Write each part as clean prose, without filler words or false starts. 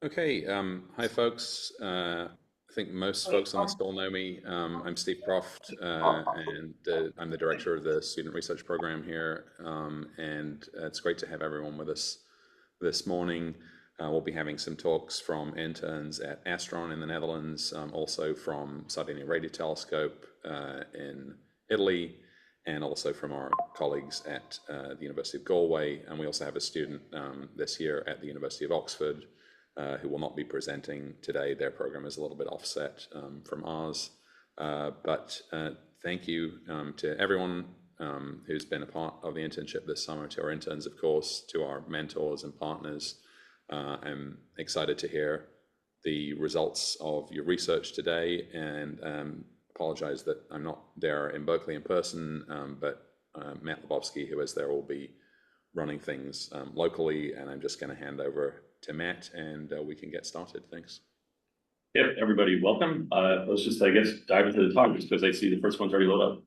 Okay, hi folks. I think most folks on this call know me. I'm Steve Croft, and I'm the director of the student research program here. And it's great to have everyone with us this morning. We'll be having some talks from interns at Astron in the Netherlands, also from Sardinia Radio Telescope in Italy, and also from our colleagues at the University of Galway. And we also have a student this year at the University of Oxford who will not be presenting today. Their program is a little bit offset from ours. But thank you to everyone who's been a part of the internship this summer, to our interns, of course, to our mentors and partners. I'm excited to hear the results of your research today, and apologize that I'm not there in Berkeley in person, but Matt Lebowski, who is there, will be running things locally, and I'm just going to hand over to Matt, and we can get started. Thanks. Yep, everybody, welcome. Let's just, I guess, dive into the talk just because I see the first one's already loaded up.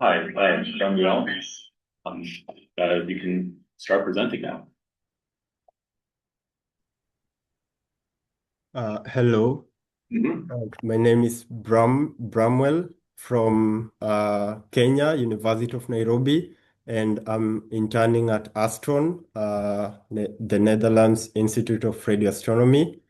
Hi, Bramuel. You can start presenting now. Hello. My name is Bramuel from Kenya, University of Nairobi, and I'm interning at Astron, the Netherlands Institute of Radio Astronomy.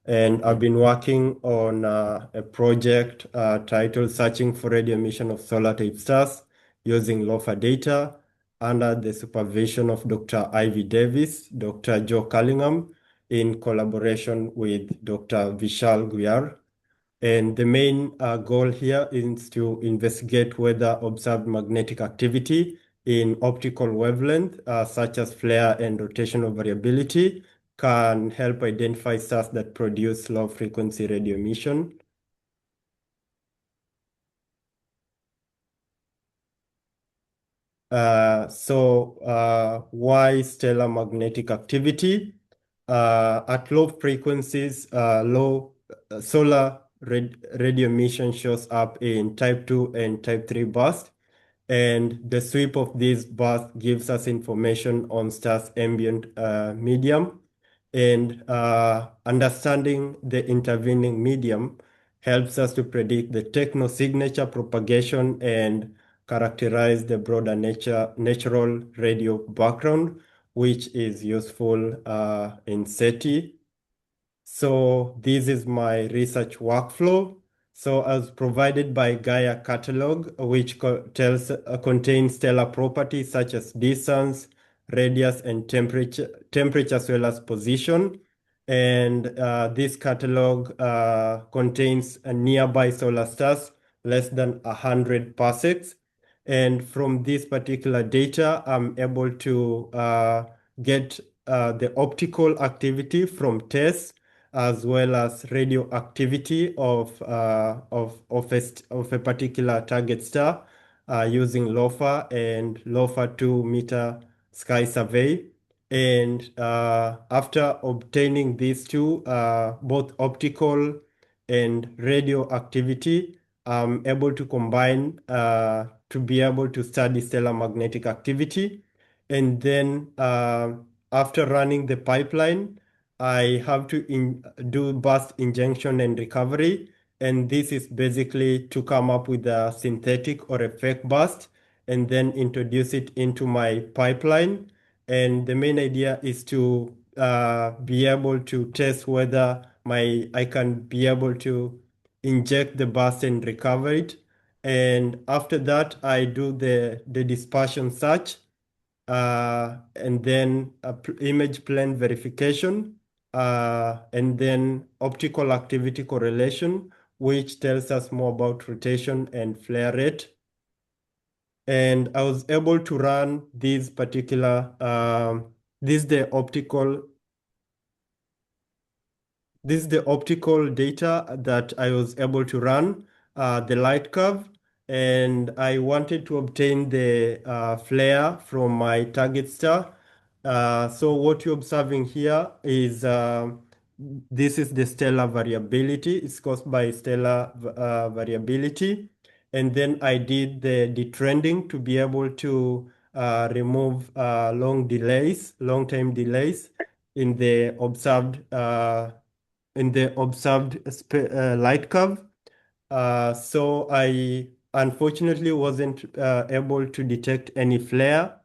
And I've been working on a project titled Searching for Radio Emission of Solar Type Stars using LOFAR data under the supervision of Dr. Ivey Davis, Dr. Joe Callingham, in collaboration with Dr. Vishal Gajjar. And the main goal here is to investigate whether observed magnetic activity in optical wavelength, such as flare and rotational variability, can help identify stars that produce low frequency radio emission. Why stellar magnetic activity? At low frequencies, solar radio emission shows up in type 2 and type 3 bursts, and the sweep of these bursts gives us information on stars' ambient medium, and understanding the intervening medium helps us to predict the technosignature propagation and characterize the broader natural radio background, which is useful in SETI. So this is my research workflow. So as provided by Gaia catalog, which contains stellar properties such as distance, radius, and temperature as well as position. And this catalog contains a nearby solar stars less than 100 parsecs. And from this particular data, I'm able to get the optical activity from tests as well as radioactivity of a particular target star using LOFAR and LOFAR 2-meter sky survey. And after obtaining these two, both optical and radioactivity, I'm able to combine to be able to study stellar magnetic activity. And then after running the pipeline, I have to do burst injection and recovery. And this is basically to come up with a synthetic or a fake burst and then introduce it into my pipeline. And the main idea is to be able to test whether I can be able to inject the burst and recover it. And after that, I do the dispersion search and then image plane verification, and then optical activity correlation, which tells us more about rotation and flare rate. And I was able to run these particular, this is the optical data that I was able to run, the light curve, and I wanted to obtain the flare from my target star. So what you're observing here is this is the stellar variability. It's caused by stellar variability. And then I did the detrending to be able to remove long time delays in the observed light curve. So I unfortunately wasn't able to detect any flare.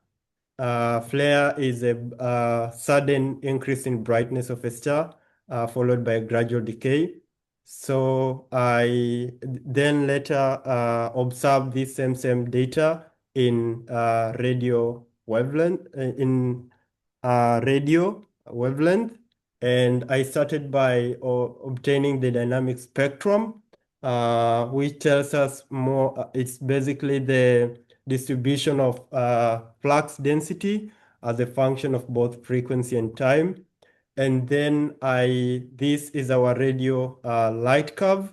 Flare is a sudden increase in brightness of a star, followed by a gradual decay. So I then later observed this same data in radio wavelength, and I started by obtaining the dynamic spectrum, which tells us more. It's basically the distribution of flux density as a function of both frequency and time. And then this is our radio light curve,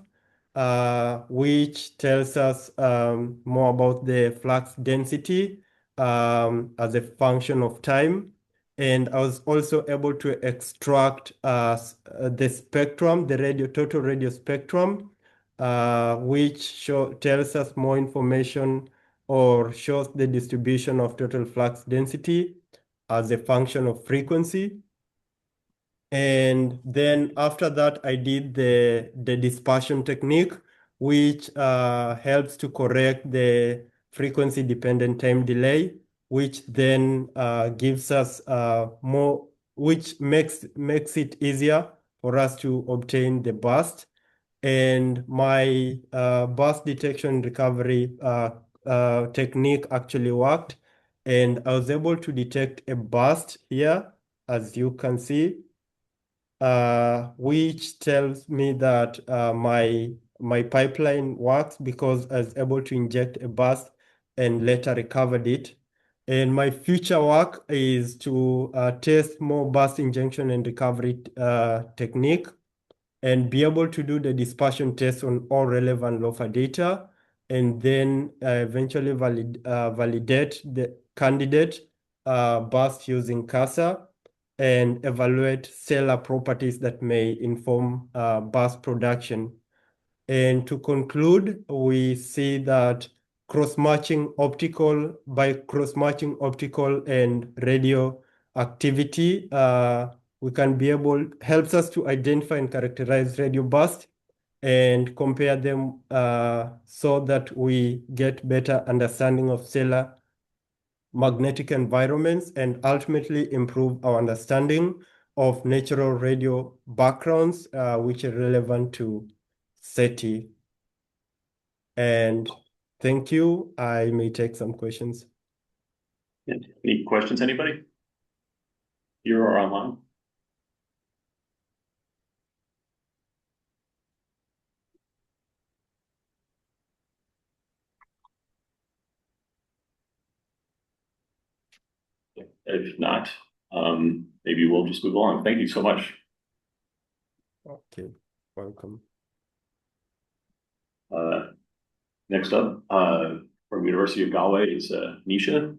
which tells us more about the flux density as a function of time. And I was also able to extract the spectrum, the total radio spectrum, which tells us more information or shows the distribution of total flux density as a function of frequency. And then after that, I did the dispersion technique, which helps to correct the frequency-dependent time delay, which then gives us more, which makes it easier for us to obtain the burst. And my burst detection recovery technique actually worked, and I was able to detect a burst here, as you can see, which tells me that my pipeline works because I was able to inject a burst and later recovered it. And my future work is to test more burst injection and recovery technique, and be able to do the dispersion test on all relevant LOFAR data, and then eventually validate the candidate burst using CASA, and evaluate stellar properties that may inform burst production. And to conclude, we see that by cross-matching optical and radio activity, we can helps us to identify and characterize radio burst and compare them so that we get better understanding of stellar magnetic environments and ultimately improve our understanding of natural radio backgrounds, which are relevant to SETI. And thank you. I may take some questions. Any questions, anybody? Here or online? If not, maybe we'll just move along. Thank you so much. Okay, welcome. Next up, from University of Galway is Nisha.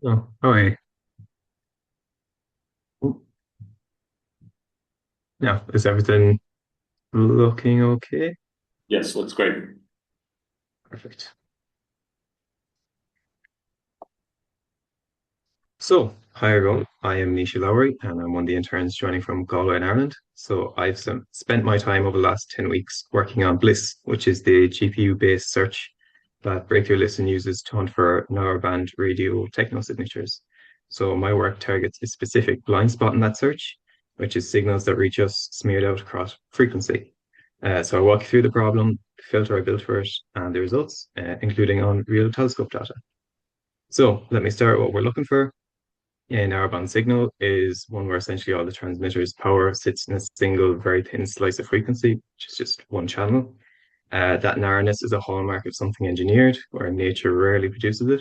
Oh, hi. Yeah, is everything looking okay? Yes, looks great. Perfect. So, hi everyone, I am Nisha Lowry and I'm one of the interns joining from Galway in Ireland. So I've spent my time over the last 10 weeks working on BLISS, which is the GPU-based search that Breakthrough Listen uses to hunt for narrowband radio technosignatures. So my work targets a specific blind spot in that search, which is signals that reach us smeared out across frequency. So I'll walk you through the problem, the filter I built for it, and the results, including on real telescope data. So let me start what we're looking for. A narrowband signal is one where essentially all the transmitter's power sits in a single very thin slice of frequency, which is just one channel. That narrowness is a hallmark of something engineered, where nature rarely produces it.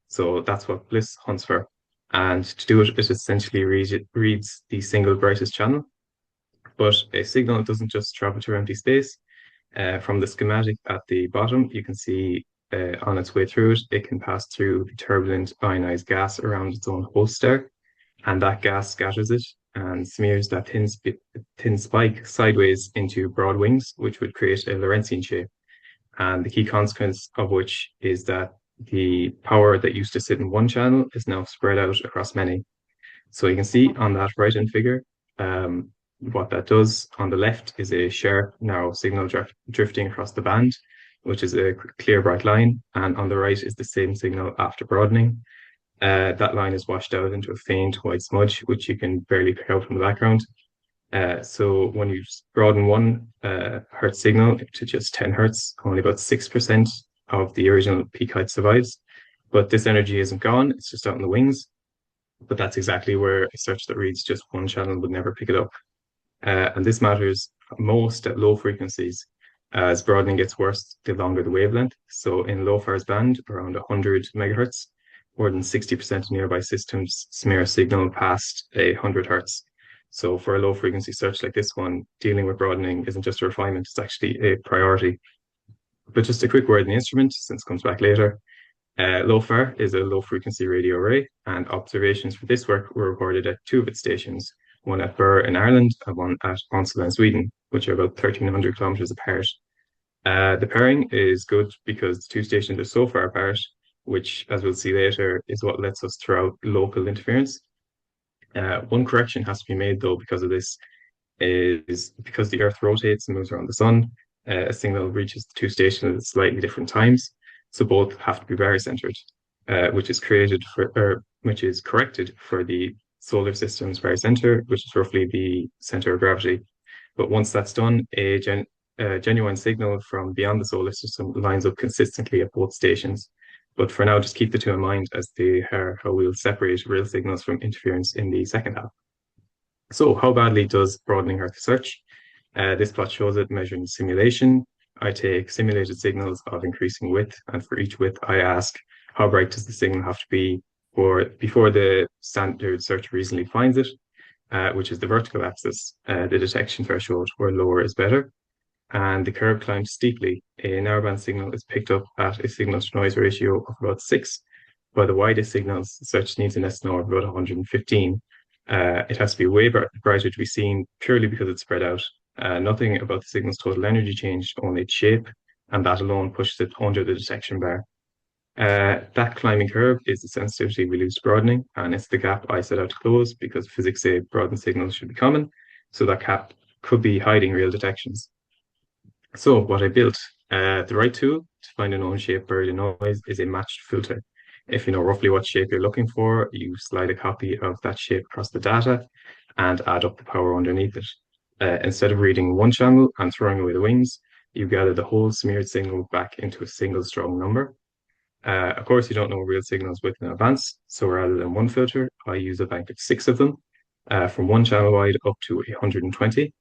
So that's what BLISS hunts for. And to do it, it essentially reads the single brightest channel. But a signal doesn't just travel through empty space. From the schematic at the bottom, you can see on its way through it, it can pass through the turbulent ionized gas around its own host star, and that gas scatters it and smears that thin spike sideways into broad wings, which would create a Lorentzian shape. And the key consequence of which is that the power that used to sit in one channel is now spread out across many. So you can see on that right-hand figure, what that does. On the left is a sharp, narrow signal drifting across the band, which is a clear, bright line. And on the right is the same signal after broadening. That line is washed out into a faint white smudge, which you can barely pick out from the background. So when you broaden 1 hertz signal to just 10 hertz, only about 6% of the original peak height survives. But this energy isn't gone, it's just out in the wings. But that's exactly where a search that reads just one channel would never pick it up. And this matters most at low frequencies. As broadening gets worse, the longer the wavelength. So in LOFAR's band, around 100 megahertz, more than 60% of nearby systems smear a signal past 100 hertz. So for a low frequency search like this one, dealing with broadening isn't just a refinement, it's actually a priority. But just a quick word on the instrument, since it comes back later. LOFAR is a low frequency radio array, and observations for this work were recorded at 2 of its stations, one at Birr in Ireland and one at Onsala in Sweden, which are about 1,300 kilometers apart. The pairing is good because the 2 stations are so far apart, which, as we'll see later, is what lets us throw out local interference. One correction has to be made, though, because of this, is because the Earth rotates and moves around the sun, a signal reaches the 2 stations at slightly different times, so both have to be barycentered, which is corrected for the solar system's barycenter, which is roughly the center of gravity. But once that's done, a genuine signal from beyond the solar system lines up consistently at both stations. But for now, just keep the 2 in mind, as they are how we'll separate real signals from interference in the second half. So how badly does broadening hurt the search? This plot shows it measured in simulation. I take simulated signals of increasing width, and for each width, I ask how bright does the signal have to be before the standard search reasonably finds it, which is the vertical axis, the detection threshold, where lower is better. And the curve climbs steeply. A narrowband signal is picked up at a signal-to-noise ratio of about 6. By the widest signals, the search needs an SNR of about 115. It has to be way brighter to be seen purely because it's spread out. Nothing about the signal's total energy changed, only its shape, and that alone pushes it under the detection bar. That climbing curve is the sensitivity we lose to broadening, and it's the gap I set out to close because physics say broadened signals should be common, so that gap could be hiding real detections. So what I built, the right tool to find a known shape buried in noise is a matched filter. If you know roughly what shape you're looking for, you slide a copy of that shape across the data and add up the power underneath it. Instead of reading one channel and throwing away the wings, you gather the whole smeared signal back into a single strong number. Of course, you don't know real signals width in advance, so rather than one filter, I use a bank of 6 of them, from 1 channel wide up to 120,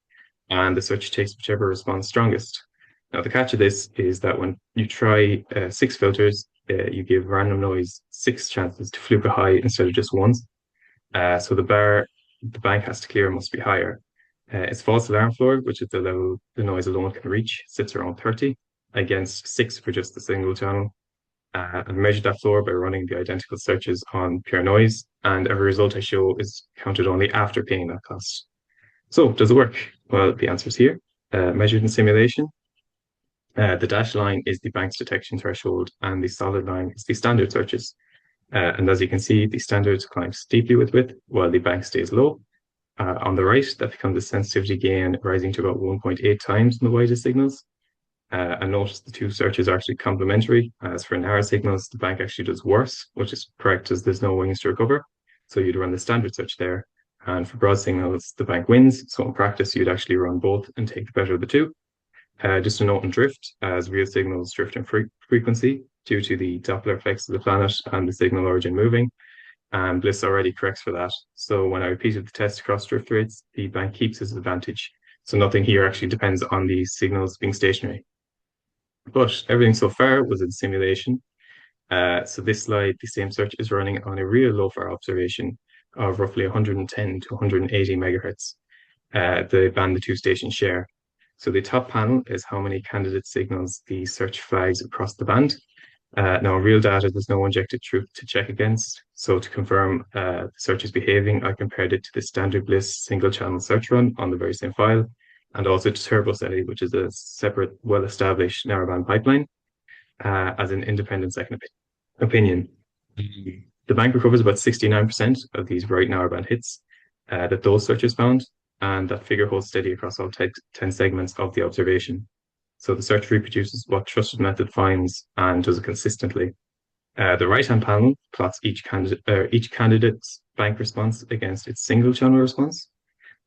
and the search takes whichever responds strongest. Now, the catch of this is that when you try 6 filters, you give random noise 6 chances to fluke a high instead of just once. So the bank has to clear must be higher. Its false alarm floor, which is the level the noise alone can reach, sits around 30 against 6 for just the single channel. I've measured that floor by running the identical searches on pure noise, and every result I show is counted only after paying that cost. So, does it work? Well, the answer is here. Measured in simulation, the dashed line is the bank's detection threshold, and the solid line is the standard searches. And as you can see, the standard climbs steeply with width, while the bank stays low. On the right, that becomes a sensitivity gain rising to about 1.8 times in the widest signals. And notice the 2 searches are actually complementary. As for narrow signals, the bank actually does worse, which is correct as there's no wings to recover. So you'd run the standard search there. And for broad signals, the bank wins. So in practice, you'd actually run both and take the better of the 2. Just a note on drift, as real signals drift in frequency due to the Doppler effects of the planet and the signal origin moving. And BLISS already corrects for that. So when I repeated the test across drift rates, the bank keeps its advantage. So nothing here actually depends on the signals being stationary. But everything so far was in simulation. So this slide, the same search is running on a real LOFAR observation of roughly 110 to 180 megahertz, the band the 2 stations share. So the top panel is how many candidate signals the search flags across the band. Now, in real data, there's no injected truth to check against. So to confirm the search is behaving, I compared it to the standard BLISS single channel search run on the very same file, and also to Turbo SETI, which is a separate, well-established narrowband pipeline, as an independent second opinion. The bank recovers about 69% of these bright narrowband hits that those searchers found, and that figure holds steady across all 10 segments of the observation. So the search reproduces what trusted method finds and does it consistently. The right-hand panel plots each candidate's bank response against its single channel response.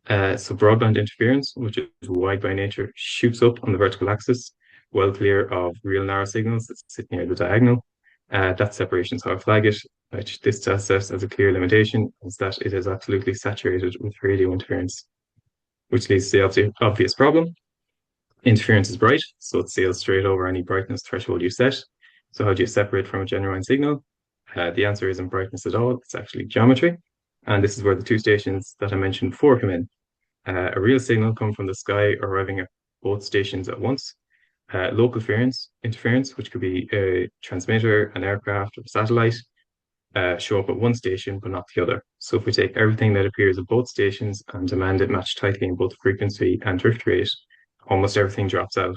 So broadband interference, which is wide by nature, shoots up on the vertical axis, well clear of real narrow signals that sit near the diagonal. That separation is how I flag it, which this test says as a clear limitation, is that it is absolutely saturated with radio interference, which leads to the obvious problem. Interference is bright, so it sails straight over any brightness threshold you set. So how do you separate from a genuine signal? The answer isn't brightness at all, it's actually geometry. And this is where the two stations that I mentioned before come in. A real signal coming from the sky arriving at both stations at once. Local interference, which could be a transmitter, an aircraft, or a satellite, show up at one station but not the other. So if we take everything that appears at both stations and demand it match tightly in both frequency and drift rate, almost everything drops out.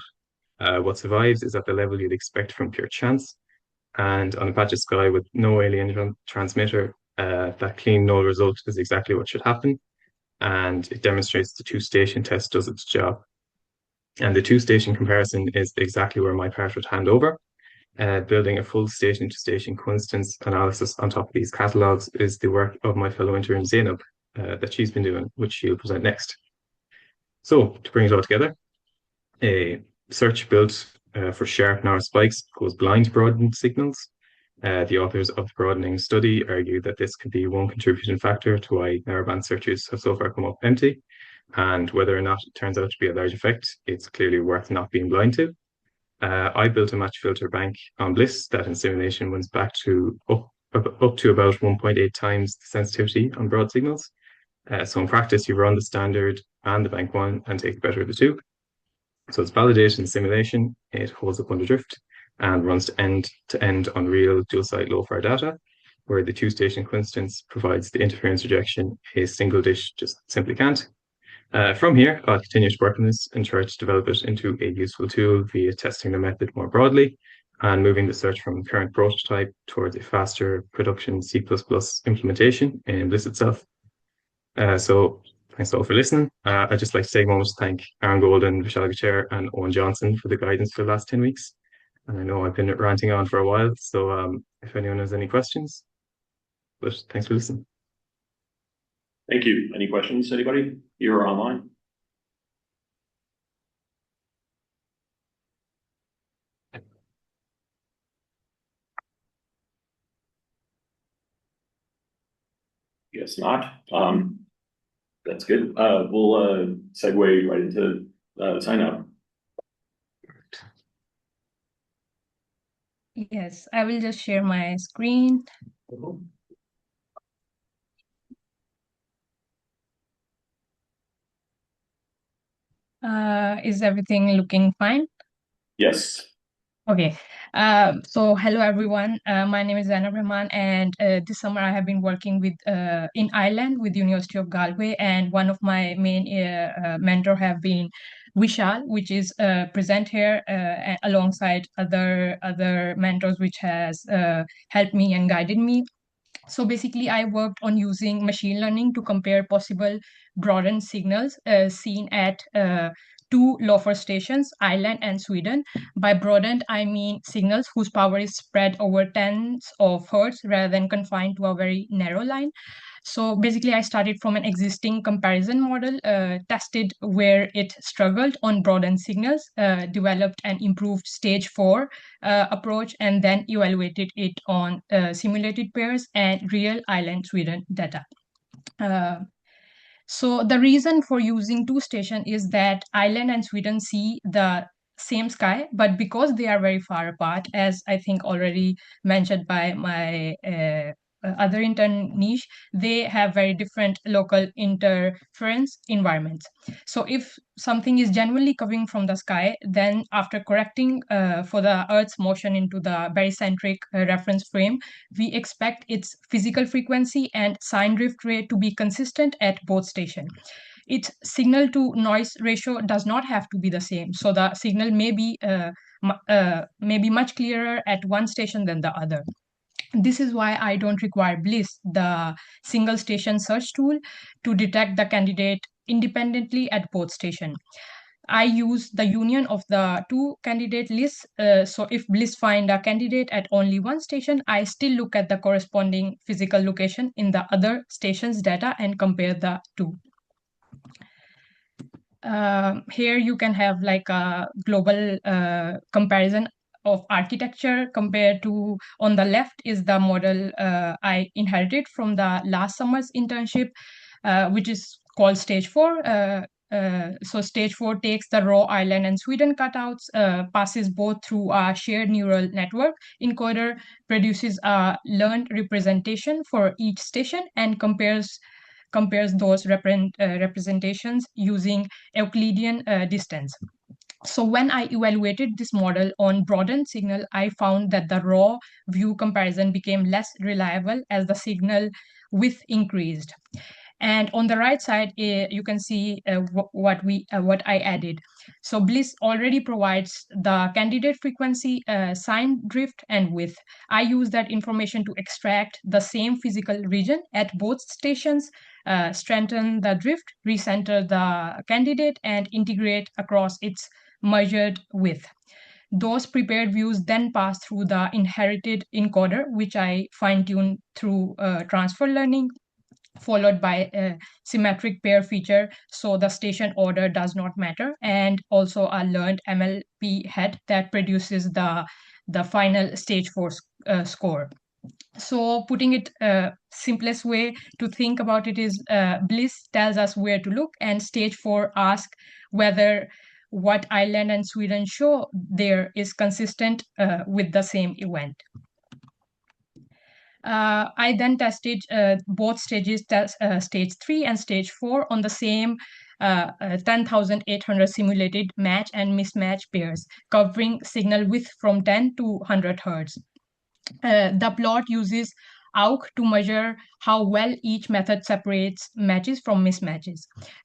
What survives is at the level you'd expect from pure chance. And on a patch of sky with no alien transmitter, that clean null result is exactly what should happen. And it demonstrates the two-station test does its job. And the two-station comparison is exactly where my part would hand over. Building a full station-to-station coincidence analysis on top of these catalogs is the work of my fellow intern Zainab that she's been doing, which she'll present next. So to bring it all together, a search built for sharp narrow spikes goes blind to broadened signals. The authors of the broadening study argue that this could be one contributing factor to why narrowband searches have so far come up empty. And whether or not it turns out to be a large effect, it's clearly worth not being blind to. I built a match filter bank on BLISS that in simulation wins back to up to about 1.8 times the sensitivity on broad signals. So in practice, you run the standard and the bank one and take the better of the two. So it's validated in simulation, it holds up under drift and runs end to end on real dual-site LOFAR data, where the two-station coincidence provides the interference rejection a single dish just simply can't. From here, I'll continue to work on this and try to develop it into a useful tool via testing the method more broadly and moving the search from current prototype towards a faster production C++ implementation in BLISS itself. So thanks all for listening. I'd just like to take a moment to thank Aaron Golden, Vishal Gajjar, and Owen Johnson for the guidance for the last 10 weeks. And I know I've been ranting on for a while, so if anyone has any questions, but thanks for listening. Thank you. Any questions, anybody here or online? Guess not. That's good. We'll segue right into Zainab. Yes, I will just share my screen. Is everything looking fine? Yes. Okay. So hello everyone. My name is Zainab Rehman, and this summer I have been working with in Ireland with the University of Galway, and one of my main mentor have been Vishal, which is present here alongside other mentors, which has helped me and guided me. So basically, I worked on using machine learning to compare possible broadened signals seen at two LOFAR stations, Ireland and Sweden. By broadened, I mean signals whose power is spread over tens of hertz rather than confined to a very narrow line. So basically, I started from an existing comparison model, tested where it struggled on broadened signals, developed an improved stage 4 approach, and then evaluated it on simulated pairs and real Ireland Sweden data. So the reason for using two stations is that Ireland and Sweden see the same sky, but because they are very far apart, as I think already mentioned by my other intern niche, they have very different local interference environments. So if something is genuinely coming from the sky, then after correcting for the Earth's motion into the barycentric reference frame, we expect its physical frequency and sign drift rate to be consistent at both stations. Its signal to noise ratio does not have to be the same. So the signal may be much clearer at one station than the other. This is why I don't require BLISS, the single station search tool, to detect the candidate independently at both stations. I use the union of the two candidate lists. So if BLISS find a candidate at only one station, I still look at the corresponding physical location in the other station's data and compare the two. Here you can have like a global comparison of architecture compared to, on the left is the model I inherited from the last summer's internship, which is called stage 4. So stage 4 takes the raw Ireland and Sweden cutouts, passes both through a shared neural network encoder, produces a learned representation for each station, and compares those representations using Euclidean distance. So when I evaluated this model on Broadened-Signal, I found that the raw view comparison became less reliable as the signal width increased. And on the right side, you can see what I added. So BLISS already provides the candidate frequency, sign drift, and width. I use that information to extract the same physical region at both stations, strengthen the drift, recenter the candidate, and integrate across its measured width. Those prepared views then pass through the inherited encoder, which I fine-tune through transfer learning, followed by a symmetric pair feature, so the station order does not matter, and also a learned MLP head that produces the final stage 4 score. So putting it simplest way to think about it is BLISS tells us where to look, and stage 4 asks whether what Ireland and Sweden show there is consistent with the same event. I then tested both stages, stage 3 and stage 4, on the same 10,800 simulated match and mismatch pairs, covering signal width from 10 to 100 Hertz. The plot uses AUK to measure how well each method separates matches from mismatches.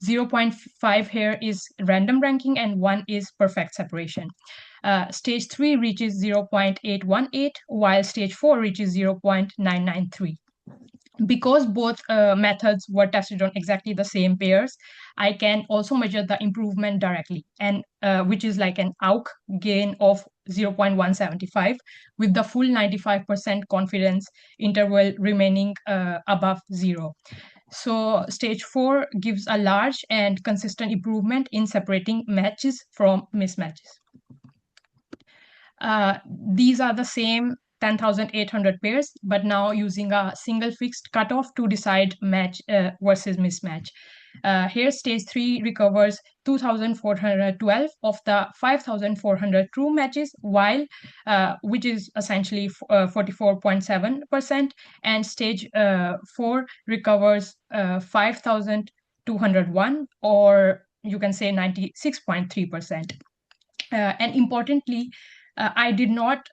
0.5 here is random ranking and 1 is perfect separation. Stage 3 reaches 0.818, while stage 4 reaches 0.993. Because both methods were tested on exactly the same pairs, I can also measure the improvement directly, and which is like an AUK gain of 0.175 with the full 95% confidence interval remaining above 0. So stage 4 gives a large and consistent improvement in separating matches from mismatches. These are the same 10,800 pairs, but now using a single fixed cutoff to decide match versus mismatch. Here, stage 3 recovers 2,412 of the 5,400 true matches, while which is essentially 44.7%, and stage 4 recovers 5,201, or you can say 96.3%. And importantly, I did not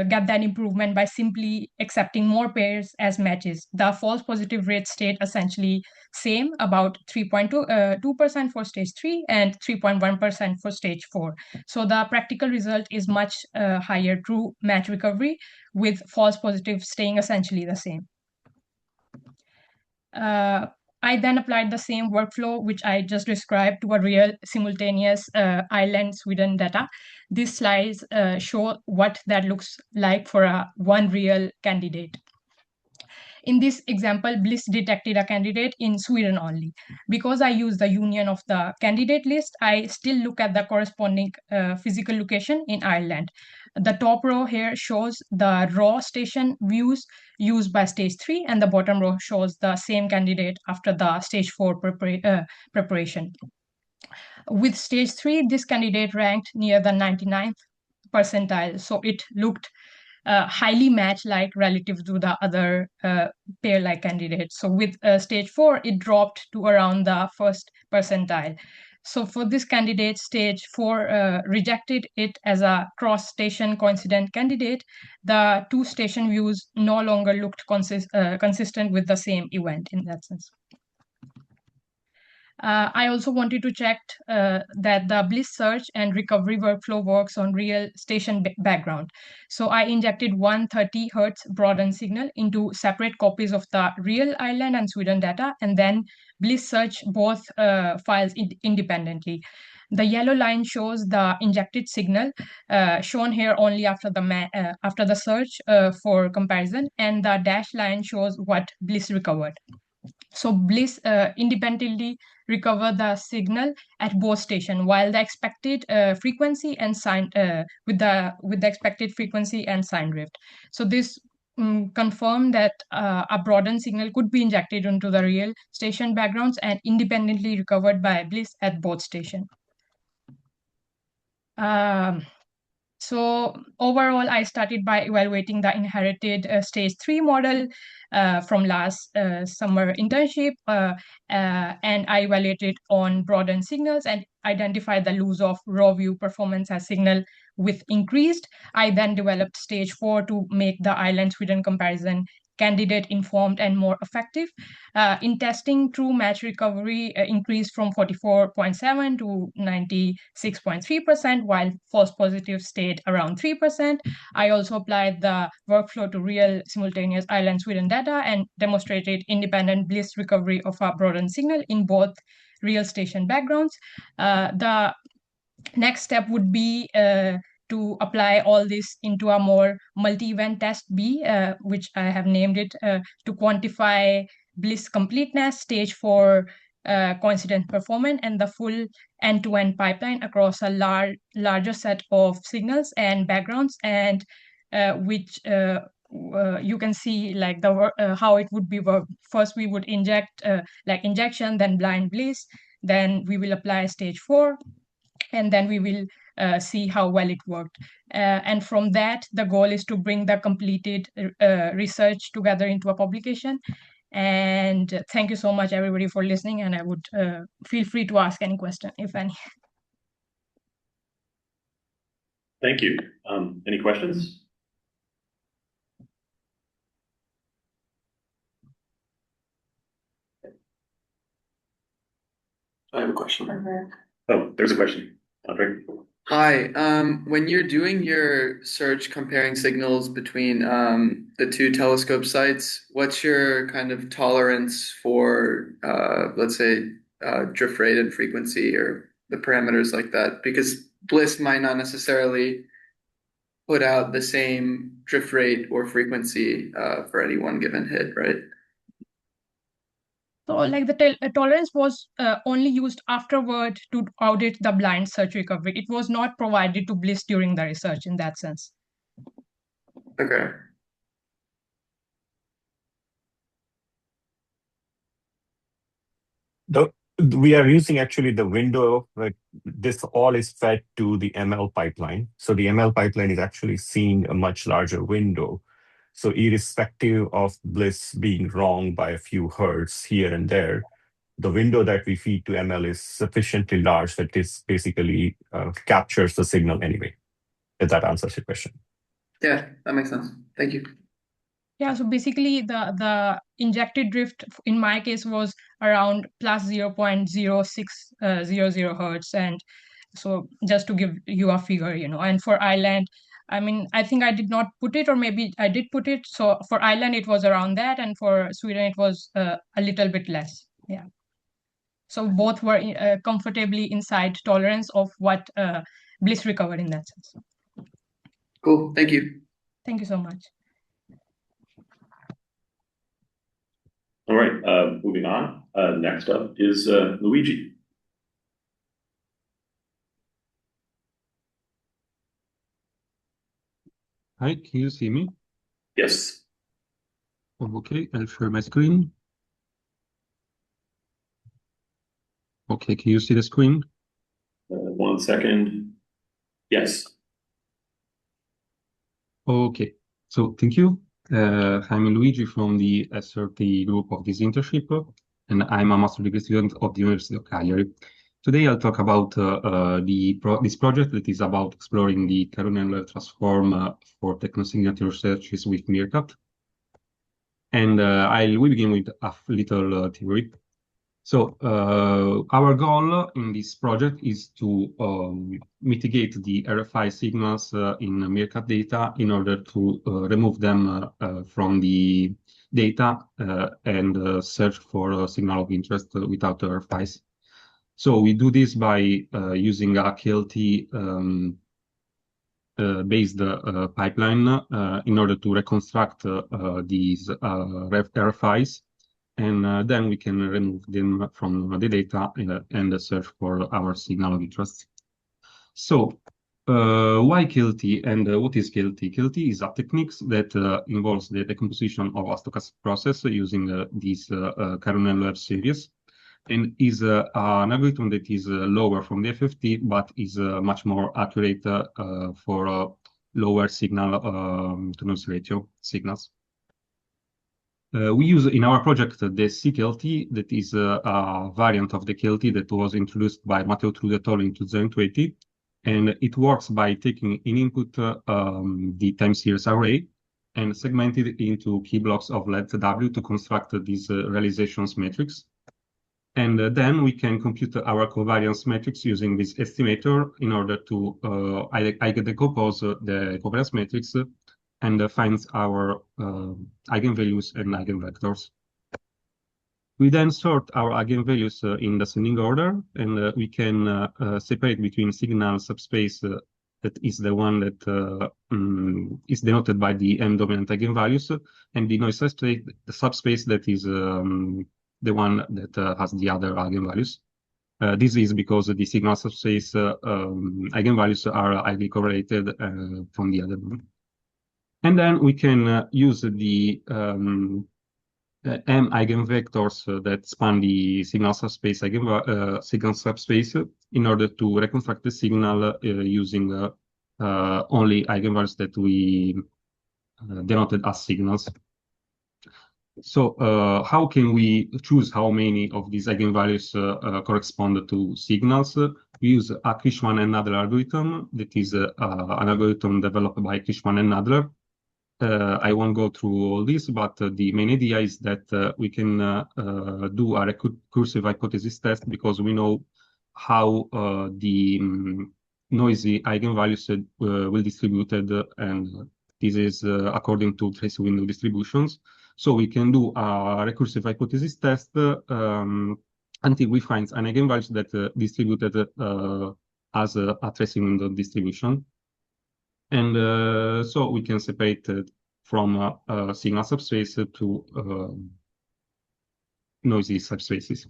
get that improvement by simply accepting more pairs as matches. The false positive rate stayed essentially same, about 3.2% for stage 3 and 3.1% for stage 4. So the practical result is much higher true match recovery, with false positive staying essentially the same. I then applied the same workflow, which I just described, to a real simultaneous Ireland-Sweden data. These slides show what that looks like for one real candidate. In this example, BLISS detected a candidate in Sweden only. Because I use the union of the candidate list, I still look at the corresponding physical location in Ireland. The top row here shows the raw station views used by stage 3, and the bottom row shows the same candidate after the stage 4 preparation. With stage 3, this candidate ranked near the 99th percentile, so it looked highly match-like relative to the other pair-like candidates. So with stage 4, it dropped to around the first percentile. So for this candidate, stage 4 rejected it as a cross-station coincident candidate. The two station views no longer looked consistent with the same event in that sense. I also wanted to check that the BLISS search and recovery workflow works on real station background. So I injected 130 Hertz broadened signal into separate copies of the real Ireland and Sweden data, and then BLISS search both files independently. The yellow line shows the injected signal, shown here only after the search for comparison, and the dashed line shows what BLISS recovered. So BLISS independently recover the signal at both stations, while the expected frequency and sign with the expected frequency and sign drift. So this confirmed that a broadened signal could be injected into the real station backgrounds and independently recovered by BLISS at both stations. So overall, I started by evaluating the inherited stage 3 model from last summer internship, and I evaluated on broadened signals and identified the loss of raw view performance as signal with increased. I then developed stage 4 to make the Ireland-Sweden comparison candidate informed and more effective. In testing, true match recovery increased from 44.7 to 96.3%, while false positive stayed around 3%. I also applied the workflow to real simultaneous Ireland-Sweden data and demonstrated independent BLISS recovery of a broadened signal in both real station backgrounds. The next step would be to apply all this into a more multi-event test B, which I have named it to quantify BLISS completeness, stage 4 coincident performance, and the full end-to-end pipeline across a larger set of signals and backgrounds, and which you can see like how it would be worked. First, we would inject like injection, then blind BLISS, then we will apply stage 4, and then we will see how well it worked. And from that, the goal is to bring the completed research together into a publication. And thank you so much, everybody, for listening. And I would feel free to ask any question, if any. Thank you. Any questions? I have a question. Oh, there's a question. Andrea? Hi, when you're doing your search comparing signals between the two telescope sites, what's your kind of tolerance for, let's say, drift rate and frequency or the parameters like that? Because BLISS might not necessarily put out the same drift rate or frequency for any one given hit, right? So like the tolerance was only used afterward to audit the blind search recovery. It was not provided to BLISS during the research in that sense. Okay. We are using actually the window, like this all is fed to the ML pipeline. So the ML pipeline is actually seeing a much larger window. So irrespective of BLISS being wrong by a few hertz here and there, the window that we feed to ML is sufficiently large that this basically captures the signal anyway. If that answers your question. Yeah, that makes sense. Thank you. Yeah, so basically the injected drift in my case was around plus 0.0600 hertz. And so just to give you a figure, and for Ireland, I mean, I think I did not put it, or maybe I did put it. So for Ireland, it was around that. And for Sweden, it was a little bit less. Yeah. So both were comfortably inside tolerance of what BLISS recovered in that sense. Cool. Thank you. Thank you so much. All right, moving on. Next up is Luigi. Hi, can you see me? Yes. Okay, I'll share my screen. Okay, can you see the screen? 1 second. Yes. Okay, so thank you. I'm Luigi from the SRT group of this internship, and I'm a master degree student of the University of Cagliari. Today I'll talk about this project that is about exploring the Karhunen-Loève transform for technosignature searches with MeerKAT. And we begin with a little theory. So our goal in this project is to mitigate the RFI signals in MeerKAT data in order to remove them from the data and search for a signal of interest without RFIs. So we do this by using a KLT based pipeline in order to reconstruct these RFIs. And then we can remove them from the data and search for our signal of interest. So why KLT and what is KLT? KLT is a technique that involves the decomposition of a stochastic process using this Karhunen-Loève series, and is an algorithm that is lower from the FFT, but is much more accurate for lower signal to noise ratio signals. We use in our project the CKLT, that is a variant of the KLT that was introduced by Matteo Trudeau et al. In 2020. And it works by taking in input the time series array and segment it into key blocks of length W to construct these realizations matrix. And then we can compute our covariance matrix using this estimator in order to eigendecompose the covariance matrix and finds our eigenvalues and eigenvectors. We then sort our eigenvalues in descending order, and we can separate between signal subspace that is the one that is denoted by the M dominant eigenvalues, and the noise subspace, the subspace that is the one that has the other eigenvalues. This is because the signal subspace eigenvalues are highly correlated from the other one. And then we can use the M eigenvectors that span the signal subspace signal subspace in order to reconstruct the signal using only eigenvalues that we denoted as signals. So how can we choose how many of these eigenvalues correspond to signals? We use a Krishman and Nadler algorithm that is an algorithm developed by Krishman and Nadler. I won't go through all this, but the main idea is that we can do a recursive hypothesis test because we know how the noisy eigenvalues will distributed, and this is according to trace window distributions. So we can do a recursive hypothesis test until we find an eigenvalue that distributed as a tracing window distribution. And so we can separate it from signal subspace to noisy subspaces.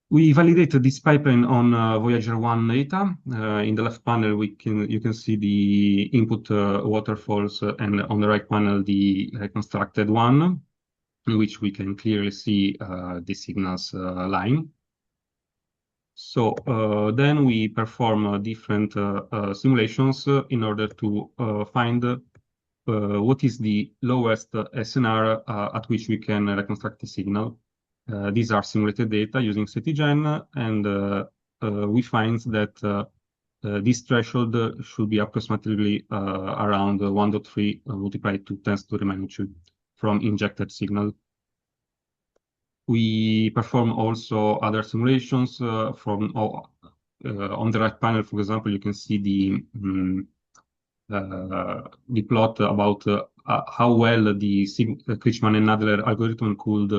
We validated this pipeline on Voyager 1 data. In the left panel, you can see the input waterfalls, and on the right panel, the reconstructed one, in which we can clearly see the signals line. So then we perform different simulations in order to find what is the lowest SNR at which we can reconstruct the signal. These are simulated data using SETI-Gen, and we find that this threshold should be approximately around 1.3 multiplied to 10 to the magnitude from injected signal. We perform also other simulations from on the right panel. For example, you can see the plot about how well the Krishman and Nadler algorithm could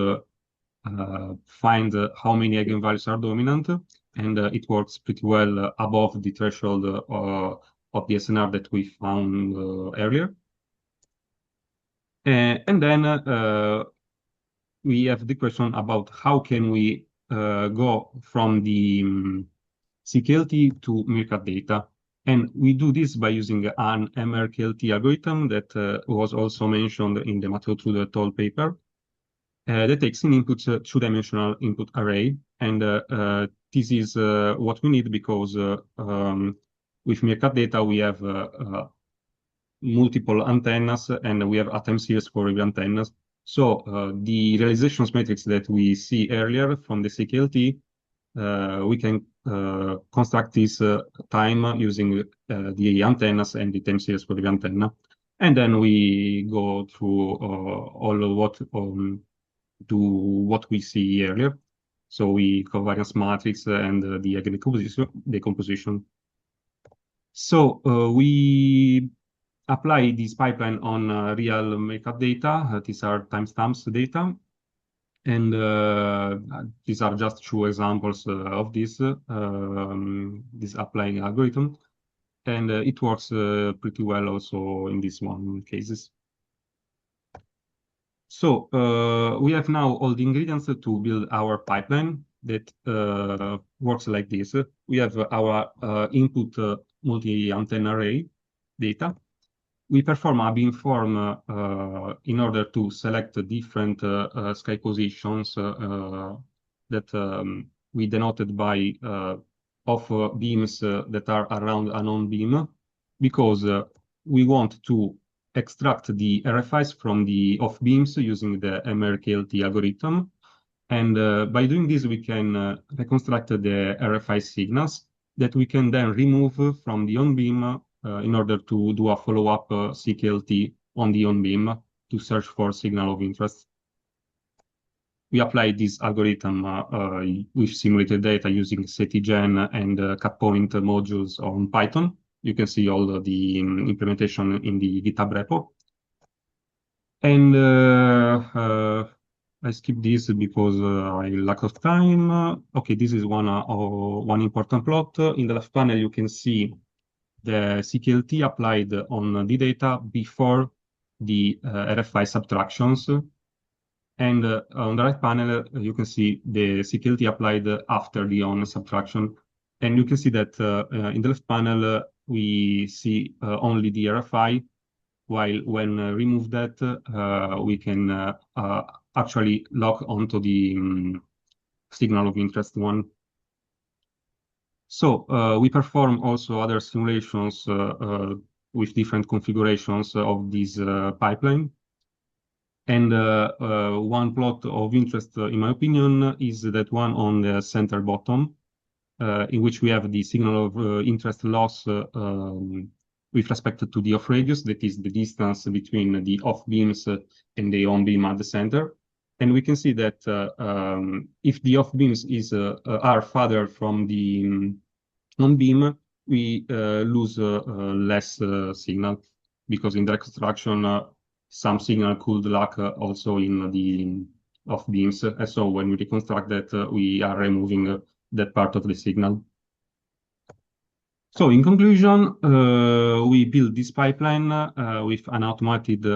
find how many eigenvalues are dominant, and it works pretty well above the threshold of the SNR that we found earlier. And then we have the question about how can we go from the CKLT to MeerKAT data. And we do this by using an MRKLT algorithm that was also mentioned in the Matteo Trudeau et al. Paper. That takes in inputs a two-dimensional input array. And this is what we need because with MeerKAT data, we have multiple antennas, and we have a time series for every antennas. So the realizations matrix that we see earlier from the CKLT, we can construct this time using the antennas and the time series for the antenna. And then we go through all of what to what we see earlier. So we covariance matrix and the decomposition. So we apply this pipeline on real MeerKAT data. These are timestamps data. And these are just two examples of this applying algorithm. And it works pretty well also in this one cases. So we have now all the ingredients to build our pipeline that works like this. We have our input multi-antenna array data. We perform a beamform in order to select different sky positions that we denoted by of beams that are around a known beam, because we want to extract the RFIs from the off beams using the MeerKAT algorithm. And by doing this, we can reconstruct the RFI signals that we can then remove from the on beam in order to do a follow-up CKLT on the on beam to search for signal of interest. We apply this algorithm with simulated data using SETI-gen and cut-point modules on Python. You can see all the implementation in the GitHub repo. And I skip this because I lack of time. Okay, this is one important plot. In the left panel, you can see the CKLT applied on the data before the RFI subtractions. And on the right panel, you can see the CKLT applied after the on subtraction. And you can see that in the left panel, we see only the RFI, while when remove that, we can actually lock onto the signal of interest one. So we perform also other simulations with different configurations of this pipeline. And one plot of interest, in my opinion, is that one on the center bottom, in which we have the signal of interest loss with respect to the off radius, that is the distance between the off beams and the on beam at the center. And we can see that if the off beams are farther from the on beam, we lose less signal, because in the reconstruction, some signal could lack also in the off beams. And so when we reconstruct that, we are removing that part of the signal. So in conclusion, we build this pipeline with an automated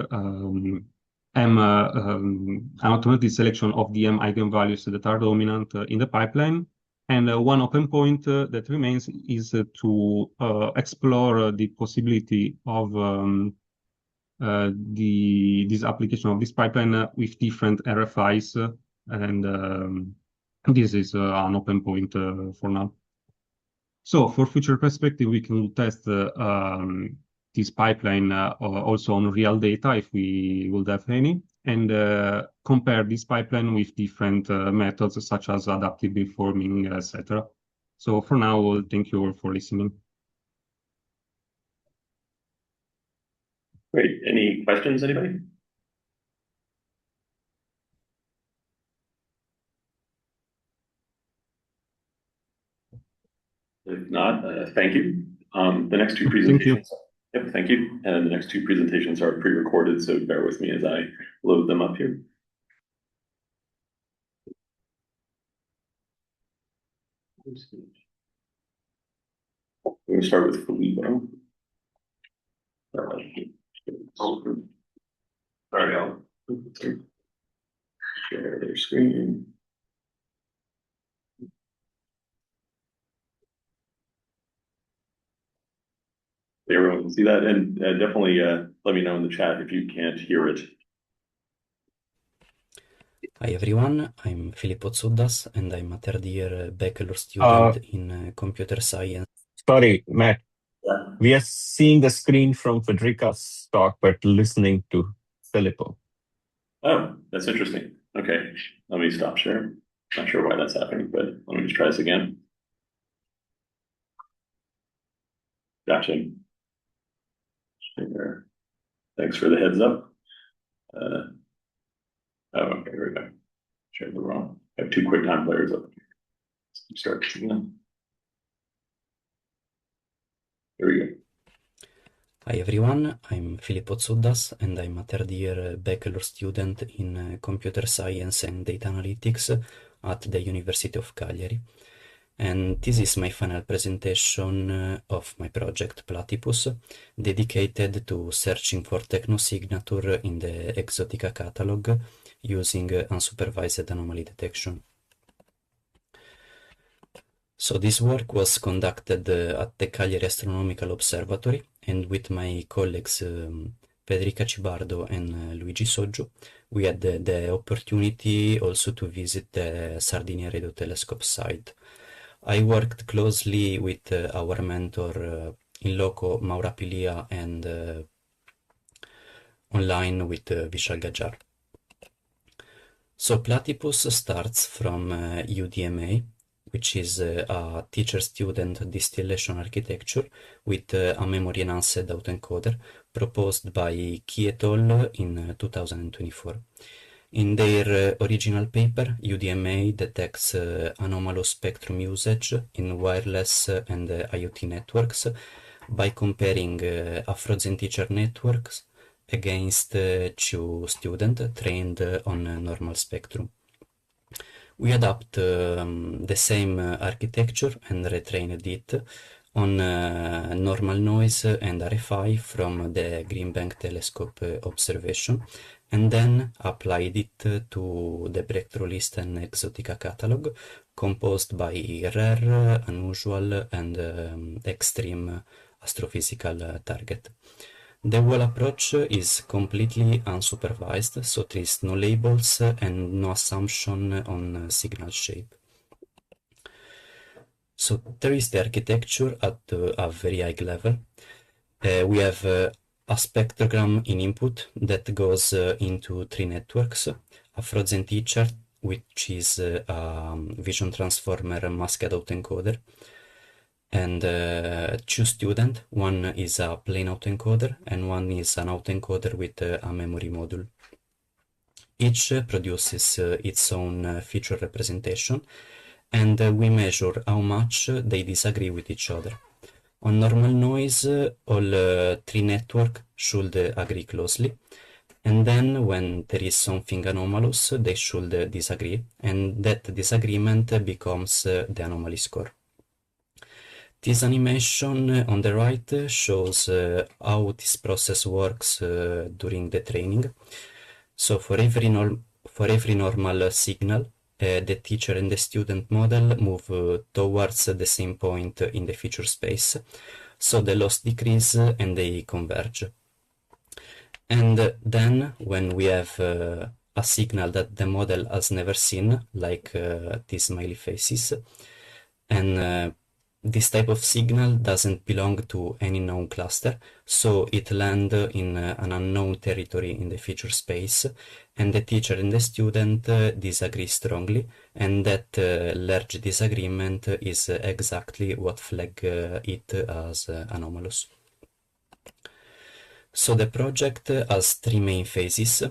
automated selection of the M eigenvalues that are dominant in the pipeline. And one open point that remains is to explore the possibility of this application of this pipeline with different RFIs, and this is an open point for now. So for future perspective, we can test this pipeline also on real data if we would have any, and compare this pipeline with different methods such as adaptive beamforming, etc. So for now, thank you all for listening. Great. Any questions, anybody? If not, thank you. The next two presentations. Yep, thank you. And the next two presentations are pre-recorded, so bear with me as I load them up here. We're going to start with Filippo. Sorry, I'll share their screen. Everyone can see that, and definitely let me know in the chat if you can't hear it. Hi everyone, I'm Filippo Zuddas and I'm a third year bachelor student in computer science. Sorry, Matt. We are seeing the screen from Federica's talk, but listening to Filippo. Oh, that's interesting. Okay, let me stop sharing. Not sure why that's happening, but let me just try this again. Gotcha. Thanks for the heads up. Oh, okay, here we go. share the room. I have 2 QuickTime players up. Start. There we go. Hi everyone, I'm Filippo Zuddas and I'm a third-year bachelor student in computer science and data analytics at the University of Cagliari. And this is my final presentation of my project Platypus, dedicated to searching for technosignature in the exotica catalog using unsupervised anomaly detection. So this work was conducted at the Cagliari Astronomical Observatory, and with my colleagues Federica Cibardo and Luigi Sotgiu, we had the opportunity also to visit the Sardinia Radio Telescope site. I worked closely with our mentor in loco Maura Pilia and online with Vishal Gajjar. So Platypus starts from UDMA, which is a teacher-student distillation architecture with a memory-enhanced autoencoder proposed by Key et al. In 2024. In their original paper, UDMA detects anomalous spectrum usage in wireless and IoT networks by comparing a frozen teacher networks against two students trained on normal spectrum. We adapt the same architecture and retrained it on normal noise and RFI from the Green Bank telescope observation, and then applied it to the breakthrough list and exotica catalog composed by rare, unusual, and extreme astrophysical target. The whole approach is completely unsupervised, so there is no labels and no assumption on signal shape. So there is the architecture at a very high level. We have a spectrogram in input that goes into 3 networks, a frozen teacher, which is a vision transformer masked autoencoder, and 2 students. One is a plain autoencoder and one is an autoencoder with a memory module. Each produces its own feature representation, and we measure how much they disagree with each other. On normal noise, all 3 networks should agree closely, and then when there is something anomalous, they should disagree, and that disagreement becomes the anomaly score. This animation on the right shows how this process works during the training. So for every normal signal, the teacher and the student model move towards the same point in the feature space, so the loss decrease and they converge. And then when we have a signal that the model has never seen, like these smiley faces, and this type of signal doesn't belong to any known cluster, so it lands in an unknown territory in the feature space, and the teacher and the student disagree strongly, and that large disagreement is exactly what flags it as anomalous. So the project has 3 main phases.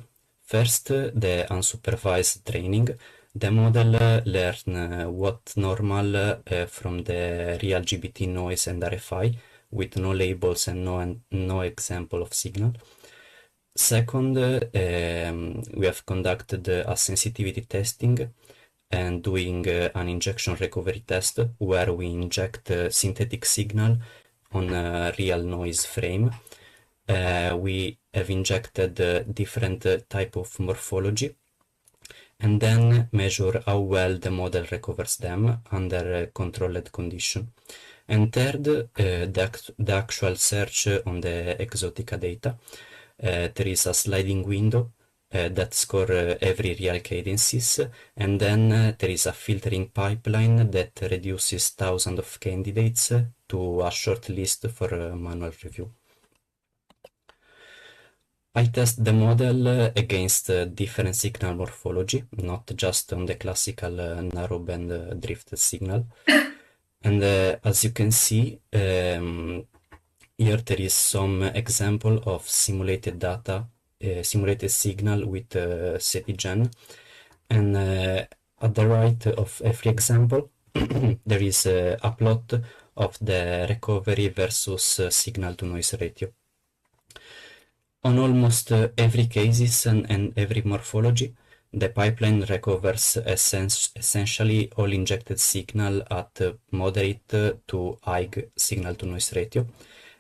First, the unsupervised training. The model learns what normal from the real GBT noise and RFI with no labels and no example of signal. Second, we have conducted a sensitivity testing and doing an injection recovery test where we inject synthetic signal on a real noise frame. We have injected different type of morphology and then measure how well the model recovers them under controlled condition. And third, the actual search on the exotica data. There is a sliding window that score every real cadences, and then there is a filtering pipeline that reduces thousands of candidates to a short list for manual review. I test the model against different signal morphology, not just on the classical narrowband drift signal. And as you can see, here there is some example of simulated data, simulated signal with SETI gen. And at the right of every example, there is a plot of the recovery versus signal-to-noise ratio. On almost every cases and every morphology, the pipeline recovers essentially all injected signal at moderate to high signal-to-noise ratio.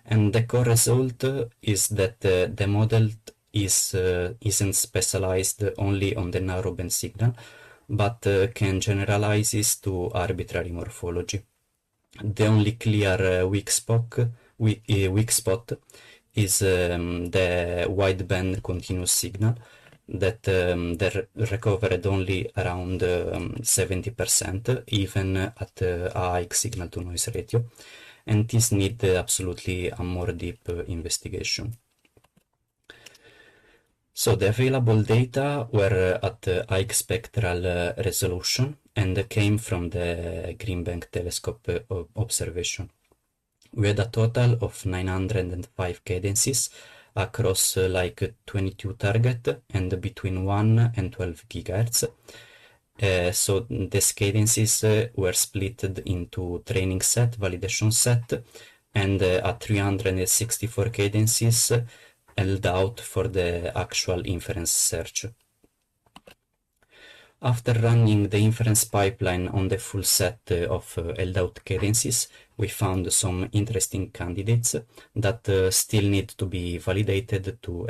And the core result is that the model isn't specialized only on the narrowband signal, but can generalize to arbitrary morphology. The only clear weak spot is the wideband continuous signal that recovered only around 70%, even at a high signal-to-noise ratio, and this need absolutely a more deep investigation. So the available data were at high spectral resolution and came from the Green Bank telescope observation. We had a total of 905 cadences across like 22 targets and between 1 and 12 gigahertz. So these cadences were split into training set, validation set, and at 364 cadences held out for the actual inference search. After running the inference pipeline on the full set of held out cadences, we found some interesting candidates that still need to be validated to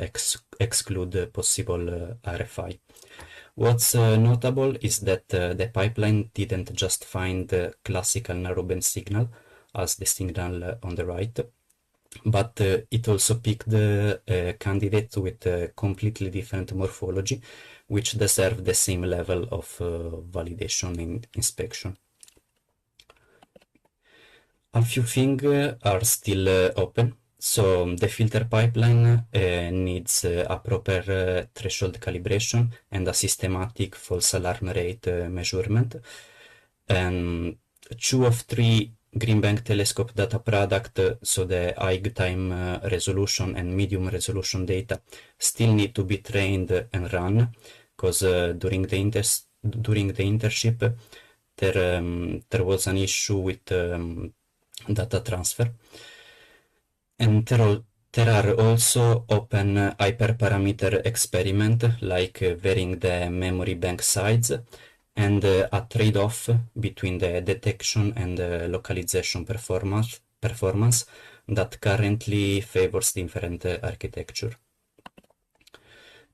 exclude possible RFI. What's notable is that the pipeline didn't just find classical narrowband signal as the signal on the right, but it also picked candidates with completely different morphology, which deserve the same level of validation and inspection. A few things are still open. So the filter pipeline needs a proper threshold calibration and a systematic false alarm rate measurement. And 2 of 3 Green Bank telescope data product, so the high time resolution and medium resolution data, still need to be trained and run, because during the internship there was an issue with data transfer. And there are also open hyperparameter experiment, like varying the memory bank size, and a trade-off between the detection and the localization performance that currently favors different architecture.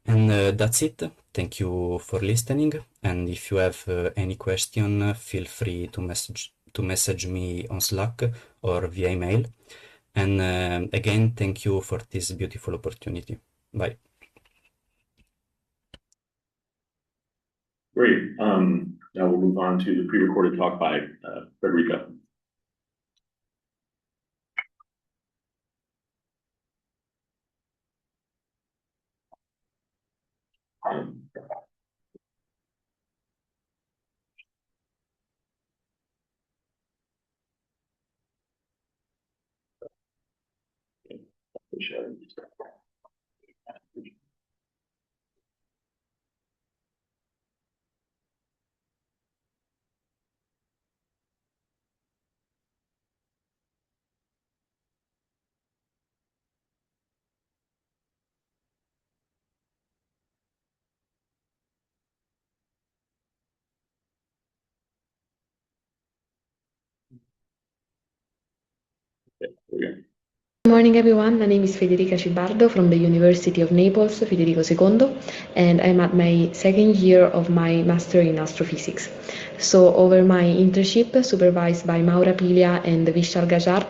And that's it. Thank you for listening. And if you have any question, feel free to message me on Slack or via email. And again, thank you for this beautiful opportunity. Bye. Great. Now we'll move on to the pre-recorded talk by Federica. Good morning, everyone. My name is Federica Cibardo from the University of Naples, Federico II, and I'm at my second year of my Master in Astrophysics. So over my internship, supervised by Maura Pilia and Vishal Gajjar,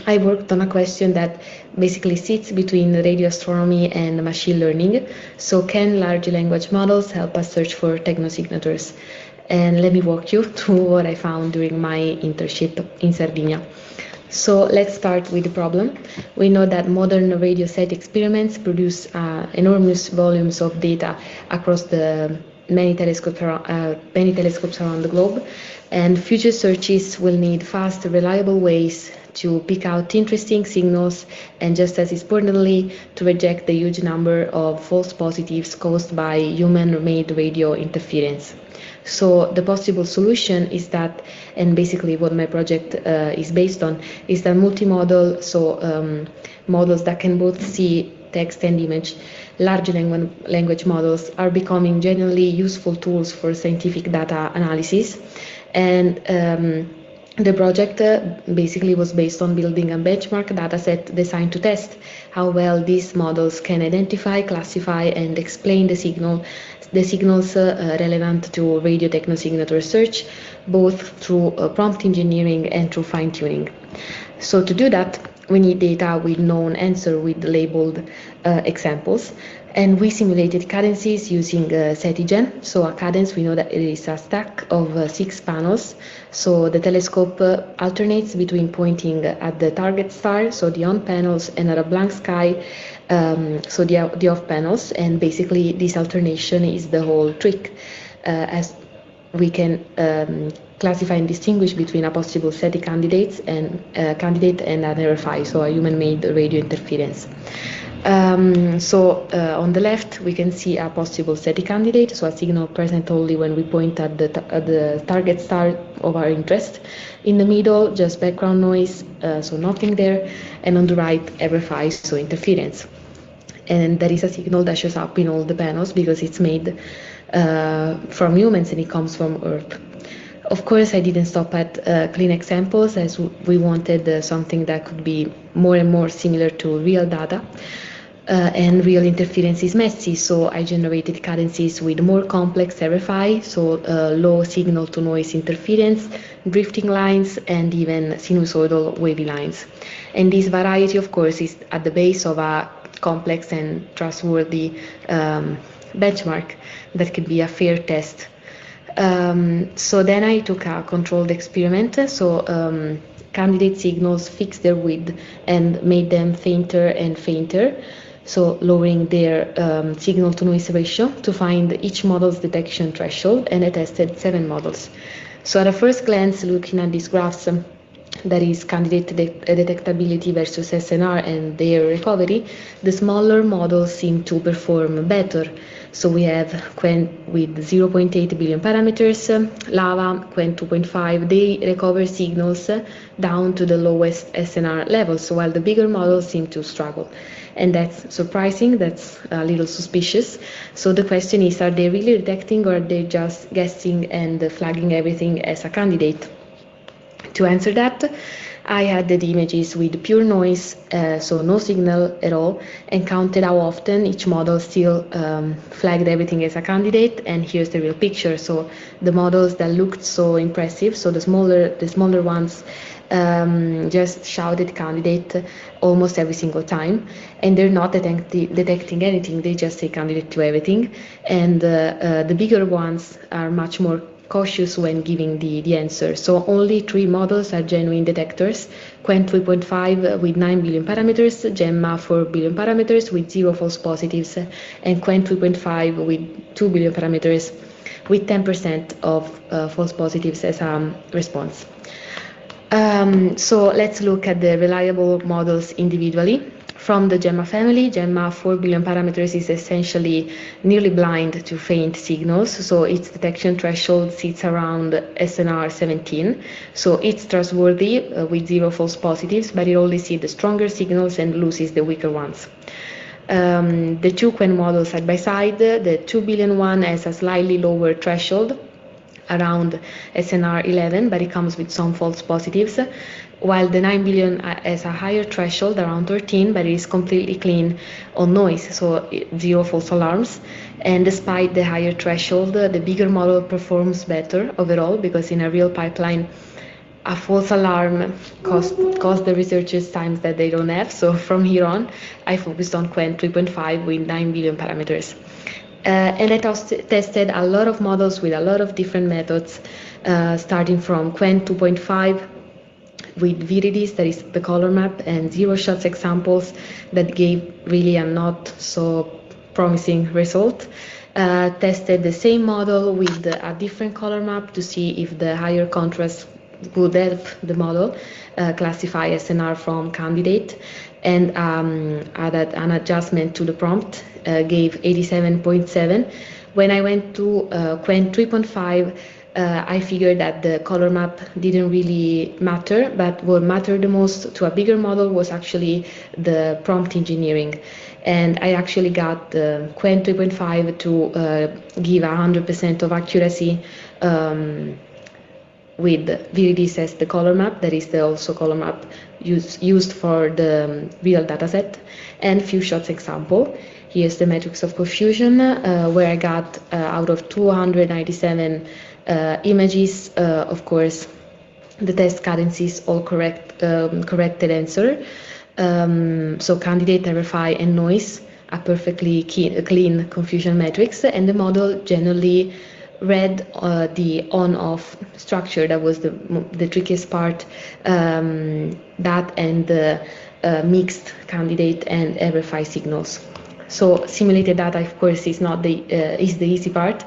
I worked on a question that basically sits between radio astronomy and machine learning. So can large language models help us search for technosignatures? And let me walk you through what I found during my internship in Sardinia. So let's start with the problem. We know that modern radio SETI experiments produce enormous volumes of data across the many telescopes around the globe, and future searches will need fast, reliable ways to pick out interesting signals and, just as importantly, to reject the huge number of false positives caused by human-made radio interference. So the possible solution is that, and basically what my project is based on, is that multimodal, so models that can both see text and image, large language models are becoming genuinely useful tools for scientific data analysis. And the project basically was based on building a benchmark dataset designed to test how well these models can identify, classify, and explain the signals relevant to radio technosignature search, both through prompt engineering and through fine-tuning. So to do that, we need data with known answer with labeled examples. And we simulated cadences using SETI-Gen. So a cadence, we know that it is a stack of 6 panels. So the telescope alternates between pointing at the target star, so the on panels, and at a blank sky, so the off panels. And basically this alternation is the whole trick, as we can classify and distinguish between a possible SETI candidate and an RFI, so a human-made radio interference. On the left, we can see a possible SETI candidate, so a signal present only when we point at the target star of our interest. In the middle, just background noise, so nothing there. And on the right, RFI, so interference. And there is a signal that shows up in all the panels because it's made from humans and it comes from Earth. Of course, I didn't stop at clean examples, as we wanted something that could be more and more similar to real data. And real interference is messy, so I generated cadences with more complex RFI, so low signal to noise interference, drifting lines, and even sinusoidal wavy lines. And this variety, of course, is at the base of a complex and trustworthy benchmark that could be a fair test. So then I took a controlled experiment, so candidate signals fixed their width and made them fainter and fainter, so lowering their signal to noise ratio to find each model's detection threshold, and I tested 7 models. So at a first glance, looking at these graphs, that is candidate detectability versus SNR and their recovery, the smaller models seem to perform better. So we have Quen with 0.8 billion parameters, Lava, Quen 2.5, they recover signals down to the lowest SNR level, so while the bigger models seem to struggle. And that's surprising, that's a little suspicious. So the question is, are they really detecting or are they just guessing and flagging everything as a candidate? To answer that, I added images with pure noise, so no signal at all, and counted how often each model still flagged everything as a candidate. And here's the real picture. So the models that looked so impressive, so the smaller ones just shouted candidate almost every single time, and they're not detecting anything, they just say candidate to everything. And the bigger ones are much more cautious when giving the answer. So only 3 models are genuine detectors: Quen 3.5 with 9 billion parameters, Gemma 4 billion parameters with 0 false positives, and Quen 3.5 with 2 billion parameters with 10% of false positives as a response. So let's look at the reliable models individually. From the Gemma family, Gemma 4 billion parameters is essentially nearly blind to faint signals, so its detection threshold sits around SNR 17. So it's trustworthy with 0 false positives, but it only sees the stronger signals and loses the weaker ones. The 2 Quen models side by side, the 2 billion one has a slightly lower threshold, around SNR 11, but it comes with some false positives, while the 9 billion has a higher threshold, around 13, but it is completely clean on noise, so 0 false alarms. And despite the higher threshold, the bigger model performs better overall, because in a real pipeline, a false alarm cost the researchers times that they don't have. So from here on, I focused on Quen 3.5 with 9 billion parameters. And I tested a lot of models with a lot of different methods, starting from Quen 2.5 with Viridis, that is the color map, and 0 shots examples that gave really a not so promising result. Tested the same model with a different color map to see if the higher contrast would help the model classify SNR from candidate, and added an adjustment to the prompt, gave 87.7. When I went to Quen 3.5, I figured that the color map didn't really matter, but what mattered the most to a bigger model was actually the prompt engineering. And I actually got the Quen 3.5 to give 100% of accuracy with VDS as the color map, that is the also color map used for the real dataset, and few shots example. Here's the matrix of confusion, where I got out of 297 images, of course, the test cadences all corrected answer. So candidate, verify, and noise, a perfectly clean confusion matrix, and the model generally read the on-off structure. That was the trickiest part, that and the mixed candidate and verify signals. So simulated data, of course, is not is the easy part,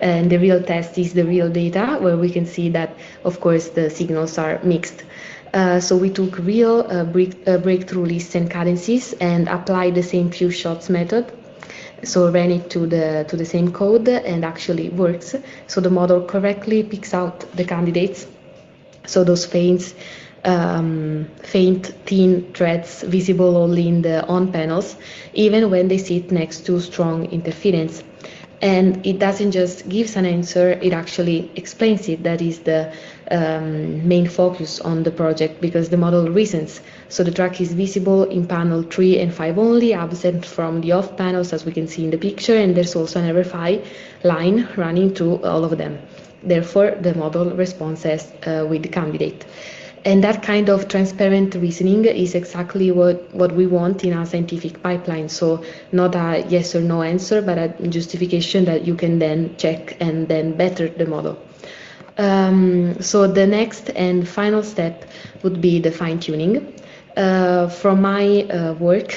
and the real test is the real data, where we can see that, of course, the signals are mixed. So we took real breakthrough lists and cadences and applied the same few shots method. So ran it to the same code, and actually works. So the model correctly picks out the candidates. So those faint thin threads visible only in the on panels, even when they sit next to strong interference. And it doesn't just give an answer, it actually explains it. That is the main focus on the project, because the model reasons. So the track is visible in panel 3 and 5 only, absent from the off panels, as we can see in the picture, and there's also an verify line running through all of them. Therefore, the model responds as with the candidate. And that kind of transparent reasoning is exactly what we want in our scientific pipeline. So not a yes or no answer, but a justification that you can then check and then better the model. So the next and final step would be the fine-tuning. From my work,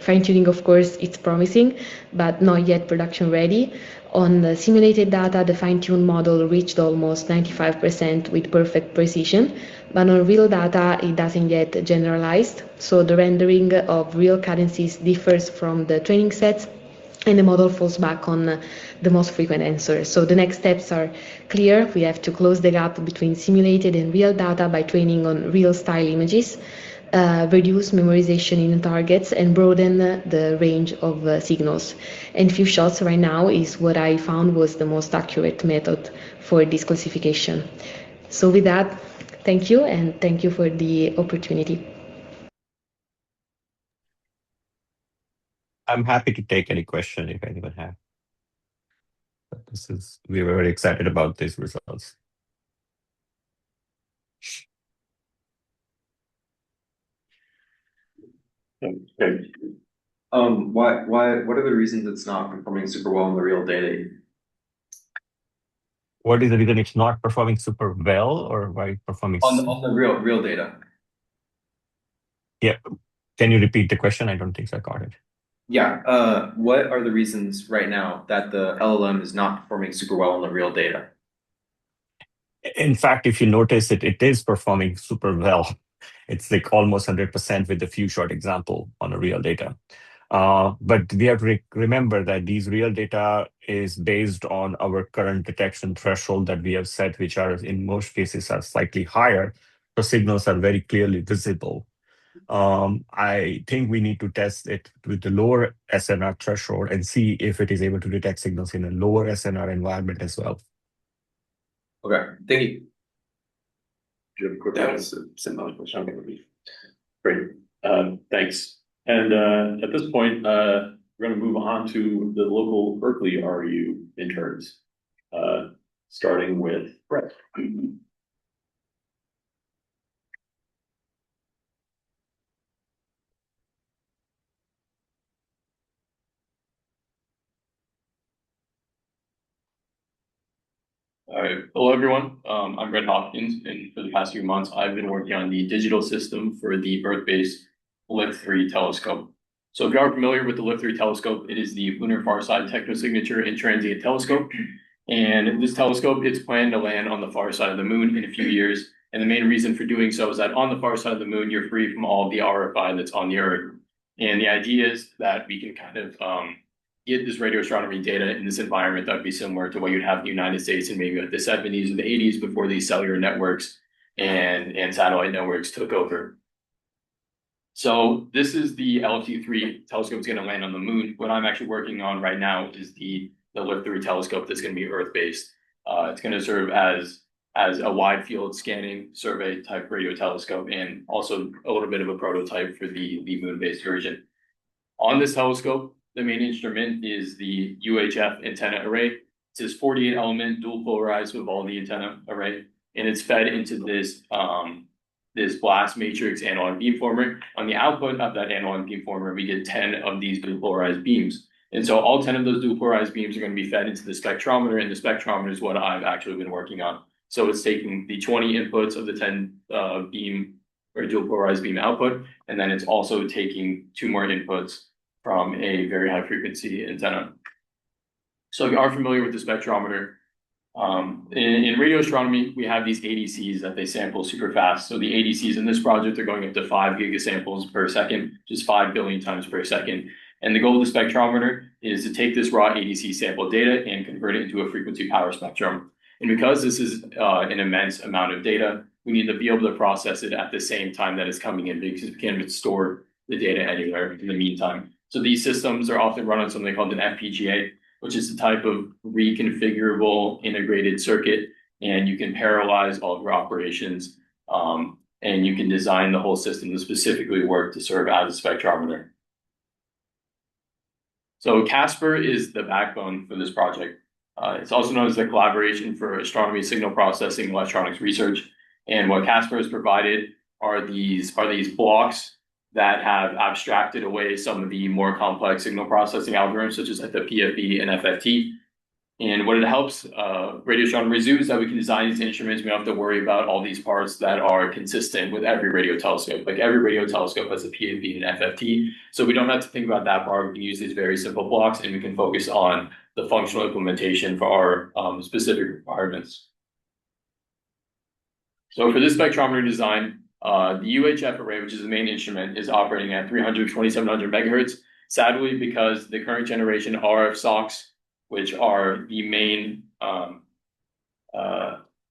fine-tuning, of course, it's promising, but not yet production ready. On the simulated data, the fine-tuned model reached almost 95% with perfect precision, but on real data, it doesn't yet generalized. So the rendering of real cadences differs from the training sets, and the model falls back on the most frequent answers. So the next steps are clear. We have to close the gap between simulated and real data by training on real style images, reduce memorization in targets, and broaden the range of signals. And few shots right now is what I found was the most accurate method for this classification. So with that, thank you, and thank you for the opportunity. I'm happy to take any question if anyone has. But we were very excited about these results. Okay. What are the reasons it's not performing super well in the real data? What is the reason it's not performing super well, or why it's performing on the real data? Yeah. Can you repeat the question? I don't think I caught it. Yeah. What are the reasons right now that the LLM is not performing super well on the real data? In fact, if you notice it is performing super well. It's like almost 100% with a few short example on a real data. But we have to remember that these real data is based on our current detection threshold that we have set, which are in most cases are slightly higher. So signals are very clearly visible. I think we need to test it with the lower SNR threshold and see if it is able to detect signals in a lower SNR environment as well. Okay, thank you. Do you have a quick question? Okay. Great. Thanks. And at this point, we're going to move on to the local Berkeley RU interns, starting with Brett. All right. Hello, everyone. I'm Brett Hopkins, and for the past few months, I've been working on the digital system for the Earth-based LIF-3 telescope. So if you are familiar with the LIF-3 telescope, it is the Lunar Far Side Technosignature Intransient Telescope. And this telescope, it's planned to land on the far side of the moon in a few years. And the main reason for doing so is that on the far side of the moon, you're free from all of the RFI that's on the Earth. And the idea is that we can kind of get this radio astronomy data in this environment that would be similar to what you'd have in the United States in maybe like the 70s or the 80s before these cellular networks and satellite networks took over. So this is the LFT-3 telescope that's going to land on the moon. What I'm actually working on right now is the LIF-3 telescope that's going to be Earth-based. It's going to serve as a wide field scanning survey type radio telescope and also a little bit of a prototype for the moon-based version. On this telescope, the main instrument is the UHF antenna array. It's this 48 element dual polarized Vivaldi antenna array, and it's fed into this this blast matrix analog beamformer. On the output of that analog beamformer, we get 10 of these dual polarized beams. And so all 10 of those dual polarized beams are going to be fed into the spectrometer, and the spectrometer is what I've actually been working on. So it's taking the 20 inputs of the 10 beam or dual polarized beam output, and then it's also taking 2 more inputs from a very high frequency antenna. So if you are familiar with the spectrometer, in radio astronomy, we have these ADCs that they sample super fast. So the ADCs in this project are going up to 5 gigasamples per second, just 5 billion times per second. And the goal of the spectrometer is to take this raw ADC sample data and convert it into a frequency power spectrum. And because this is an immense amount of data, we need to be able to process it at the same time that it's coming in, because we can't store the data anywhere in the meantime. So these systems are often run on something called an FPGA, which is a type of reconfigurable integrated circuit, and you can parallelize all of your operations, and you can design the whole system to specifically work to serve as a spectrometer. So Casper is the backbone for this project. It's also known as the Collaboration for Astronomy Signal Processing and Electronics Research. And what Casper has provided are these blocks that have abstracted away some of the more complex signal processing algorithms, such as like the PFE and FFT. And what it helps radio astronomers do is that we can design these instruments. We don't have to worry about all these parts that are consistent with every radio telescope. Like every radio telescope has a PFE and FFT. So we don't have to think about that part. We can use these very simple blocks, and we can focus on the functional implementation for our specific requirements. So for this spectrometer design, the UHF array, which is the main instrument, is operating at 2,700 megahertz. Sadly, because the current generation RF socks, which are the main kind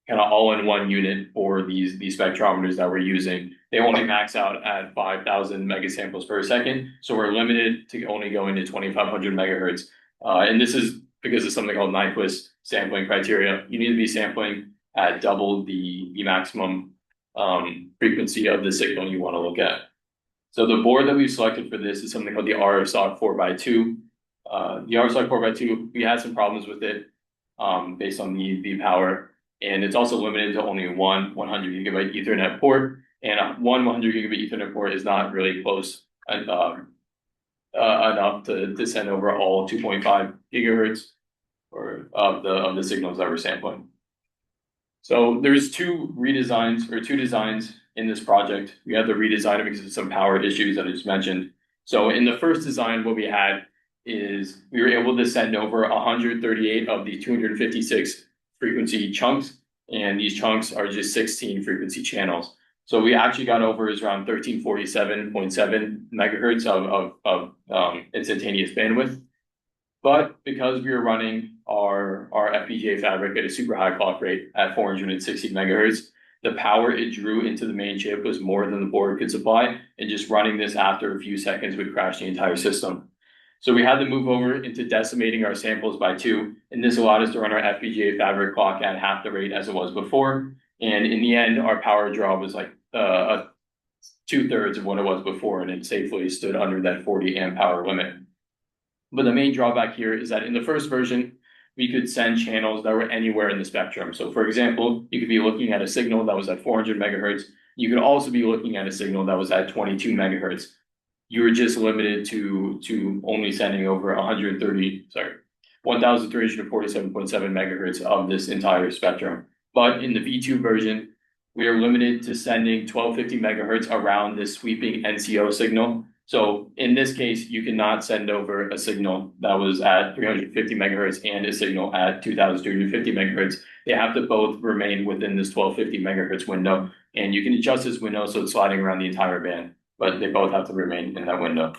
of all-in-one unit for these spectrometers that we're using, they only max out at 5,000 megasamples per second. So we're limited to only going to 2,500 megahertz. And this is because of something called Nyquist sampling criteria. You need to be sampling at double the maximum frequency of the signal you want to look at. So the board that we've selected for this is something called the RFSOC 4x2. The RFSOC 4x2, we had some problems with it based on the power, and it's also limited to only one 100 gigabyte Ethernet port, and one 100 gigabit Ethernet port is not really close enough to send over all 2.5 gigahertz of the signals that we're sampling. So there's two designs in this project. We had to redesign it because of some power issues that I just mentioned. So in the first design, what we had is we were able to send over 138 of the 256 frequency chunks, and these chunks are just 16 frequency channels. So we actually got over is around 1347.7 megahertz of instantaneous bandwidth. But because we were running our FPGA fabric at a super high clock rate at 460 megahertz, the power it drew into the main chip was more than the board could supply, and just running this after a few seconds would crash the entire system. So we had to move over into decimating our samples by 2, and this allowed us to run our FPGA fabric clock at half the rate as it was before. And in the end, our power draw was like 2/3 of what it was before, and it safely stood under that 40 amp power limit. But the main drawback here is that in the first version, we could send channels that were anywhere in the spectrum. So for example, you could be looking at a signal that was at 400 megahertz. You could also be looking at a signal that was at 22 megahertz. You were just limited to only sending over 1,347.7 megahertz of this entire spectrum. But in the V2 version, we are limited to sending 1250 megahertz around this sweeping NCO signal. So in this case, you cannot send over a signal that was at 350 megahertz and a signal at 2250 megahertz. They have to both remain within this 1250 megahertz window. And you can adjust this window so it's sliding around the entire band, but they both have to remain in that window.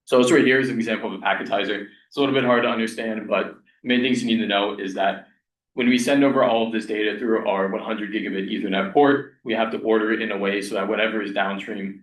So this right here is an example of a packetizer. It's a little bit hard to understand, but the main things you need to know is that when we send over all of this data through our 100 gigabit Ethernet port, we have to order it in a way so that whatever is downstream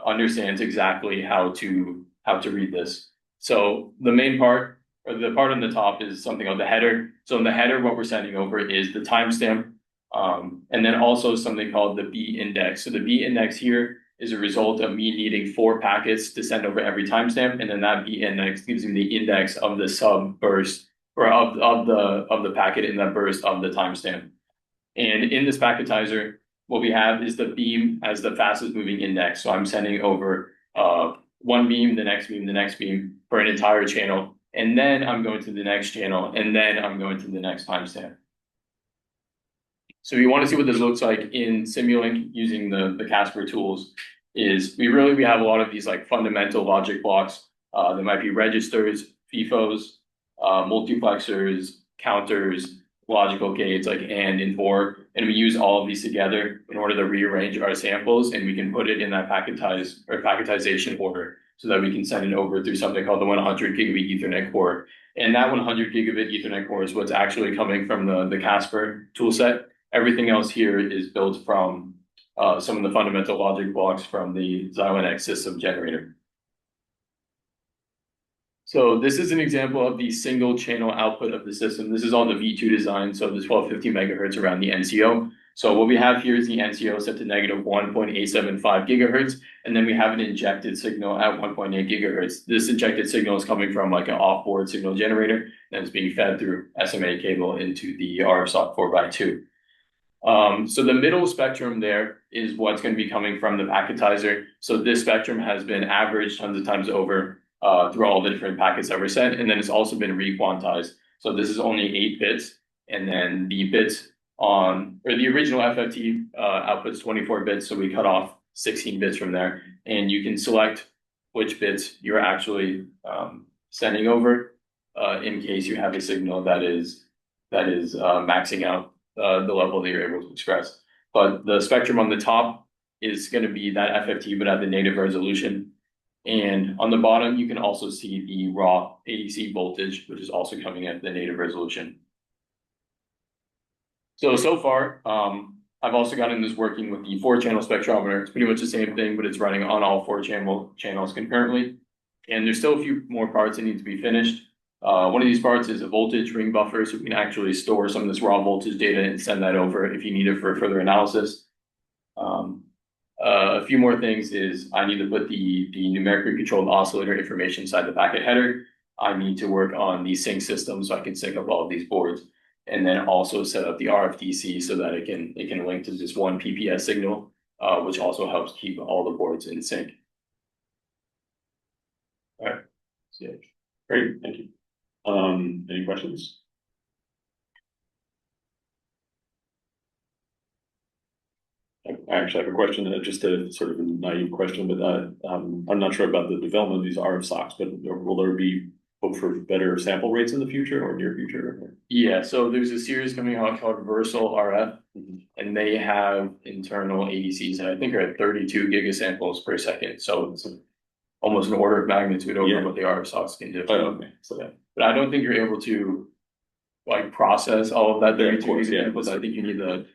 understands exactly how to read this. So the main part, or the part on the top, is something called the header. So in the header, what we're sending over is the timestamp, and then also something called the B index. So the B index here is a result of me needing 4 packets to send over every timestamp, and then that B index gives me the index of the sub burst, or of the packet in that burst of the timestamp. And in this packetizer, what we have is the beam as the fastest moving index. So I'm sending over one beam, the next beam, the next beam for an entire channel, and then I'm going to the next channel, and then I'm going to the next timestamp. So if you want to see what this looks like in Simulink using the Casper tools, is we have a lot of these like fundamental logic blocks. There might be registers, FIFOs, multiplexers, counters, logical gates like and or, and we use all of these together in order to rearrange our samples, and we can put it in that packetization order so that we can send it over through something called the 100 gigabit Ethernet core. And that 100 gigabit Ethernet core is what's actually coming from the Casper toolset. Everything else here is built from some of the fundamental logic blocks from the Xilinx system generator. So this is an example of the single channel output of the system. This is on the V2 design, so the 1250 megahertz around the NCO. So what we have here is the NCO set to negative 1.875 gigahertz, and then we have an injected signal at 1.8 gigahertz. This injected signal is coming from like an off-board signal generator, and it's being fed through SMA cable into the RF-SOC 4x2. So the middle spectrum there is what's going to be coming from the packetizer. So this spectrum has been averaged tons of times over through all the different packets that were sent, and then it's also been re-quantized. So this is only 8 bits, and then the bits the original FFT outputs 24 bits, so we cut off 16 bits from there, and you can select which bits you're actually sending over in case you have a signal that is maxing out the level that you're able to express. But the spectrum on the top is going to be that FFT, but at the native resolution. And on the bottom, you can also see the raw ADC voltage, which is also coming at the native resolution. So far, I've also gotten this working with the 4-channel spectrometer. It's pretty much the same thing, but it's running on all 4 channels concurrently. And there's still a few more parts that need to be finished. One of these parts is a voltage ring buffer, so we can actually store some of this raw voltage data and send that over if you need it for further analysis. A few more things is I need to put the numerically controlled oscillator information inside the packet header. I need to work on the sync system so I can sync up all of these boards, and then also set up the RFDC so that it can link to just one PPS signal, which also helps keep all the boards in sync. All right. Great, thank you. Any questions? I actually have a question, just a sort of a naive question, but I'm not sure about the development of these RF SOCs, but will there be hope for better sample rates in the future or near future? Yeah, so there's a series coming out called Versal RF, and they have internal ADCs that I think are at 32 gigasamples per second. So it's almost an order of magnitude over what the RF SOCs can do. Oh, okay. So, but I don't think you're able to like process all of that 32 gigasamples. I think you need to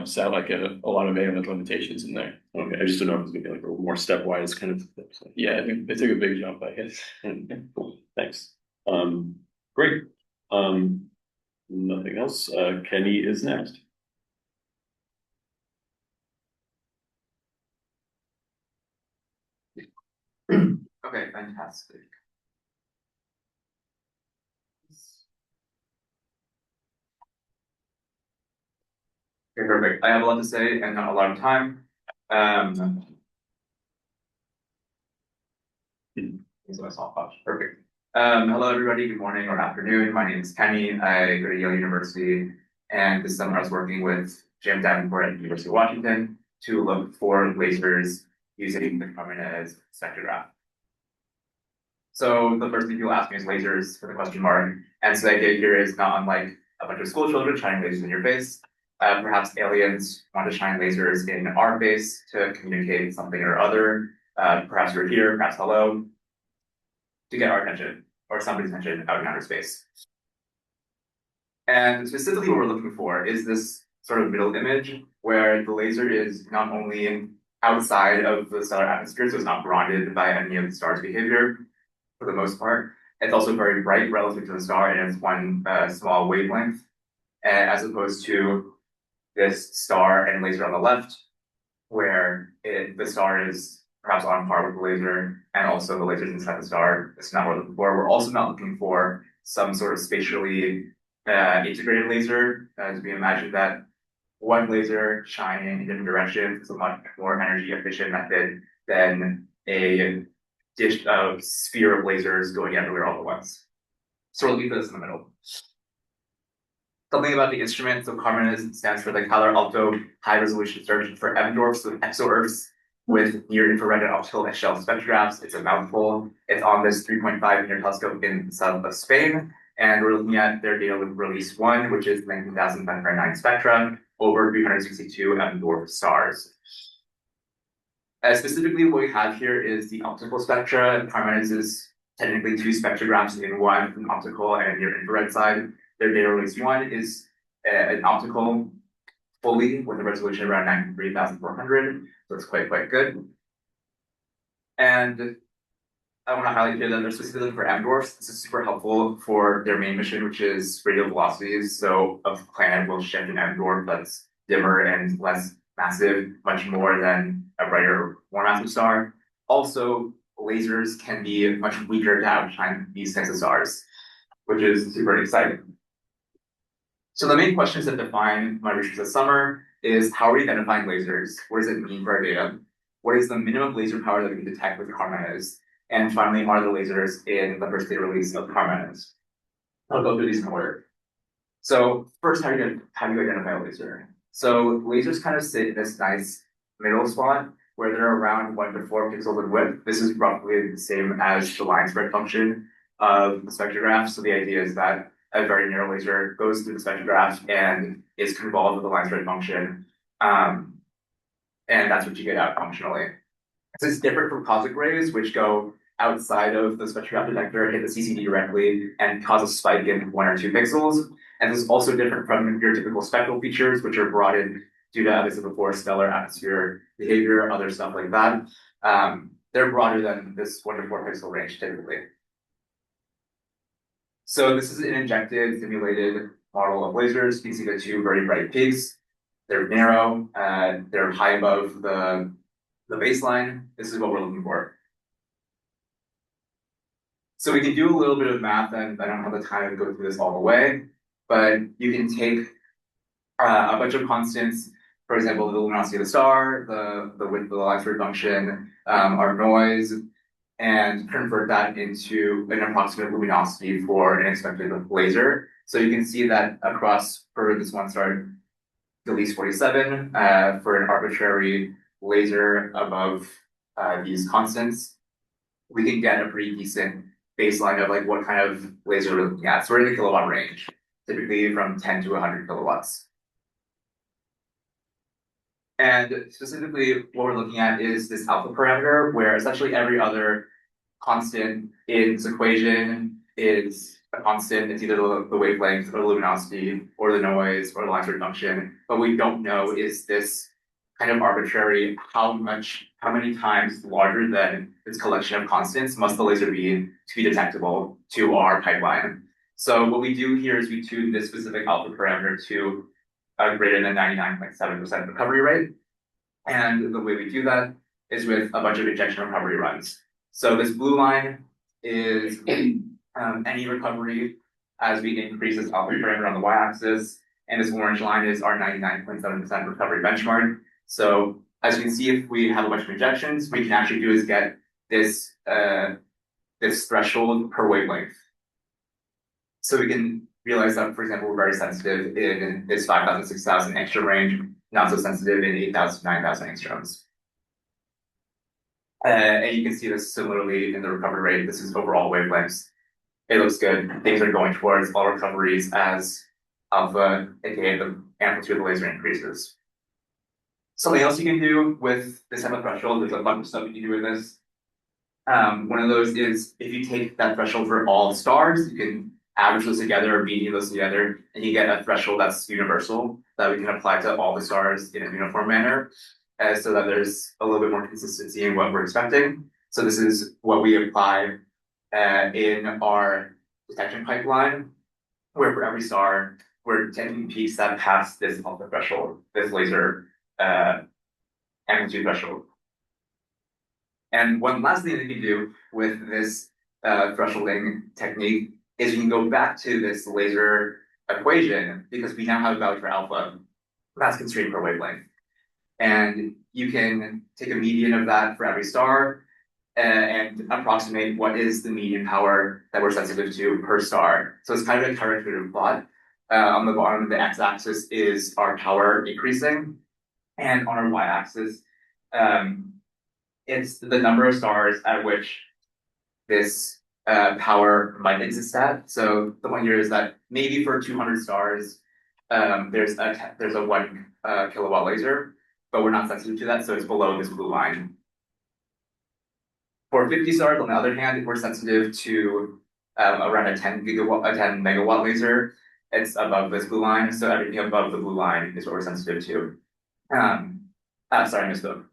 set like a lot of bandwidth limitations in there. Okay, I just don't know if it's gonna be like a more stepwise kind of thing. So. Yeah, I think they took a big jump, I guess. Cool. Thanks. Great. Nothing else. Kenny is next. Okay, fantastic. Okay, perfect. I have a lot to say and not a lot of time. Perfect. Hello, everybody. Good morning or afternoon. My name is Kenny. I go to Yale University, and this summer I was working with Jim Davenport at the University of Washington to look for lasers using the Karhunen-Loève spectrograph. So the first thing you'll ask me is lasers for the question mark. And so the idea here is not unlike a bunch of school children shining lasers in your face. Perhaps aliens want to shine lasers in our face to communicate something or other. Perhaps you're here, perhaps hello, to get our attention or somebody's attention out in outer space. And specifically what we're looking for is this sort of middle image where the laser is not only outside of the stellar atmosphere, so it's not bonded by any of the star's behavior for the most part. It's also very bright relative to the star, and it's one small wavelength, as opposed to this star and laser on the left, where the star is perhaps on par with the laser, and also the laser's inside the star. That's not what we're looking for. We're also not looking for some sort of spatially integrated laser, as we imagine that one laser shining in different directions is a much more energy efficient method than a sphere of lasers going everywhere all at once. So we'll leave this in the middle. Something about the instrument, so Karhunen stands for the Cagliari Alto High Resolution Search for M-dwarfs, so exo-Earths with near-infrared and optical Echelle spectrographs. It's a mouthful. It's on this 3.5-meter telescope in the south of Spain. And we're looking at their data with release 1, which is 19,509 spectra over 362 M-dwarf stars. Specifically, what we have here is the optical spectra. Karhunen is technically 2 spectrographs in one, an optical and a near-infrared side. Their data release 1 is an optical fully with a resolution around 93,400, so it's quite good. And I want to highlight here that they're specifically for M-dwarfs. This is super helpful for their main mission, which is radial velocities. So a planet will shift an M-dwarf that's dimmer and less massive, much more than a brighter, more massive star. Also, lasers can be much weaker to outshine these types of stars, which is super exciting. So the main questions that define my research this summer is how are we identifying lasers? What does it mean for our data? What is the minimum laser power that we can detect with Karhunen-Loève? And finally, are the lasers in the first data release of Karhunen-Loève? I'll go through these in order. So first, how do you identify a laser? So lasers kind of sit in this nice middle spot where they're around 1 to 4 pixels in width. This is roughly the same as the line spread function of the spectrograph. So the idea is that a very narrow laser goes through the spectrograph and is convolved with the line spread function. And that's what you get out functionally. This is different from cosmic rays, which go outside of the spectrograph detector, hit the CCD directly, and cause a spike in 1 or 2 pixels. And this is also different from your typical spectral features, which are broadened due to, as I said before, stellar atmosphere behavior, other stuff like that. They're broader than this 1 to 4 pixel range typically. So this is an injected, simulated model of lasers. You can see the 2 very bright peaks. They're narrow, they're high above the baseline. This is what we're looking for. So we can do a little bit of math, and I don't have the time to go through this all the way, but you can take a bunch of constants, for example, the luminosity of the star, the width of the line spread function, our noise, and convert that into an approximate luminosity for an expected laser. So you can see that across, for this one star, Gliese 47, for an arbitrary laser above these constants, we can get a pretty decent baseline of like what kind of laser we're looking at. So we're in the kilowatt range, typically from 10 to 100 kilowatts. And specifically, what we're looking at is this alpha parameter, where essentially every other constant in this equation is a constant. It's either the wavelength or the luminosity or the noise or the line spread function. But we don't know is this kind of arbitrary, how many times larger than this collection of constants must the laser be to be detectable to our pipeline. So what we do here is we tune this specific alpha parameter to a greater than 99.7% recovery rate. And the way we do that is with a bunch of injection recovery runs. So this blue line is any recovery as we increase this alpha parameter on the y-axis. And this orange line is our 99.7% recovery benchmark. So as you can see, if we have a bunch of injections, what we can actually do is get this, this threshold per wavelength. So we can realize that, for example, we're very sensitive in this 5,000, 6,000 angstrom range, not so sensitive in 8,000, 9,000 angstroms. And you can see this similarly in the recovery rate. This is overall wavelengths. It looks good. Things are going towards all recoveries as alpha, aka the amplitude of the laser increases. Something else you can do with this type of threshold, there's a bunch of stuff you can do with this. One of those is if you take that threshold for all stars, you can average those together or median those together, and you get a threshold that's universal that we can apply to all the stars in a uniform manner, so that there's a little bit more consistency in what we're expecting. So this is what we apply in our detection pipeline, where for every star, we're detecting peaks that pass this alpha threshold, this laser amplitude threshold. And one last thing that you can do with this thresholding technique is you can go back to this laser equation, because we now have a value for alpha that's constrained per wavelength. And you can take a median of that for every star and approximate what is the median power that we're sensitive to per star. So it's kind of a counterintuitive plot. On the bottom, the x-axis is our power increasing, and on our y-axis, it's the number of stars at which this power might exist at. So the point here is that maybe for 200 stars, there's a 1 kilowatt laser, but we're not sensitive to that, so it's below this blue line. For 50 stars, on the other hand, we're sensitive to around a 10 megawatt laser. It's above this blue line, so everything above the blue line is what we're sensitive to. Sorry, I misspoke.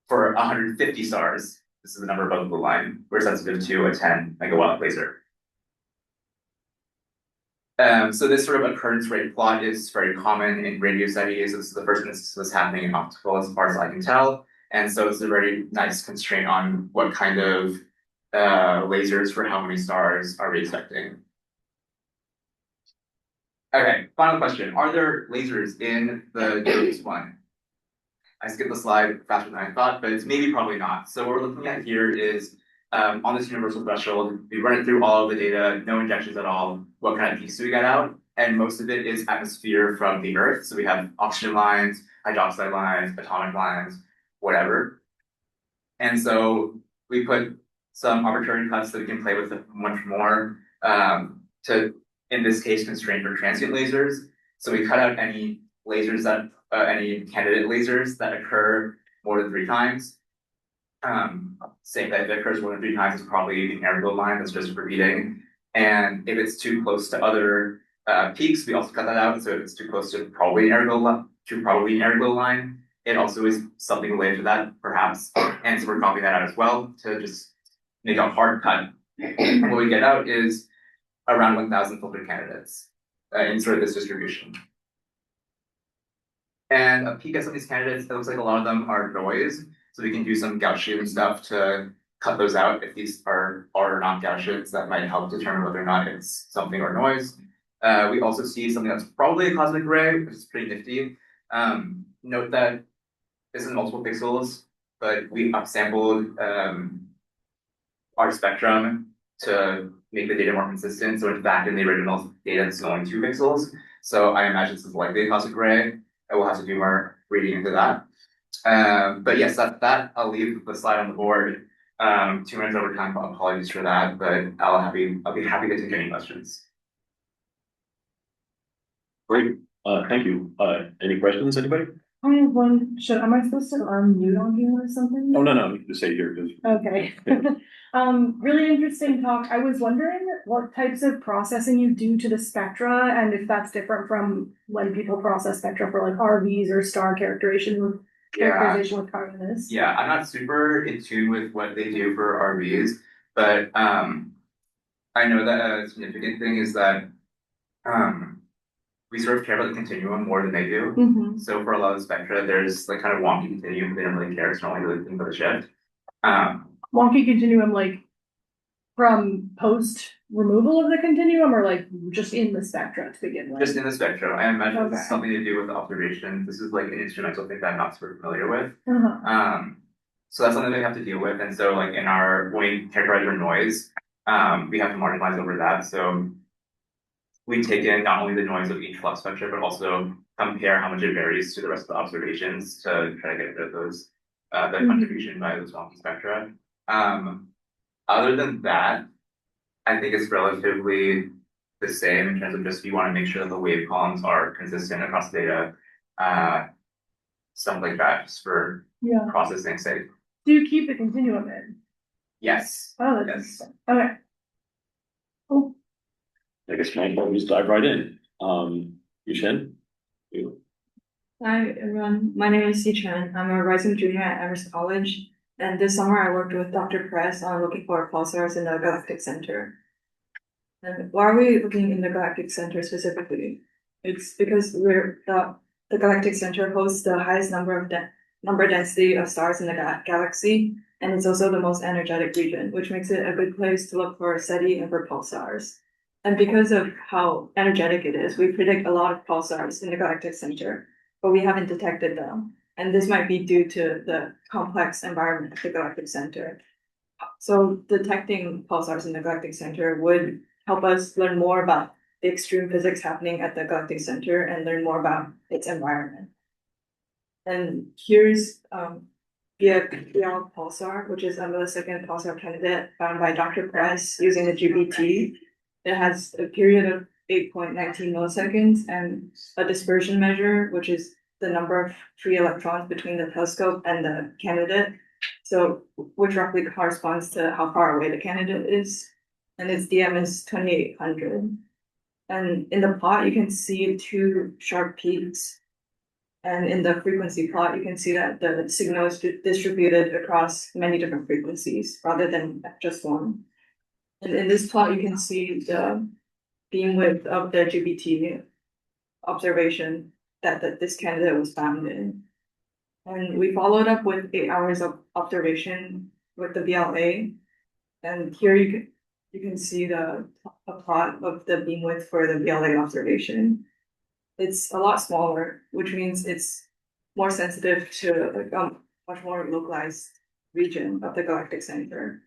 For 150 stars, this is the number above the blue line, we're sensitive to a 10 megawatt laser. So this sort of occurrence rate plot is very common in radio studies. This is the first instance that's happening in optical, as far as I can tell. And so it's a very nice constraint on what kind of lasers for how many stars are we expecting. Okay, final question. Are there lasers in the Nairobi one? I skipped the slide faster than I thought, but it's maybe probably not. So what we're looking at here is on this universal threshold, we run it through all of the data, no injections at all. What kind of peaks do we get out? And most of it is atmosphere from the Earth. So we have oxygen lines, hydroxide lines, atomic lines, whatever. And so we put some arbitrary cuts that we can play with much more to, in this case, constrain for transient lasers. So we cut out any lasers that, any candidate lasers that occur more than 3 times. Saying that if it occurs more than 3 times is probably an error line that's just repeating. And if it's too close to other peaks, we also cut that out. So if it's too close to probably an error line, it also is something related to that, perhaps. And so we're copying that out as well to just make a hard cut. And what we get out is around 1,000 filtered candidates in sort of this distribution. And a peek at some of these candidates, it looks like a lot of them are noise. So we can do some Gaussian stuff to cut those out if these are not Gaussians. That might help determine whether or not it's something or noise. We also see something that's probably a cosmic ray, which is pretty nifty. Note that this is multiple pixels, but we upsampled our spectrum to make the data more consistent. So in fact, in the original data, it's only 2 pixels. So I imagine this is likely a cosmic ray. I will have to do more reading into that. But yes, that's that. I'll leave the slide on the board. 2 minutes over time, apologies for that, but I'll be happy to take any questions. Great, thank you. Any questions, anybody? I have one. Am I supposed to unmute on here or something? Oh, no, you can stay here. Okay. Really interesting talk. I was wondering what types of processing you do to the spectra, and if that's different from when people process spectra for like RVs or star characterization with Karhunen-Loève. Yeah, I'm not super in tune with what they do for RVs, but I know that a significant thing is that we sort of care about the continuum more than they do. Mm-hmm. So for a lot of the spectra, there's like kind of wonky continuum. They don't really care. It's not only really think about the shift. Wonky continuum, like from post removal of the continuum, or like just in the spectra to begin with? Just in the spectrum. I imagine it's something to do with observation. This is like an instrumental thing that I'm not super familiar with. So that's something that we have to deal with. And so like when we characterize our noise, we have to marginalize over that. So we take in not only the noise of each flux spectra, but also compare how much it varies to the rest of the observations to try to get rid of those the contribution by the swampy spectra. Other than that, I think it's relatively the same in terms of just you want to make sure that the wave columns are consistent across data, stuff like that, just for processing sake. Do you keep the continuum in? Yes. Oh, that's okay. Cool. I guess we'll just dive right in. Yushin? You. Hi everyone, my name is Si Chen. I'm a rising junior at Amherst College, and this summer I worked with Dr. Press on looking for pulsars in the galactic center. And why are we looking in the galactic center specifically? It's because the galactic center hosts the highest number density of stars in the galaxy, and it's also the most energetic region, which makes it a good place to look for SETI and for pulsars. And because of how energetic it is, we predict a lot of pulsars in the galactic center, but we haven't detected them. And this might be due to the complex environment of the galactic center. So detecting pulsars in the galactic center would help us learn more about the extreme physics happening at the galactic center and learn more about its environment. And here's BL pulsar, which is a millisecond pulsar candidate found by Dr. Press using the GBT. It has a period of 8.19 milliseconds and a dispersion measure, which is the number of free electrons between the telescope and the candidate. So, which roughly corresponds to how far away the candidate is. And its DM is 2800. And in the plot, you can see two sharp peaks. And in the frequency plot, you can see that the signal is distributed across many different frequencies rather than just one. And in this plot, you can see the beam width of the GBT observation that this candidate was found in. And we followed up with 8 hours of observation with the BLA. And here you can see a plot of the beam width for the BLA observation. It's a lot smaller, which means it's more sensitive to a much more localized region of the galactic center.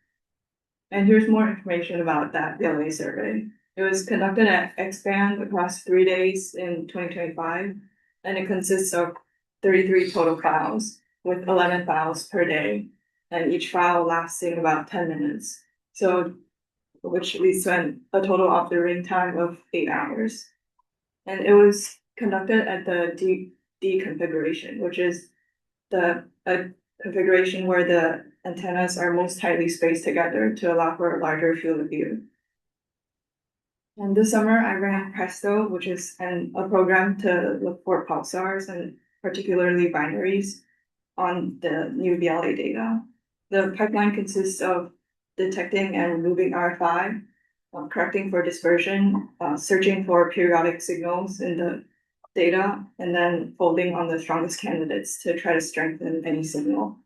And here's more information about that BLA survey. It was conducted at X-band across 3 days in 2025, and it consists of 33 total files with 11 files per day, and each file lasting about 10 minutes. So, which leads to a total observing time of 8 hours. And it was conducted at the D configuration, which is a configuration where the antennas are most tightly spaced together to allow for a larger field of view. And this summer I ran Presto, which is a program to look for pulsars and particularly binaries on the new BLA data. The pipeline consists of detecting and removing RFI, correcting for dispersion, searching for periodic signals in the data, and then folding on the strongest candidates to try to strengthen any signal.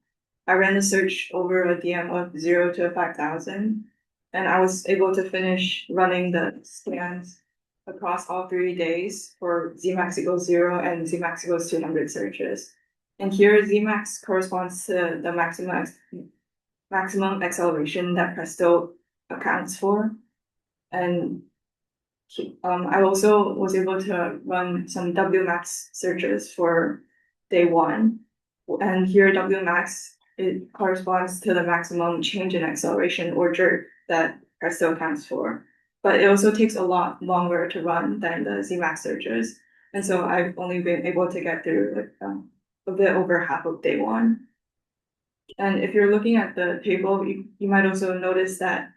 I ran the search over a DM of 0 to 5,000, and I was able to finish running the scans across all 3 days for Zmax equals 0 and Zmax equals 200 searches. And here Zmax corresponds to the maximum acceleration that Presto accounts for. And I also was able to run some Wmax searches for day 1. And here Wmax, it corresponds to the maximum change in acceleration or jerk that Presto accounts for. But it also takes a lot longer to run than the Zmax searches. And so I've only been able to get through a bit over half of day 1. And if you're looking at the table, you might also notice that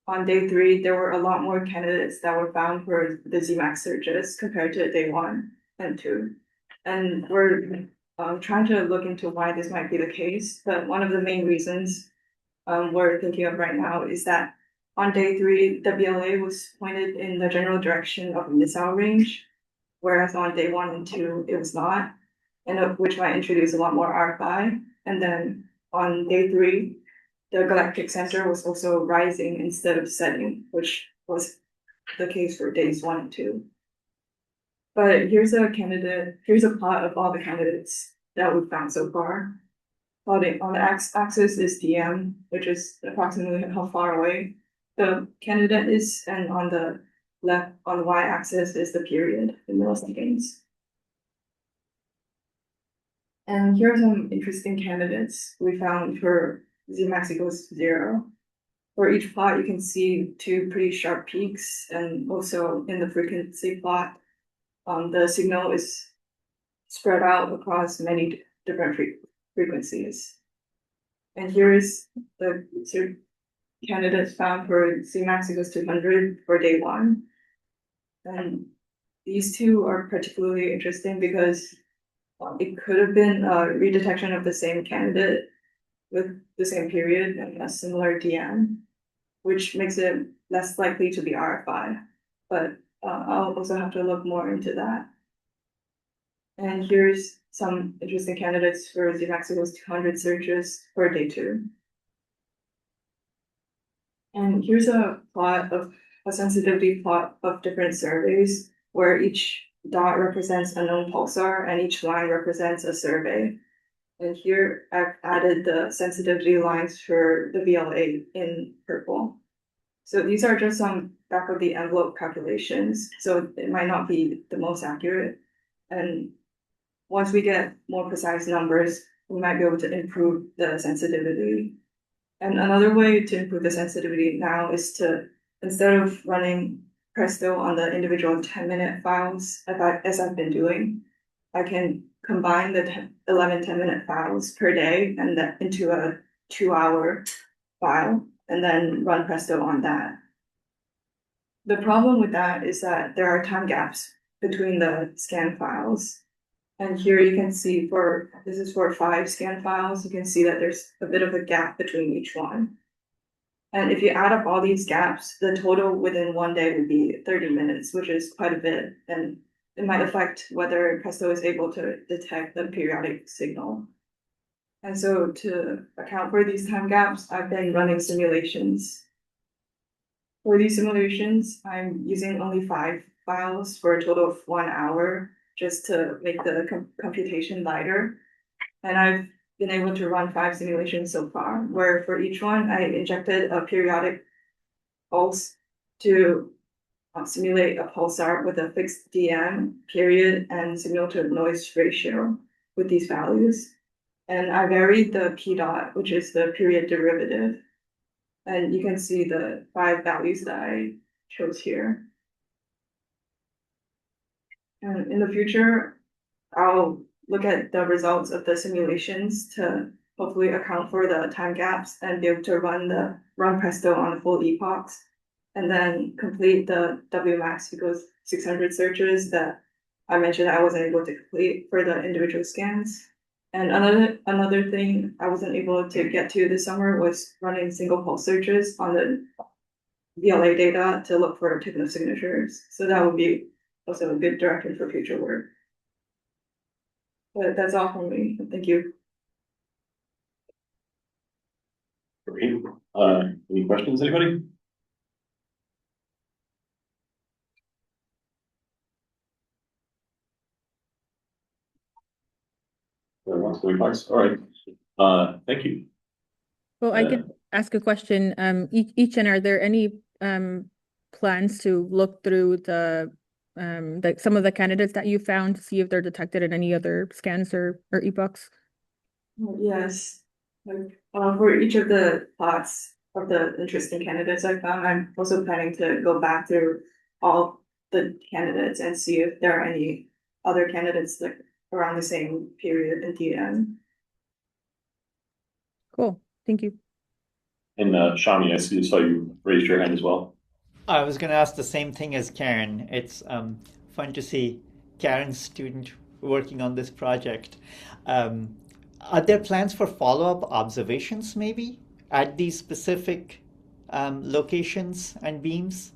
on day 3, there were a lot more candidates that were found for the Zmax searches compared to day 1 and 2. And we're trying to look into why this might be the case. But one of the main reasons we're thinking of right now is that on day 3, the BLA was pointed in the general direction of a missile range, whereas on day 1 and 2, it was not, and which might introduce a lot more RFI. And then on day 3, the galactic center was also rising instead of setting, which was the case for days 1 and 2. But here's a plot of all the candidates that we've found so far. On the x-axis is DM, which is approximately how far away the candidate is, and on the y-axis is the period in milliseconds. And here are some interesting candidates we found for Z-max equals 0. For each plot, you can see two pretty sharp peaks, and also in the frequency plot, the signal is spread out across many different frequencies. And here is the candidates found for Z-max equals 200 for day 1. And these two are particularly interesting because it could have been a redetection of the same candidate with the same period and a similar DM, which makes it less likely to be RFI. But I'll also have to look more into that. And here's some interesting candidates for Z-max equals 200 searches for day 2. And here's a sensitivity plot of different surveys where each dot represents a known pulsar and each line represents a survey. And here I've added the sensitivity lines for the VLA in purple. So these are just some back of the envelope calculations, so it might not be the most accurate. And once we get more precise numbers, we might be able to improve the sensitivity. And another way to improve the sensitivity now is to, instead of running Presto on the individual 10-minute files, as I've been doing, I can combine the 11 10-minute files per day and into a 2-hour file, and then run Presto on that. The problem with that is that there are time gaps between the scan files. And here you can see this is for 5 scan files, you can see that there's a bit of a gap between each one. And if you add up all these gaps, the total within 1 day would be 30 minutes, which is quite a bit. And it might affect whether Presto is able to detect the periodic signal. And so to account for these time gaps, I've been running simulations. For these simulations, I'm using only 5 files for a total of 1 hour, just to make the computation lighter. And I've been able to run 5 simulations so far, where for each one, I injected a periodic pulse to simulate a pulsar with a fixed DM, period, and signal to noise ratio with these values. And I varied the p dot, which is the period derivative. And you can see the 5 values that I chose here. And in the future, I'll look at the results of the simulations to hopefully account for the time gaps and be able to run Presto on full epochs, and then complete the Wmax equals 600 searches that I mentioned I wasn't able to complete for the individual scans. And another thing I wasn't able to get to this summer was running single pulse searches on the VLA data to look for technosignatures. So that would be also a good direction for future work. But that's all from me. Thank you. Great. Any questions, anybody? All right. Thank you. Well, I can ask a question. Each, are there any plans to look through the some of the candidates that you found to see if they're detected in any other scans or epochs? Yes. For each of the plots of the interesting candidates I found, I'm also planning to go back through all the candidates and see if there are any other candidates that around the same period in DM. Cool. Thank you. And Shami, I saw you raised your hand as well. I was going to ask the same thing as Karen. It's fun to see Karen's student working on this project. Are there plans for follow-up observations maybe at these specific locations and beams?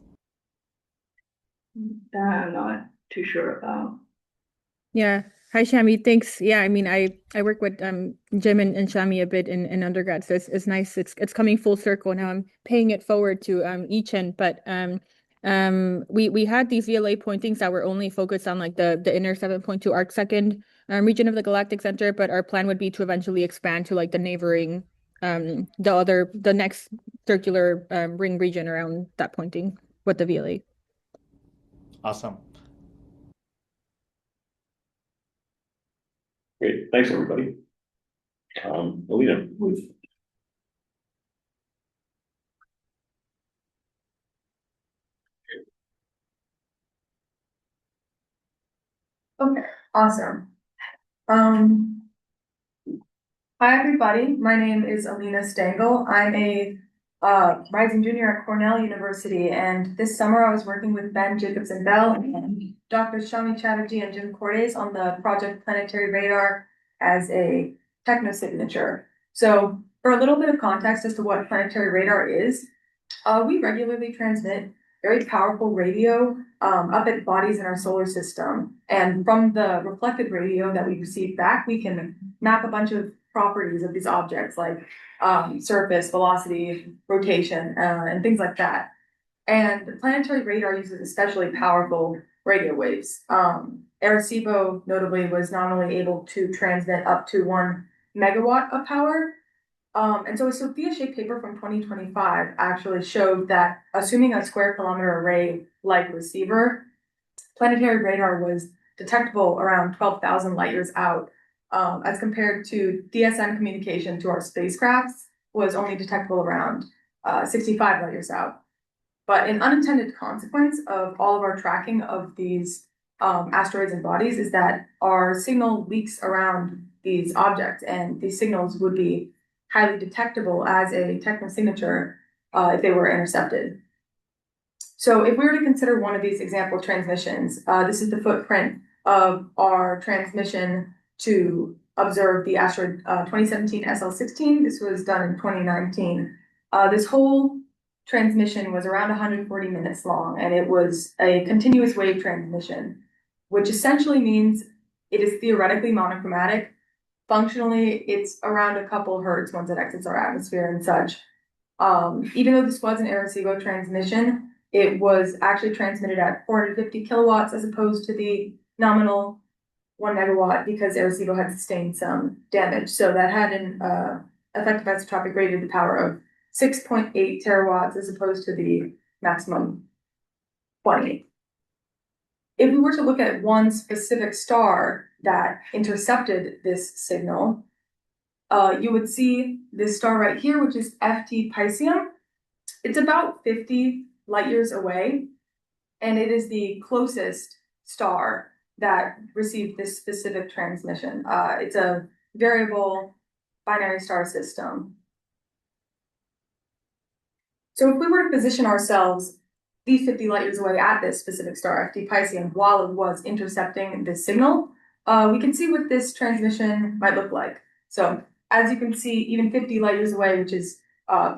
That I'm not too sure about. Yeah. Hi, Shami. Thanks. Yeah, I mean, I work with Jim and Shami a bit in undergrad, so it's nice. It's coming full circle now. I'm paying it forward to Ichen, but we had these VLA pointings that were only focused on like the inner 7.2 arcsecond region of the galactic center, but our plan would be to eventually expand to like the neighboring the next circular ring region around that pointing with the VLA. Awesome. Great, thanks, everybody. Alina, please. Okay, awesome. Hi, everybody. My name is Alina Stengel. I'm a rising junior at Cornell University, and this summer I was working with Ben Jacobson-Bell and Dr. Shami Chatterjee and Jim Cordes on the project Planetary Radar as a technosignature. So for a little bit of context as to what planetary radar is, we regularly transmit very powerful radio up at bodies in our solar system. And from the reflected radio that we receive back, we can map a bunch of properties of these objects like surface, velocity, rotation, and things like that. And planetary radar uses especially powerful radio waves. Arecibo, notably, was not only able to transmit up to 1 megawatt of power, and so a Sophia-shaped paper from 2025 actually showed that assuming a square kilometer array-like receiver, planetary radar was detectable around 12,000 light years out, as compared to DSM communication to our spacecrafts was only detectable around 65 light years out. But an unintended consequence of all of our tracking of these asteroids and bodies is that our signal leaks around these objects, and these signals would be highly detectable as a technosignature if they were intercepted. So if we were to consider one of these example transmissions, this is the footprint of our transmission to observe the asteroid 2017 SL16. This was done in 2019. This whole transmission was around 140 minutes long, and it was a continuous wave transmission, which essentially means it is theoretically monochromatic. Functionally, it's around a couple hertz once it exits our atmosphere and such. Even though this was an Arecibo transmission, it was actually transmitted at 450 kilowatts as opposed to the nominal 1 megawatt because Arecibo had sustained some damage. So that had an effective isotropic radiated power of 6.8 terawatts as opposed to the maximum 20. If we were to look at one specific star that intercepted this signal, you would see this star right here, which is FT Piscium. It's about 50 light years away, and it is the closest star that received this specific transmission. It's a variable binary star system. So if we were to position ourselves these 50 light years away at this specific star, FT Piscium, while it was intercepting this signal, we can see what this transmission might look like. So as you can see, even 50 light years away, which is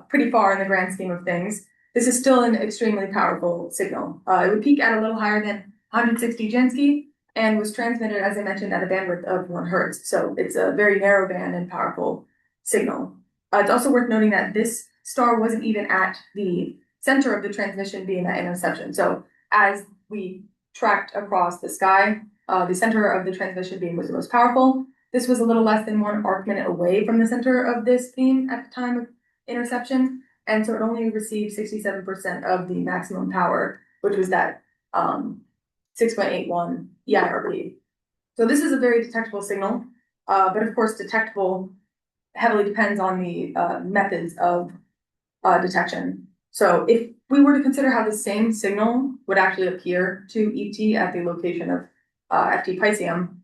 pretty far in the grand scheme of things, this is still an extremely powerful signal. It would peak at a little higher than 160 Jansky and was transmitted, as I mentioned, at a bandwidth of 1 hertz. So it's a very narrow band and powerful signal. It's also worth noting that this star wasn't even at the center of the transmission being that interception. So as we tracked across the sky, the center of the transmission beam was the most powerful. This was a little less than 1 arc minute away from the center of this beam at the time of interception. And so it only received 67% of the maximum power, which was that 6.81 EIRP. So this is a very detectable signal, but of course detectable heavily depends on the methods of detection. So if we were to consider how the same signal would actually appear to ET at the location of FT Piscium,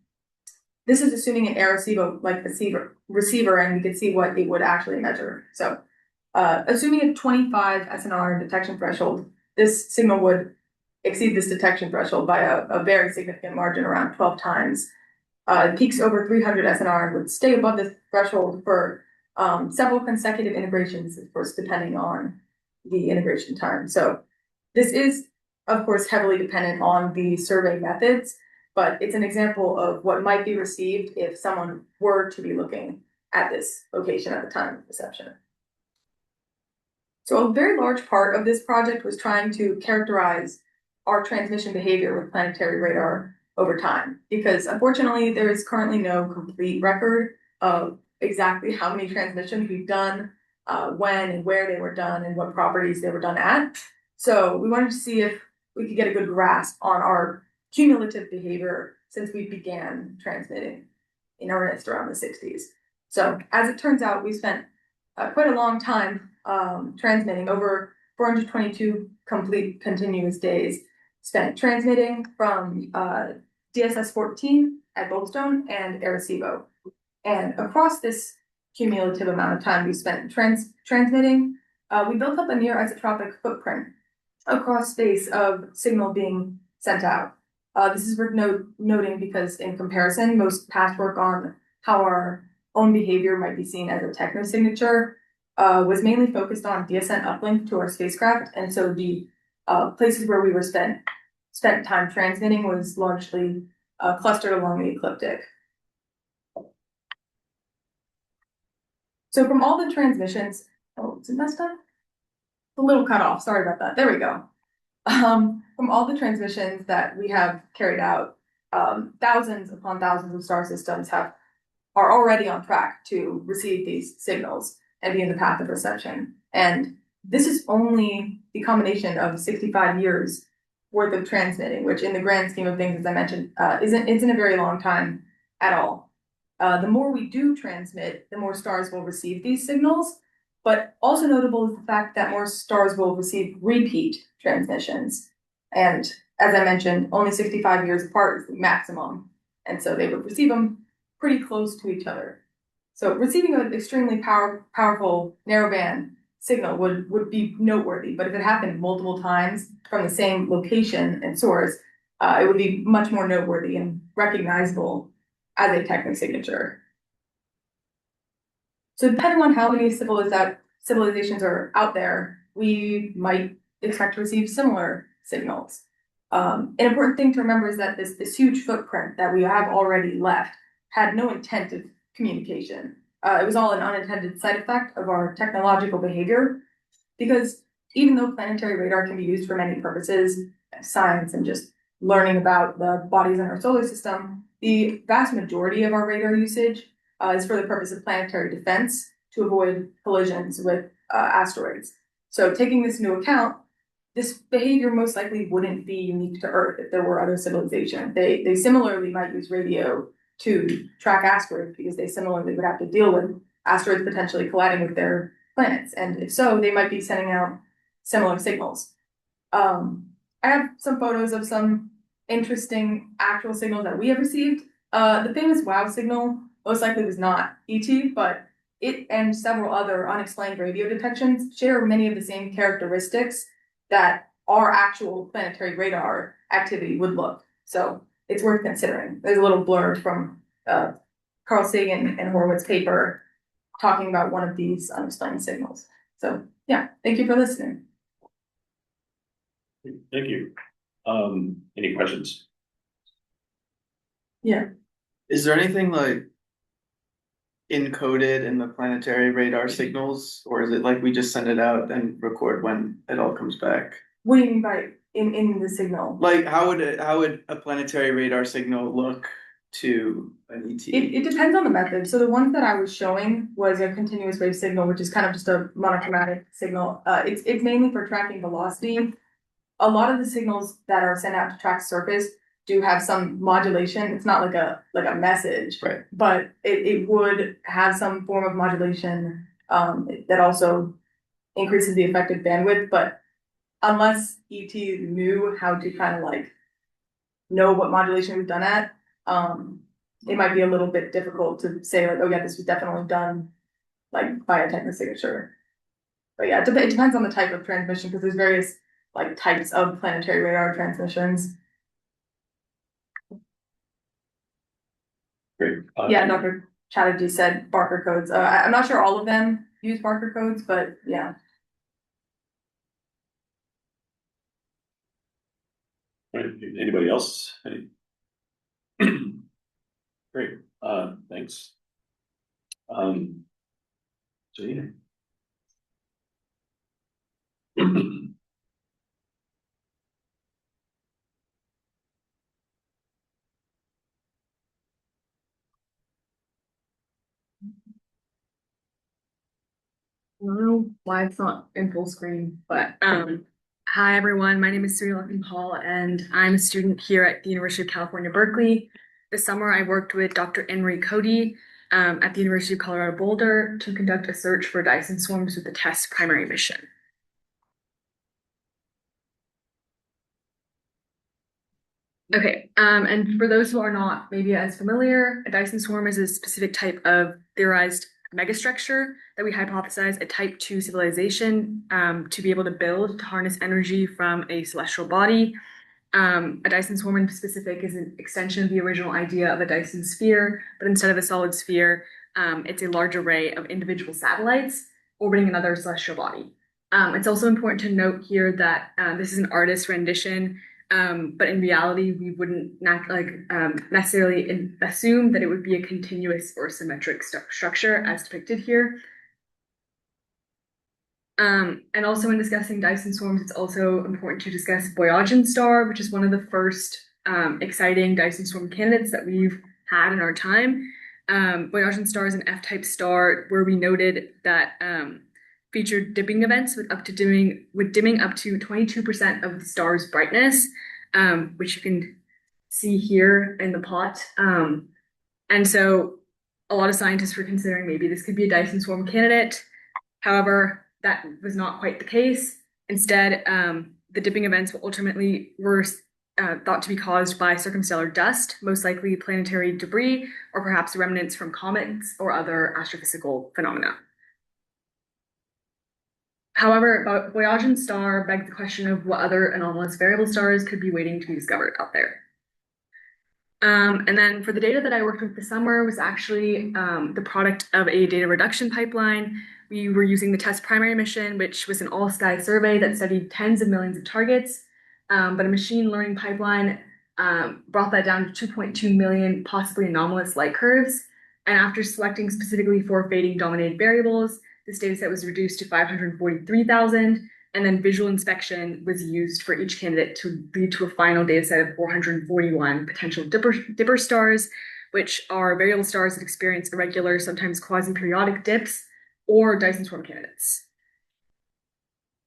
this is assuming an Arecibo-like receiver, and we could see what it would actually measure. So assuming a 25 SNR detection threshold, this signal would exceed this detection threshold by a very significant margin, around 12 times. It peaks over 300 SNR and would stay above this threshold for several consecutive integrations, of course, depending on the integration time. So this is, of course, heavily dependent on the survey methods, but it's an example of what might be received if someone were to be looking at this location at the time of reception. So a very large part of this project was trying to characterize our transmission behavior with planetary radar over time, because unfortunately there is currently no complete record of exactly how many transmissions we've done, when and where they were done, and what properties they were done at. So we wanted to see if we could get a good grasp on our cumulative behavior since we began transmitting in earnest around the 60s. So as it turns out, we spent quite a long time transmitting, over 422 complete continuous days spent transmitting from DSS-14 at Goldstone and Arecibo. And across this cumulative amount of time we spent transmitting, we built up a near isotropic footprint across space of signal being sent out. This is worth noting because in comparison, most past work on how our own behavior might be seen as a technosignature was mainly focused on DSN uplink to our spacecraft. And so the places where we were spent time transmitting was largely clustered along the ecliptic. So from all the transmissions, oh, is it messed up? A little cut off, sorry about that. There we go. From all the transmissions that we have carried out, thousands upon thousands of star systems are already on track to receive these signals and be in the path of reception. And this is only the combination of 65 years worth of transmitting, which in the grand scheme of things, as I mentioned, isn't a very long time at all. The more we do transmit, the more stars will receive these signals. But also notable is the fact that more stars will receive repeat transmissions. And as I mentioned, only 65 years apart is the maximum. And so they would receive them pretty close to each other. So receiving an extremely powerful narrowband signal would be noteworthy. But if it happened multiple times from the same location and source, it would be much more noteworthy and recognizable as a technosignature. So depending on how many civilizations are out there, we might expect to receive similar signals. An important thing to remember is that this huge footprint that we have already left had no intent of communication. It was all an unintended side effect of our technological behavior, because even though planetary radar can be used for many purposes, science and just learning about the bodies in our solar system, the vast majority of our radar usage is for the purpose of planetary defense to avoid collisions with asteroids. So taking this into account, this behavior most likely wouldn't be unique to Earth if there were other civilizations. They similarly might use radio to track asteroids because they similarly would have to deal with asteroids potentially colliding with their planets. And if so, they might be sending out similar signals. I have some photos of some interesting actual signals that we have received. The famous WOW signal most likely was not ET, but it and several other unexplained radio detections share many of the same characteristics that our actual planetary radar activity would look. So it's worth considering. There's a little blurb from Carl Sagan and Horowitz paper talking about one of these unexplained signals. So yeah, thank you for listening. Thank you. Any questions? Yeah. Is there anything like encoded in the planetary radar signals, or is it like we just send it out and record when it all comes back? What do you mean by in the signal? Like how would a planetary radar signal look to an ET? It depends on the method. So the one that I was showing was a continuous wave signal, which is kind of just a monochromatic signal. It's mainly for tracking velocity. A lot of the signals that are sent out to track surface do have some modulation. It's not like a message, right? But it would have some form of modulation that also increases the effective bandwidth. But unless ET knew how to kind of like know what modulation was done at, it might be a little bit difficult to say like, oh yeah, this was definitely done like by a technosignature. But yeah, it depends on the type of transmission because there's various like types of planetary radar transmissions. Great. Yeah, Dr. Chatterjee said Barker codes. I'm not sure all of them use Barker codes, but yeah. Right. Anybody else? Great. Thanks. Zainab. I don't know why it's not in full screen, but hi everyone. My name is Sri Paul, and I'm a student here at the University of California, Berkeley. this summer I worked with Dr. Henry Cody at the University of Colorado Boulder to conduct a search for Dyson swarms with the TESS primary mission. Okay, and for those who are not maybe as familiar, a Dyson swarm is a specific type of theorized megastructure that we hypothesize a type 2 civilization to be able to build to harness energy from a celestial body. A Dyson swarm in specific is an extension of the original idea of a Dyson sphere, but instead of a solid sphere, it's a large array of individual satellites orbiting another celestial body. It's also important to note here that this is an artist's rendition, but in reality, we wouldn't necessarily assume that it would be a continuous or symmetric structure as depicted here. And also in discussing Dyson swarms, it's also important to discuss Boyajian star, which is one of the first exciting Dyson swarm candidates that we've had in our time. Boyajian star is an F-type star where we noted that featured dipping events with dimming up to 22% of the star's brightness, which you can see here in the plot. And so a lot of scientists were considering maybe this could be a Dyson swarm candidate. However, that was not quite the case. Instead, the dipping events ultimately were thought to be caused by circumstellar dust, most likely planetary debris, or perhaps remnants from comets or other astrophysical phenomena. However, Boyajian star begs the question of what other anomalous variable stars could be waiting to be discovered out there. And then for the data that I worked with this summer was actually the product of a data reduction pipeline. We were using the TESS primary mission, which was an all-sky survey that studied tens of millions of targets, but a machine learning pipeline brought that down to 2.2 million possibly anomalous light curves. And after selecting specifically for fading dominated variables, this data set was reduced to 543,000, and then visual inspection was used for each candidate to lead to a final data set of 441 potential dipper stars, which are variable stars that experience irregular, sometimes quasi-periodic dips, or Dyson swarm candidates.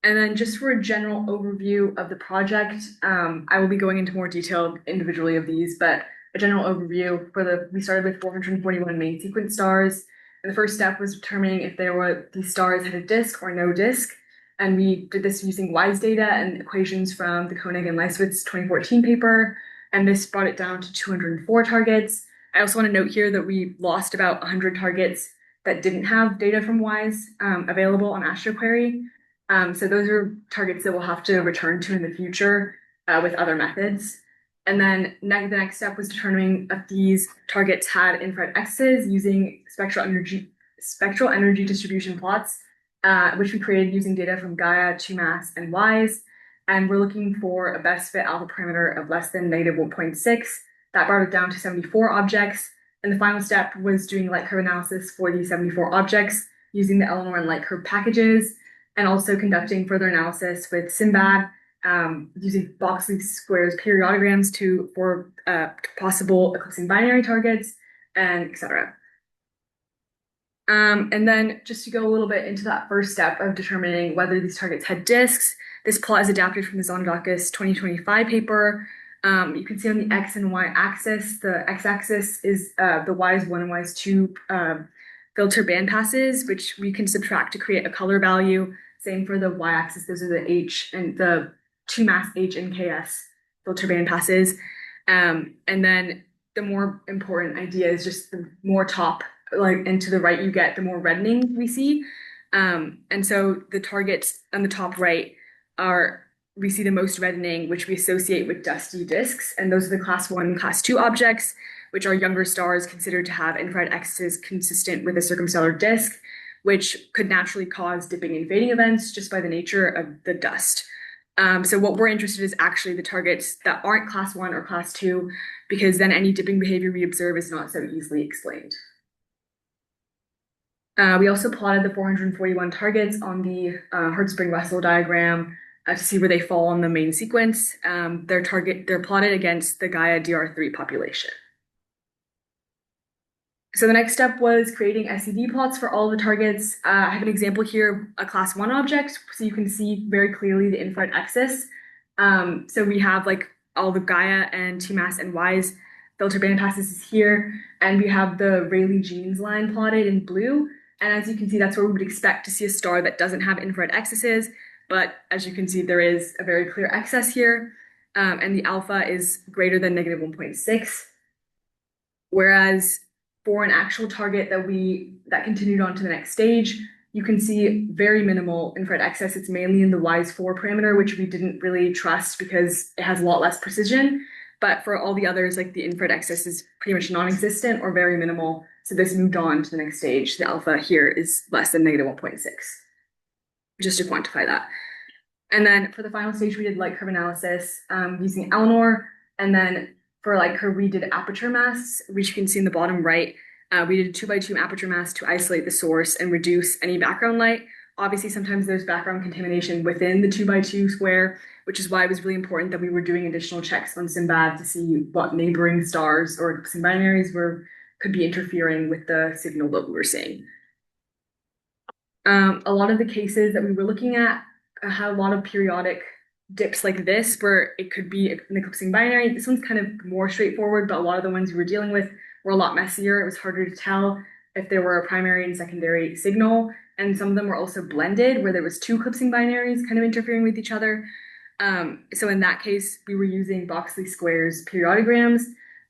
And then just for a general overview of the project, I will be going into more detail individually of these, but a general overview we started with 441 main sequence stars. And the first step was determining if these stars had a disk or no disk. And we did this using WISE data and equations from the Koenig and Leiswitz 2014 paper. And this brought it down to 204 targets. I also want to note here that we lost about 100 targets that didn't have data from WISE available on AstroQuery. So those are targets that we'll have to return to in the future with other methods. And then the next step was determining if these targets had infrared X's using spectral energy distribution plots, which we created using data from Gaia, 2MASS, and WISE. And we're looking for a best fit alpha parameter of less than -1.6. That brought it down to 74 objects. And the final step was doing light curve analysis for these 74 objects using the Eleanor and light curve packages, and also conducting further analysis with SIMBAD, using box least squares periodograms for possible eclipsing binary targets, and etc. And then just to go a little bit into that first step of determining whether these targets had disks, this plot is adapted from the Zondakis 2025 paper. You can see on the X and Y axis, the X axis is the WISE1 and WISE2 filter band passes, which we can subtract to create a color value. Same for the Y axis, those are the H and the 2MASS H and KS filter band passes. And then the more important idea is just the more top, and to the right you get, the more reddening we see. And so the targets on the top right we see the most reddening, which we associate with dusty disks. And those are the class 1 and class 2 objects, which are younger stars considered to have infrared X's consistent with a circumstellar disk, which could naturally cause dipping and fading events just by the nature of the dust. So what we're interested in is actually the targets that aren't class 1 or class 2, because then any dipping behavior we observe is not so easily explained. We also plotted the 441 targets on the Hertzsprung-Russell diagram to see where they fall on the main sequence. They're plotted against the Gaia DR3 population. So the next step was creating SED plots for all the targets. I have an example here, a class 1 object, so you can see very clearly the infrared axis. So we have all the Gaia and 2MASS and WISE filter band passes is here, and we have the Rayleigh Jeans line plotted in blue. And as you can see, that's where we would expect to see a star that doesn't have infrared excesses. But as you can see, there is a very clear excess here, and the alpha is greater than negative 1.6. Whereas for an actual target that continued on to the next stage, you can see very minimal infrared excess. It's mainly in the WISE-4 parameter, which we didn't really trust because it has a lot less precision. But for all the others, like the infrared excess is pretty much non-existent or very minimal. So this moved on to the next stage. The alpha here is less than negative 1.6, just to quantify that. And then for the final stage, we did light curve analysis using Eleanor. And then for light curve, we did aperture masks, which you can see in the bottom right. We did a 2x2 aperture mask to isolate the source and reduce any background light. Obviously, sometimes there's background contamination within the 2x2 square, which is why it was really important that we were doing additional checks on SIMBAD to see what neighboring stars or binaries could be interfering with the signal that we were seeing. A lot of the cases that we were looking at had a lot of periodic dips like this, where it could be an eclipsing binary. This one's kind of more straightforward, but a lot of the ones we were dealing with were a lot messier. It was harder to tell if there were a primary and secondary signal, and some of them were also blended, where there was two eclipsing binaries kind of interfering with each other. So in that case, we were using Boxley squares periodograms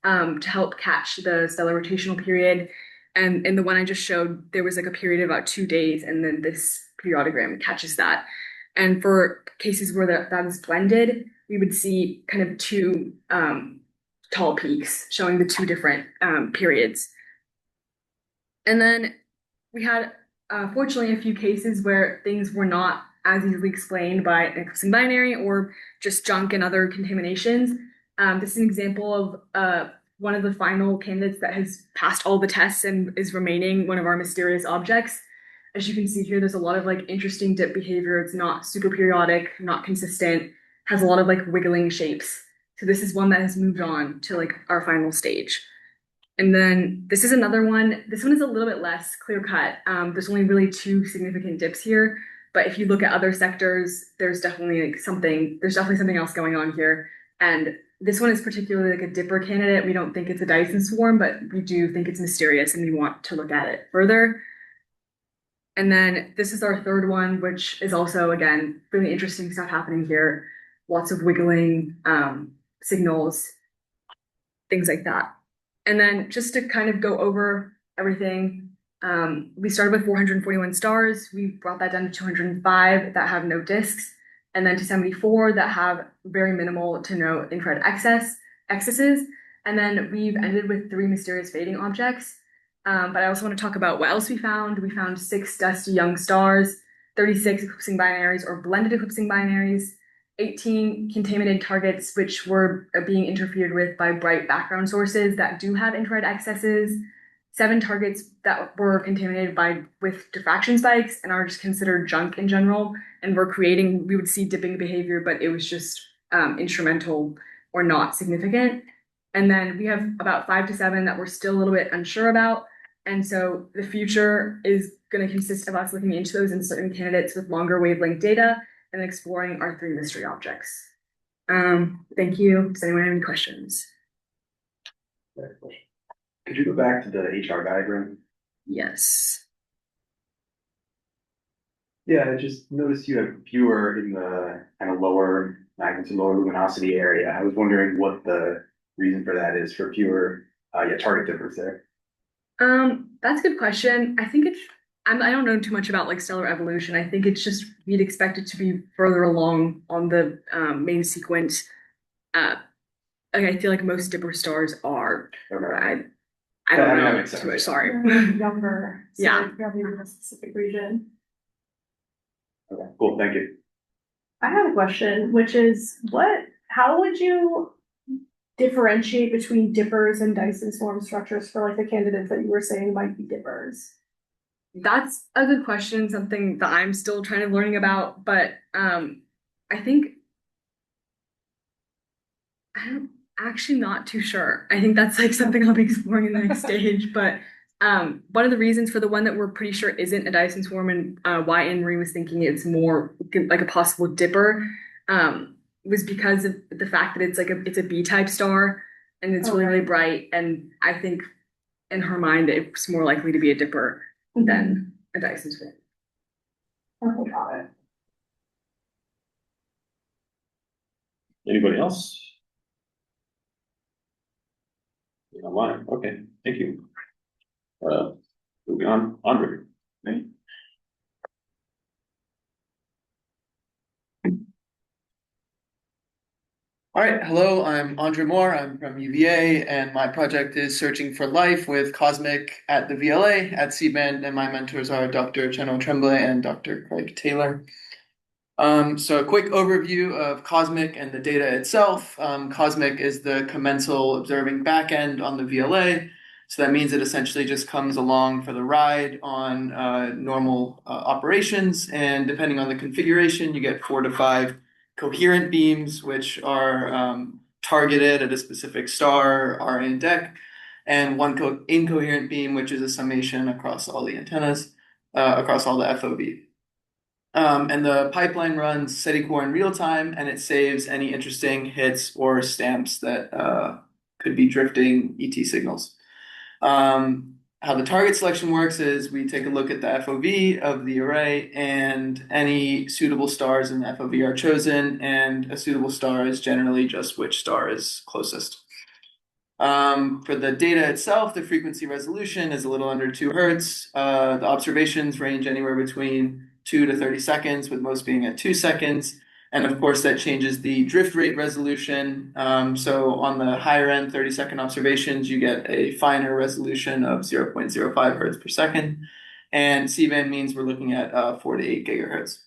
to help catch the stellar rotational period. And in the one I just showed, there was like a period of about 2 days, and then this periodogram catches that. And for cases where that is blended, we would see kind of two tall peaks showing the two different periods. And then we had, fortunately, a few cases where things were not as easily explained by an eclipsing binary or just junk and other contaminations. This is an example of one of the final candidates that has passed all the tests and is remaining one of our mysterious objects. As you can see here, there's a lot of like interesting dip behavior. It's not super periodic, not consistent, has a lot of like wiggling shapes. So this is one that has moved on to like our final stage. And then this is another one. This one is a little bit less clear cut. There's only really two significant dips here. But if you look at other sectors, there's definitely something else going on here. And this one is particularly like a dipper candidate. We don't think it's a Dyson swarm, but we do think it's mysterious and we want to look at it further. And then this is our third one, which is also, again, really interesting stuff happening here. Lots of wiggling signals, things like that. And then just to kind of go over everything, we started with 441 stars. We brought that down to 205 that have no disks, and then to 74 that have very minimal to no infrared excesses. And then we've ended with 3 mysterious fading objects. But I also want to talk about what else we found. We found 6 dusty young stars, 36 eclipsing binaries or blended eclipsing binaries, 18 contaminated targets which were being interfered with by bright background sources that do have infrared excesses, 7 targets that were contaminated with diffraction spikes and are just considered junk in general, and we would see dipping behavior, but it was just instrumental or not significant. And then we have about 5 to 7 that we're still a little bit unsure about. And so the future is going to consist of us looking into those in certain candidates with longer wavelength data and exploring our 3 mystery objects. Thank you. Does anyone have any questions? Could you go back to the HR diagram? Yes. Yeah, I just noticed you have fewer in the kind of lower magnitude, lower luminosity area. I was wondering what the reason for that is for fewer target dippers there. That's a good question. I think I don't know too much about like stellar evolution. I think it's just we'd expect it to be further along on the main sequence. I feel like most dipper stars are. I don't know too much. Sorry. Younger. So Yeah. probably in a specific region. Okay, cool. Thank you. I have a question, which is how would you differentiate between dippers and Dyson swarm structures for like the candidates that you were saying might be dippers? That's a good question, something that I'm still trying to learning about, but I think I'm actually not too sure. I think that's like something I'll be exploring in the next stage, but one of the reasons for the one that we're pretty sure isn't a Dyson swarm and why Anne-Marie was thinking it's more like a possible dipper was because of the fact that it's a B-type star. and it's really, really bright. And I think in her mind, it's more likely to be a dipper than a Dyson sphere. Okay, got it. Anybody else? Online. Okay, thank you. Moving on, Andrea. Okay. All right, hello, I'm Andrea Moore, I'm from UVA, and my project is Searching for Life with Cosmic at the VLA at C-band, and my mentors are Dr. Chenno Tremblay and Dr. Craig Taylor. So a quick overview of Cosmic and the data itself. Cosmic is the commensal observing backend on the VLA. So that means it essentially just comes along for the ride on normal operations. And depending on the configuration, you get 4 to 5 coherent beams, which are targeted at a specific star, RA and DEC, and 1 incoherent beam, which is a summation across all the antennas, across all the FOV. And the pipeline runs SETI core in real time, and it saves any interesting hits or stamps that could be drifting ET signals. How the target selection works is we take a look at the FOV of the array, and any suitable stars in the FOV are chosen, and a suitable star is generally just which star is closest. For the data itself, the frequency resolution is a little under 2 Hertz. The observations range anywhere between 2 to 30 seconds, with most being at 2 seconds. And of course, that changes the drift rate resolution. So on the higher end 30-second observations, you get a finer resolution of 0.05 Hertz per second. And C-band means we're looking at 4 to 8 gigahertz.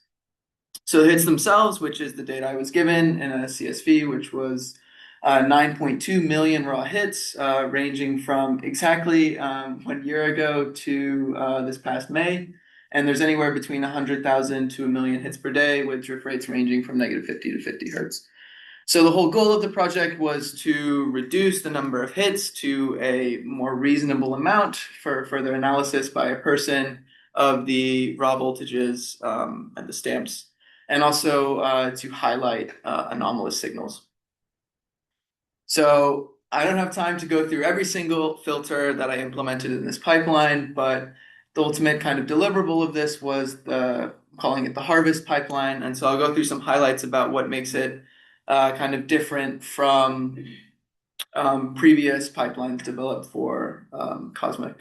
So the hits themselves, which is the data I was given in a CSV, which was 9.2 million raw hits, ranging from exactly 1 year ago to this past May. And there's anywhere between 100,000 to 1 million hits per day, with drift rates ranging from -50 to 50 Hertz. So the whole goal of the project was to reduce the number of hits to a more reasonable amount for further analysis by a person of the raw voltages and the stamps, and also to highlight anomalous signals. So I don't have time to go through every single filter that I implemented in this pipeline, but the ultimate kind of deliverable of this was calling it the harvest pipeline. And so I'll go through some highlights about what makes it kind of different from previous pipelines developed for Cosmic.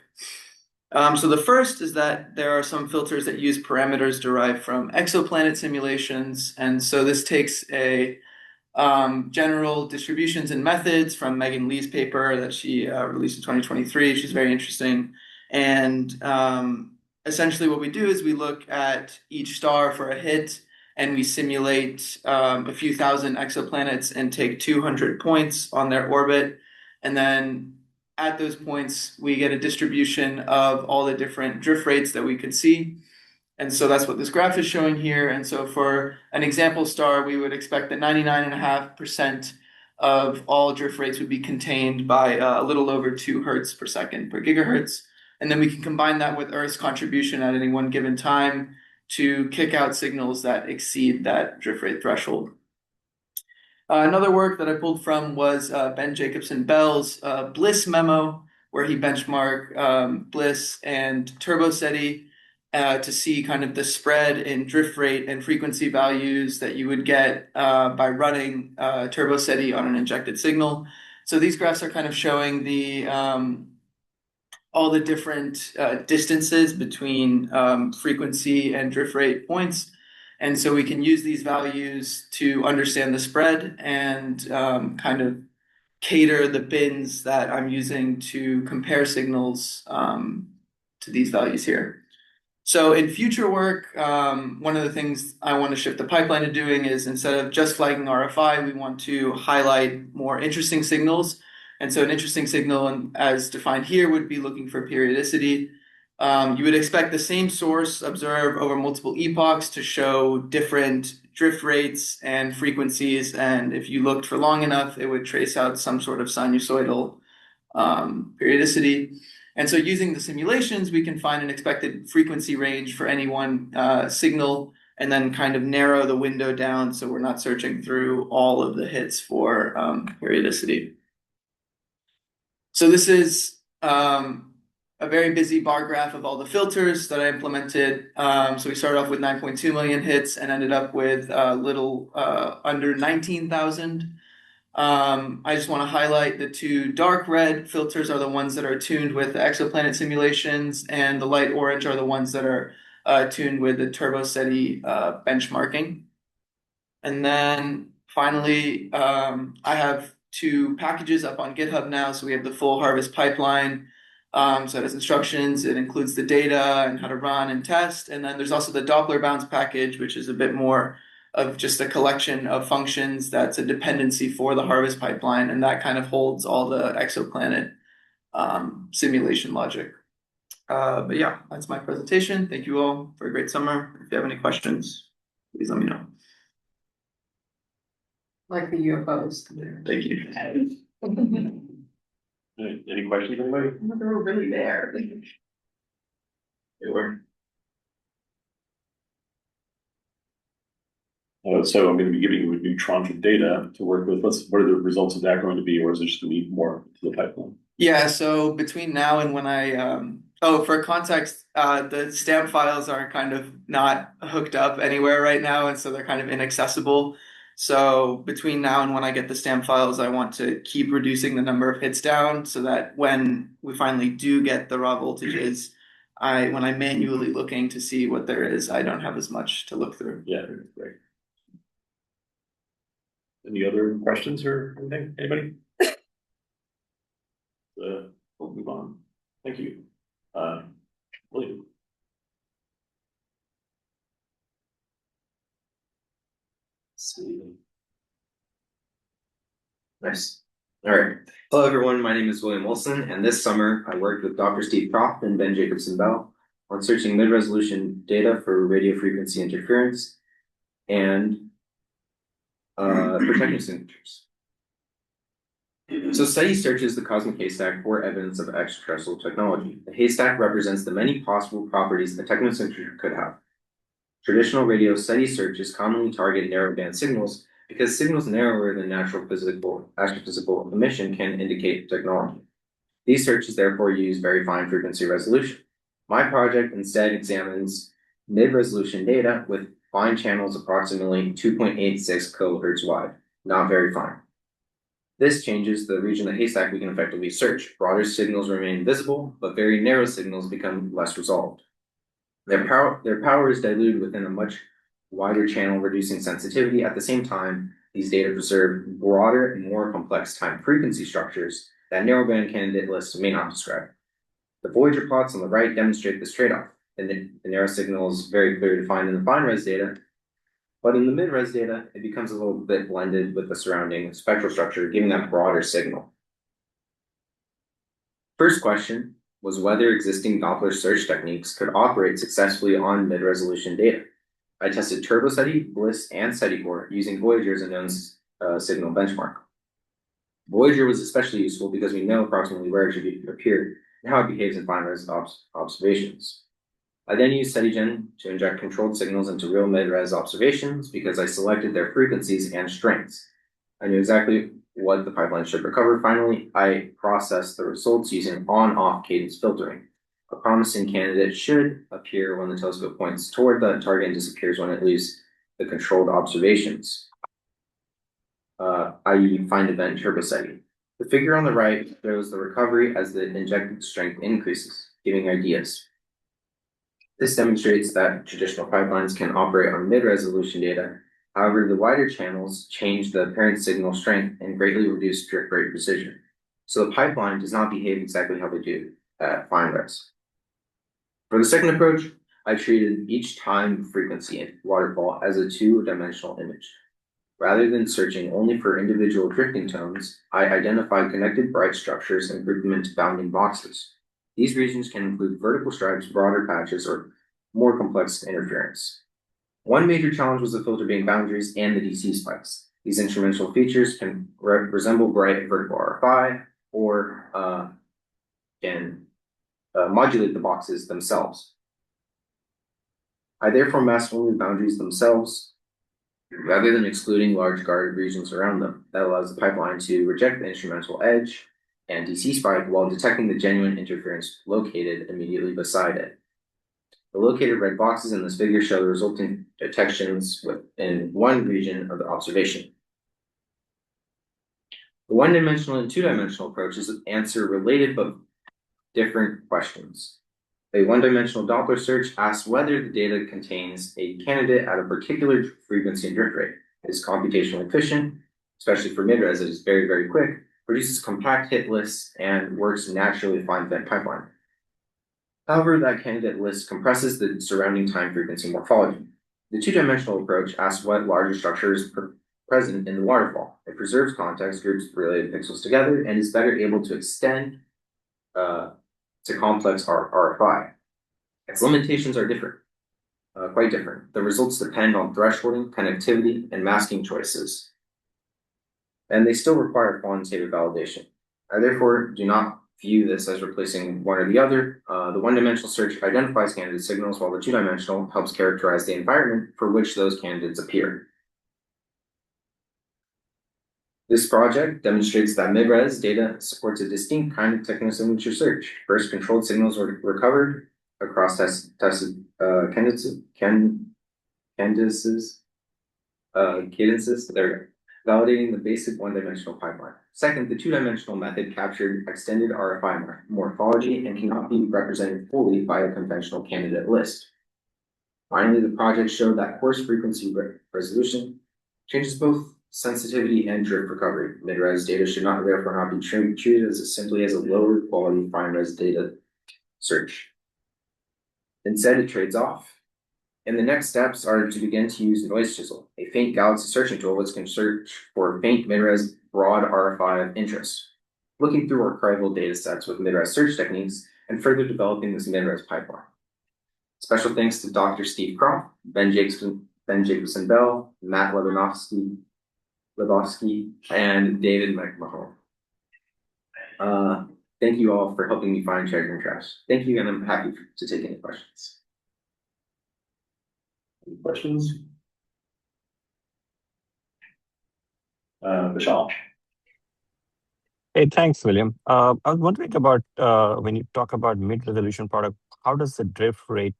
So the first is that there are some filters that use parameters derived from exoplanet simulations. And so this takes a general distributions and methods from Megan Lee's paper that she released in 2023. She's very interesting. And essentially what we do is we look at each star for a hit, and we simulate a few thousand exoplanets and take 200 points on their orbit. And then at those points, we get a distribution of all the different drift rates that we could see. And so that's what this graph is showing here. And so for an example star, we would expect that 99.5% of all drift rates would be contained by a little over 2 Hertz per second per gigahertz. And then we can combine that with Earth's contribution at any one given time to kick out signals that exceed that drift rate threshold. Another work that I pulled from was Ben Jacobson Bell's BLISS memo, where he benchmarked BLISS and TurboSETI to see kind of the spread in drift rate and frequency values that you would get by running TurboSETI on an injected signal. So these graphs are kind of showing all the different distances between frequency and drift rate points. And so we can use these values to understand the spread and kind of cater the bins that I'm using to compare signals to these values here. So in future work, one of the things I want to shift the pipeline to doing is, instead of just flagging RFI, we want to highlight more interesting signals. And so an interesting signal, as defined here, would be looking for periodicity. You would expect the same source observed over multiple epochs to show different drift rates and frequencies. And if you looked for long enough, it would trace out some sort of sinusoidal periodicity. And so using the simulations, we can find an expected frequency range for any one signal, and then kind of narrow the window down so we're not searching through all of the hits for periodicity. So this is a very busy bar graph of all the filters that I implemented. So we started off with 9.2 million hits and ended up with a little under 19,000. I just want to highlight the two dark red filters are the ones that are tuned with the exoplanet simulations, and the light orange are the ones that are tuned with the TurboSETI benchmarking. And then finally, I have two packages up on GitHub now. So we have the full harvest pipeline. So it has instructions, it includes the data and how to run and test. And then there's also the Doppler bounds package, which is a bit more of just a collection of functions that's a dependency for the harvest pipeline. And that kind of holds all the exoplanet simulation logic. But yeah, that's my presentation. Thank you all for a great summer. If you have any questions, please let me know. Like the UFOs. Thank you. Any questions, anybody? They were really there. They were. So I'm going to be giving you a new tranche of data to work with. What are the results of that going to be, or is it just going to be more to the pipeline? Yeah, so between now and when I for context, the stamp files are kind of not hooked up anywhere right now, and so they're kind of inaccessible. So between now and when I get the stamp files, I want to keep reducing the number of hits down so that when we finally do get the raw voltages, when I'm manually looking to see what there is, I don't have as much to look through. Yeah, great. Any other questions or anything? Anybody? We'll move on. Thank you. William. See. Nice. All right. Hello, everyone. My name is William Wilson, and this summer I worked with Dr. Steve Croft and Ben Jacobson-Bell on searching mid-resolution data for radio frequency interference and for technosignatures. So SETI searches the cosmic haystack for evidence of extraterrestrial technology. The haystack represents the many possible properties a technosignature could have. Traditional radio SETI searches commonly target narrowband signals because signals narrower than astrophysical emission can indicate technology. These searches therefore use very fine frequency resolution. My project instead examines mid-resolution data with fine channels approximately 2.86 kilohertz wide, not very fine. This changes the region of the haystack we can effectively search. Broader signals remain visible, but very narrow signals become less resolved. Their power is diluted within a much wider channel, reducing sensitivity. At the same time, these data preserve broader and more complex time frequency structures that narrowband candidate lists may not describe. The Voyager plots on the right demonstrate this trade-off. And the narrow signal is very clearly defined in the fine res data, but in the mid-res data, it becomes a little bit blended with the surrounding spectral structure, giving that broader signal. First question was whether existing Doppler search techniques could operate successfully on mid-resolution data. I tested TurboSETI, BLISS, and SETI core using Voyager as a known signal benchmark. Voyager was especially useful because we know approximately where it should appear and how it behaves in fine-res observations. I then used SETIGen to inject controlled signals into real mid-res observations because I selected their frequencies and strengths. I knew exactly what the pipeline should recover. Finally, I processed the results using on-off cadence filtering. A promising candidate should appear when the telescope points toward the target and disappears when it leaves the controlled observations, i.e. find event TurboSETI. The figure on the right shows the recovery as the injected strength increases, giving ideas. This demonstrates that traditional pipelines can operate on mid-resolution data. However, the wider channels change the apparent signal strength and greatly reduce drift rate precision. So the pipeline does not behave exactly how they do at fine res. For the second approach, I treated each time frequency waterfall as a two-dimensional image. Rather than searching only for individual drifting tones, I identified connected bright structures and grouped them into bounding boxes. These regions can include vertical stripes, broader patches, or more complex interference. One major challenge was the filter being boundaries and the DC spikes. These instrumental features can resemble bright vertical RFI or can modulate the boxes themselves. I therefore masked only the boundaries themselves rather than excluding large guarded regions around them. That allows the pipeline to reject the instrumental edge and DC spike while detecting the genuine interference located immediately beside it. The located red boxes in this figure show the resulting detections within one region of the observation. The one-dimensional and two-dimensional approaches answer related but different questions. A one-dimensional Doppler search asks whether the data contains a candidate at a particular frequency and drift rate. It is computationally efficient, especially for mid-res. It is very, very quick, produces compact hit lists, and works naturally with fine-event pipeline. However, that candidate list compresses the surrounding time frequency morphology. The two-dimensional approach asks what larger structure is present in the waterfall. It preserves context, groups related pixels together, and is better able to extend to complex RFI. Its limitations are different, quite different. The results depend on thresholding, connectivity, and masking choices. And they still require quantitative validation. I therefore do not view this as replacing one or the other. The one-dimensional search identifies candidate signals, while the two-dimensional helps characterize the environment for which those candidates appear. This project demonstrates that mid-res data supports a distinct kind of technosignature search. First, controlled signals were recovered across tested cadences, there, validating the basic one-dimensional pipeline. Second, the two-dimensional method captured extended RFI morphology and cannot be represented fully by a conventional candidate list. Finally, the project showed that coarse frequency resolution changes both sensitivity and drift recovery. Mid-res data should therefore not be treated simply as a lower quality fine-res data search. Instead, it trades off. And the next steps are to begin to use Noise Chisel, a faint galaxy searching tool which can search for faint mid-res broad RFI of interest. Looking through archival data sets with mid-res search techniques and further developing this mid-res pipeline. Special thanks to Dr. Steve Croft, Ben Jacobson Bell, Matt Lebowski, and David McMahon. Thank you all for helping me find treasure and trash. Thank you, and I'm happy to take any questions. Any questions? Vishal. Hey, thanks, William. I was wondering about when you talk about mid-resolution product, how does the drift rate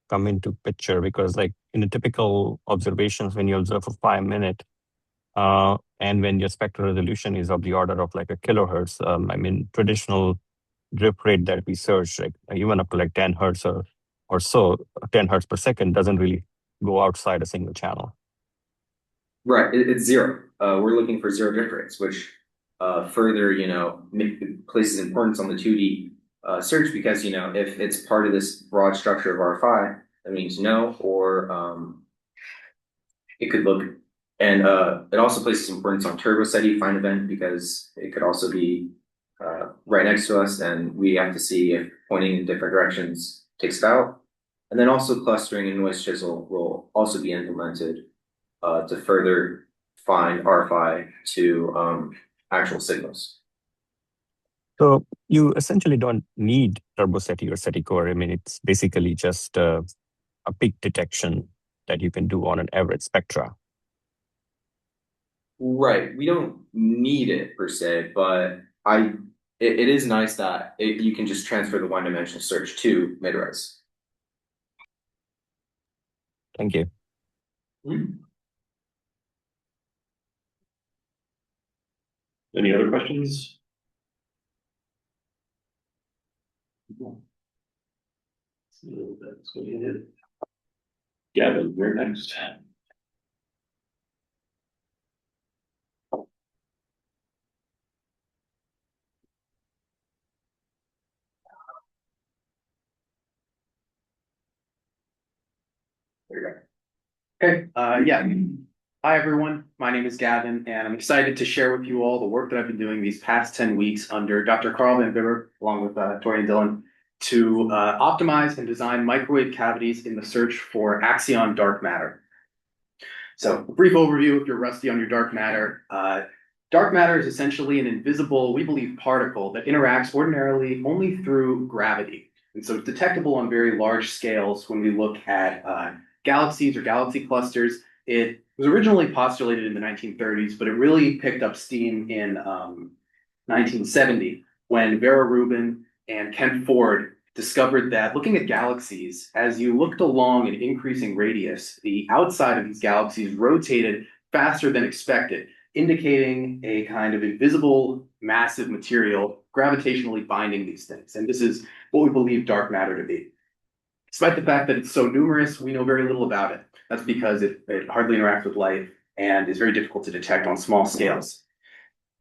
come into picture? Because like in the typical observations, when you observe for 5 minutes, and when your spectral resolution is of the order of like a kilohertz, I mean, traditional drift rate that we search, like even up to like 10 hertz or so, 10 hertz per second doesn't really go outside a single channel. Right, it's zero. We're looking for zero drift rates, which further, places importance on the 2D search because, if it's part of this broad structure of RFI, that means no, or it could look, and it also places importance on turbo SETI fine event because it could also be right next to us, and we have to see if pointing in different directions takes it out. And then also clustering and noise chisel will also be implemented to further find RFI to actual signals. So you essentially don't need turbo SETI or SETI core. I mean, it's basically just a peak detection that you can do on an average spectra. Right. We don't need it per se, but it is nice that you can just transfer the one-dimensional search to mid-res. Thank you. Any other questions? Gavin, you're next. There you go. Okay, yeah. Hi, everyone. My name is Gavin, and I'm excited to share with you all the work that I've been doing these past 10 weeks under Dr. Carl Van Bibber, along with Tori and Dylan, to optimize and design microwave cavities in the search for axion dark matter. So, a brief overview if you're rusty on your dark matter. Dark matter is essentially an invisible, we believe, particle that interacts ordinarily only through gravity. And so it's detectable on very large scales when we look at galaxies or galaxy clusters. It was originally postulated in the 1930s, but it really picked up steam in the 1970, when Vera Rubin and Kent Ford discovered that looking at galaxies, as you looked along an increasing radius, the outside of these galaxies rotated faster than expected, indicating a kind of invisible, massive material gravitationally binding these things. And this is what we believe dark matter to be. Despite the fact that it's so numerous, we know very little about it. That's because it hardly interacts with light and is very difficult to detect on small scales.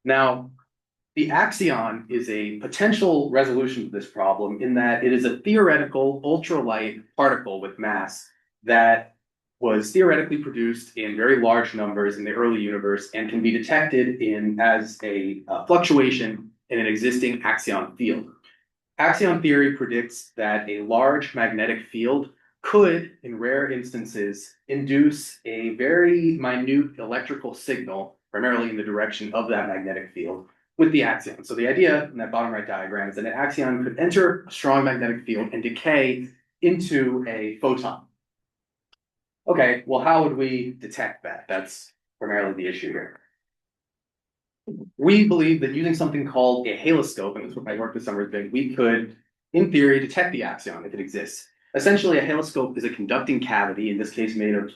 Now, the axion is a potential resolution to this problem in that it is a theoretical ultralight particle with mass that was theoretically produced in very large numbers in the early universe and can be detected as a fluctuation in an existing axion field. Axion theory predicts that a large magnetic field could, in rare instances, induce a very minute electrical signal, primarily in the direction of that magnetic field, with the axion. So the idea in that bottom right diagram is that an axion could enter a strong magnetic field and decay into a photon. Okay, well, how would we detect that? That's primarily the issue here. We believe that using something called a haloscope, and that's what my work this summer has been, we could, in theory, detect the axion if it exists. Essentially, a haloscope is a conducting cavity, in this case made of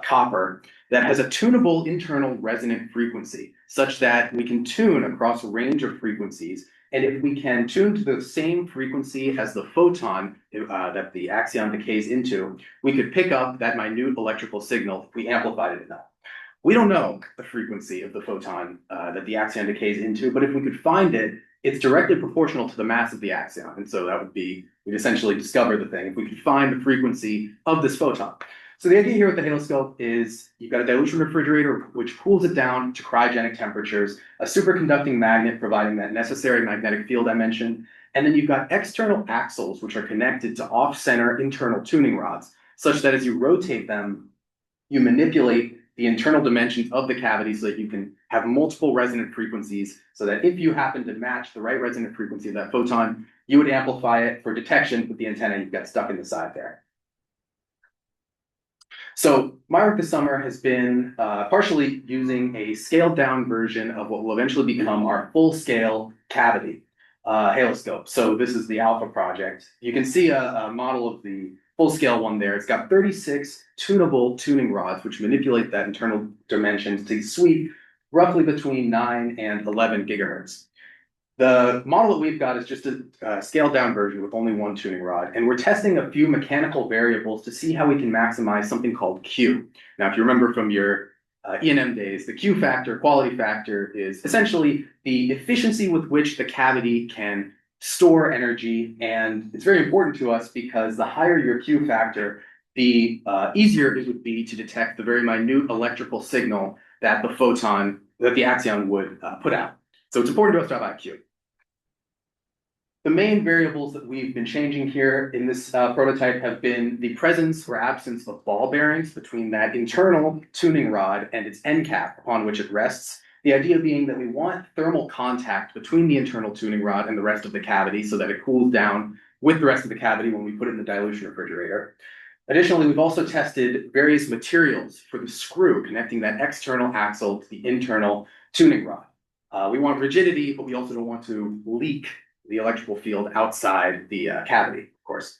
copper, that has a tunable internal resonant frequency, such that we can tune across a range of frequencies. And if we can tune to the same frequency as the photon that the axion decays into, we could pick up that minute electrical signal if we amplified it enough. We don't know the frequency of the photon that the axion decays into, but if we could find it, it's directly proportional to the mass of the axion. And so that would be, we'd essentially discover the thing if we could find the frequency of this photon. So the idea here with the haloscope is you've got a dilution refrigerator which cools it down to cryogenic temperatures, a superconducting magnet providing that necessary magnetic field I mentioned, and then you've got external axles which are connected to off-center internal tuning rods, such that as you rotate them, you manipulate the internal dimensions of the cavity so that you can have multiple resonant frequencies, so that if you happen to match the right resonant frequency of that photon, you would amplify it for detection with the antenna you've got stuck in the side there. So my work this summer has been partially using a scaled down version of what will eventually become our full-scale cavity haloscope. So this is the Alpha project. You can see a model of the full-scale one there. It's got 36 tunable tuning rods, which manipulate that internal dimensions to sweep roughly between 9 and 11 gigahertz. The model that we've got is just a scaled down version with only one tuning rod, and we're testing a few mechanical variables to see how we can maximize something called Q. Now, if you remember from your E&M days, the Q factor, quality factor, is essentially the efficiency with which the cavity can store energy, and it's very important to us because the higher your Q factor, the easier it would be to detect the very minute electrical signal that the photon, that the axion would put out. So it's important to us to have IQ. The main variables that we've been changing here in this prototype have been the presence or absence of ball bearings between that internal tuning rod and its end cap upon which it rests. The idea being that we want thermal contact between the internal tuning rod and the rest of the cavity so that it cools down with the rest of the cavity when we put it in the dilution refrigerator. Additionally, we've also tested various materials for the screw connecting that external axle to the internal tuning rod. We want rigidity, but we also don't want to leak the electrical field outside the cavity, of course.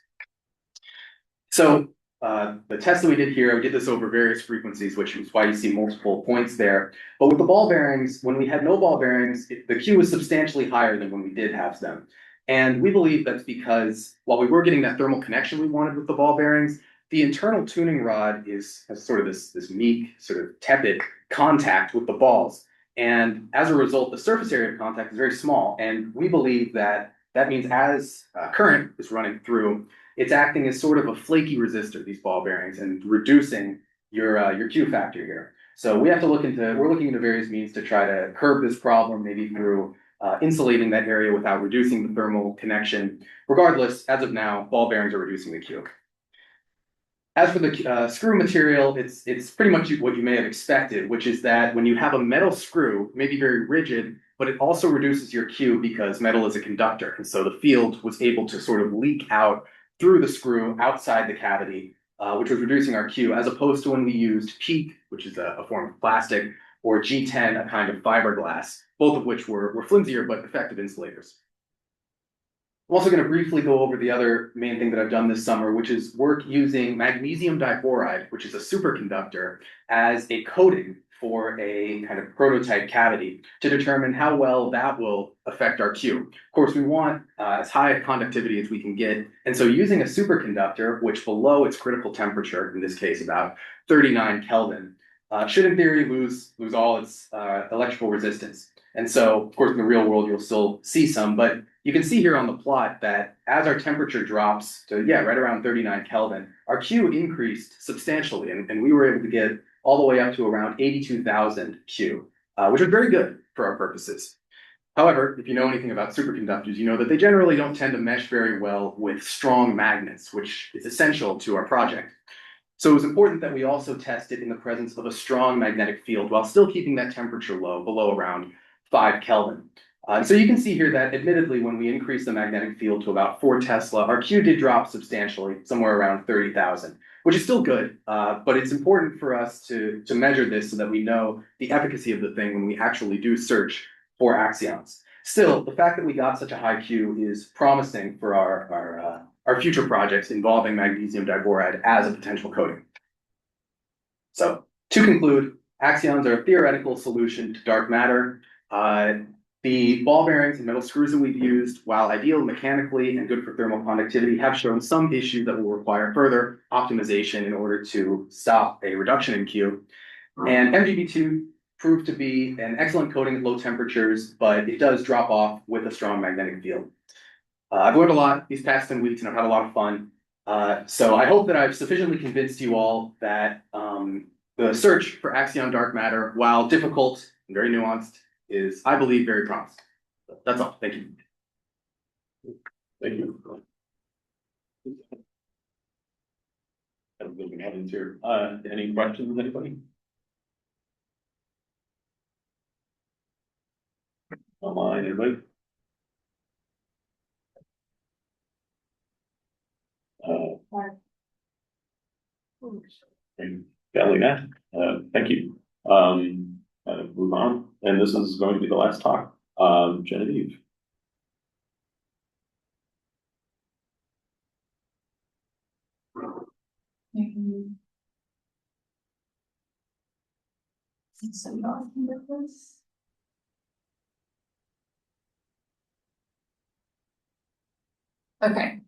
So the test that we did here, we did this over various frequencies, which is why you see multiple points there. But with the ball bearings, when we had no ball bearings, the Q was substantially higher than when we did have them. And we believe that's because while we were getting that thermal connection we wanted with the ball bearings, the internal tuning rod has sort of this meek, sort of tepid contact with the balls. And as a result, the surface area of contact is very small. And we believe that that means as current is running through, it's acting as sort of a flaky resistor, these ball bearings, and reducing your Q factor here. So we have to we're looking into various means to try to curb this problem, maybe through insulating that area without reducing the thermal connection. Regardless, as of now, ball bearings are reducing the Q. As for the screw material, it's pretty much what you may have expected, which is that when you have a metal screw, it may be very rigid, but it also reduces your Q because metal is a conductor. And so the field was able to sort of leak out through the screw outside the cavity, which was reducing our Q, as opposed to when we used PEEK, which is a form of plastic, or G10, a kind of fiberglass, both of which were flimsier but effective insulators. I'm also going to briefly go over the other main thing that I've done this summer, which is work using magnesium diboride, which is a superconductor, as a coating for a kind of prototype cavity to determine how well that will affect our Q. Of course, we want as high a conductivity as we can get. And so using a superconductor, which below its critical temperature, in this case about 39 Kelvin, should in theory lose all its electrical resistance. And so, of course, in the real world, you'll still see some, but you can see here on the plot that as our temperature drops to, right around 39 Kelvin, our Q increased substantially, and we were able to get all the way up to around 82,000 Q, which was very good for our purposes. However, if you know anything about superconductors, you know that they generally don't tend to mesh very well with strong magnets, which is essential to our project. So it was important that we also test it in the presence of a strong magnetic field while still keeping that temperature low, below around 5 Kelvin. So you can see here that admittedly, when we increased the magnetic field to about 4 Tesla, our Q did drop substantially, somewhere around 30,000, which is still good, but it's important for us to measure this so that we know the efficacy of the thing when we actually do search for axions. Still, the fact that we got such a high Q is promising for our future projects involving magnesium diboride as a potential coating. So to conclude, axions are a theoretical solution to dark matter. The ball bearings and metal screws that we've used, while ideal mechanically and good for thermal conductivity, have shown some issues that will require further optimization in order to stop a reduction in Q. And MgB2 proved to be an excellent coating at low temperatures, but it does drop off with a strong magnetic field. I've learned a lot these past 10 weeks and I've had a lot of fun. So I hope that I've sufficiently convinced you all that the search for axion dark matter, while difficult and very nuanced, is, I believe, very promising. That's all. Thank you. Thank you. Moving on into any questions, anybody? Online, anybody? Thank you. Move on, and this is going to be the last talk. Genevieve. Okay.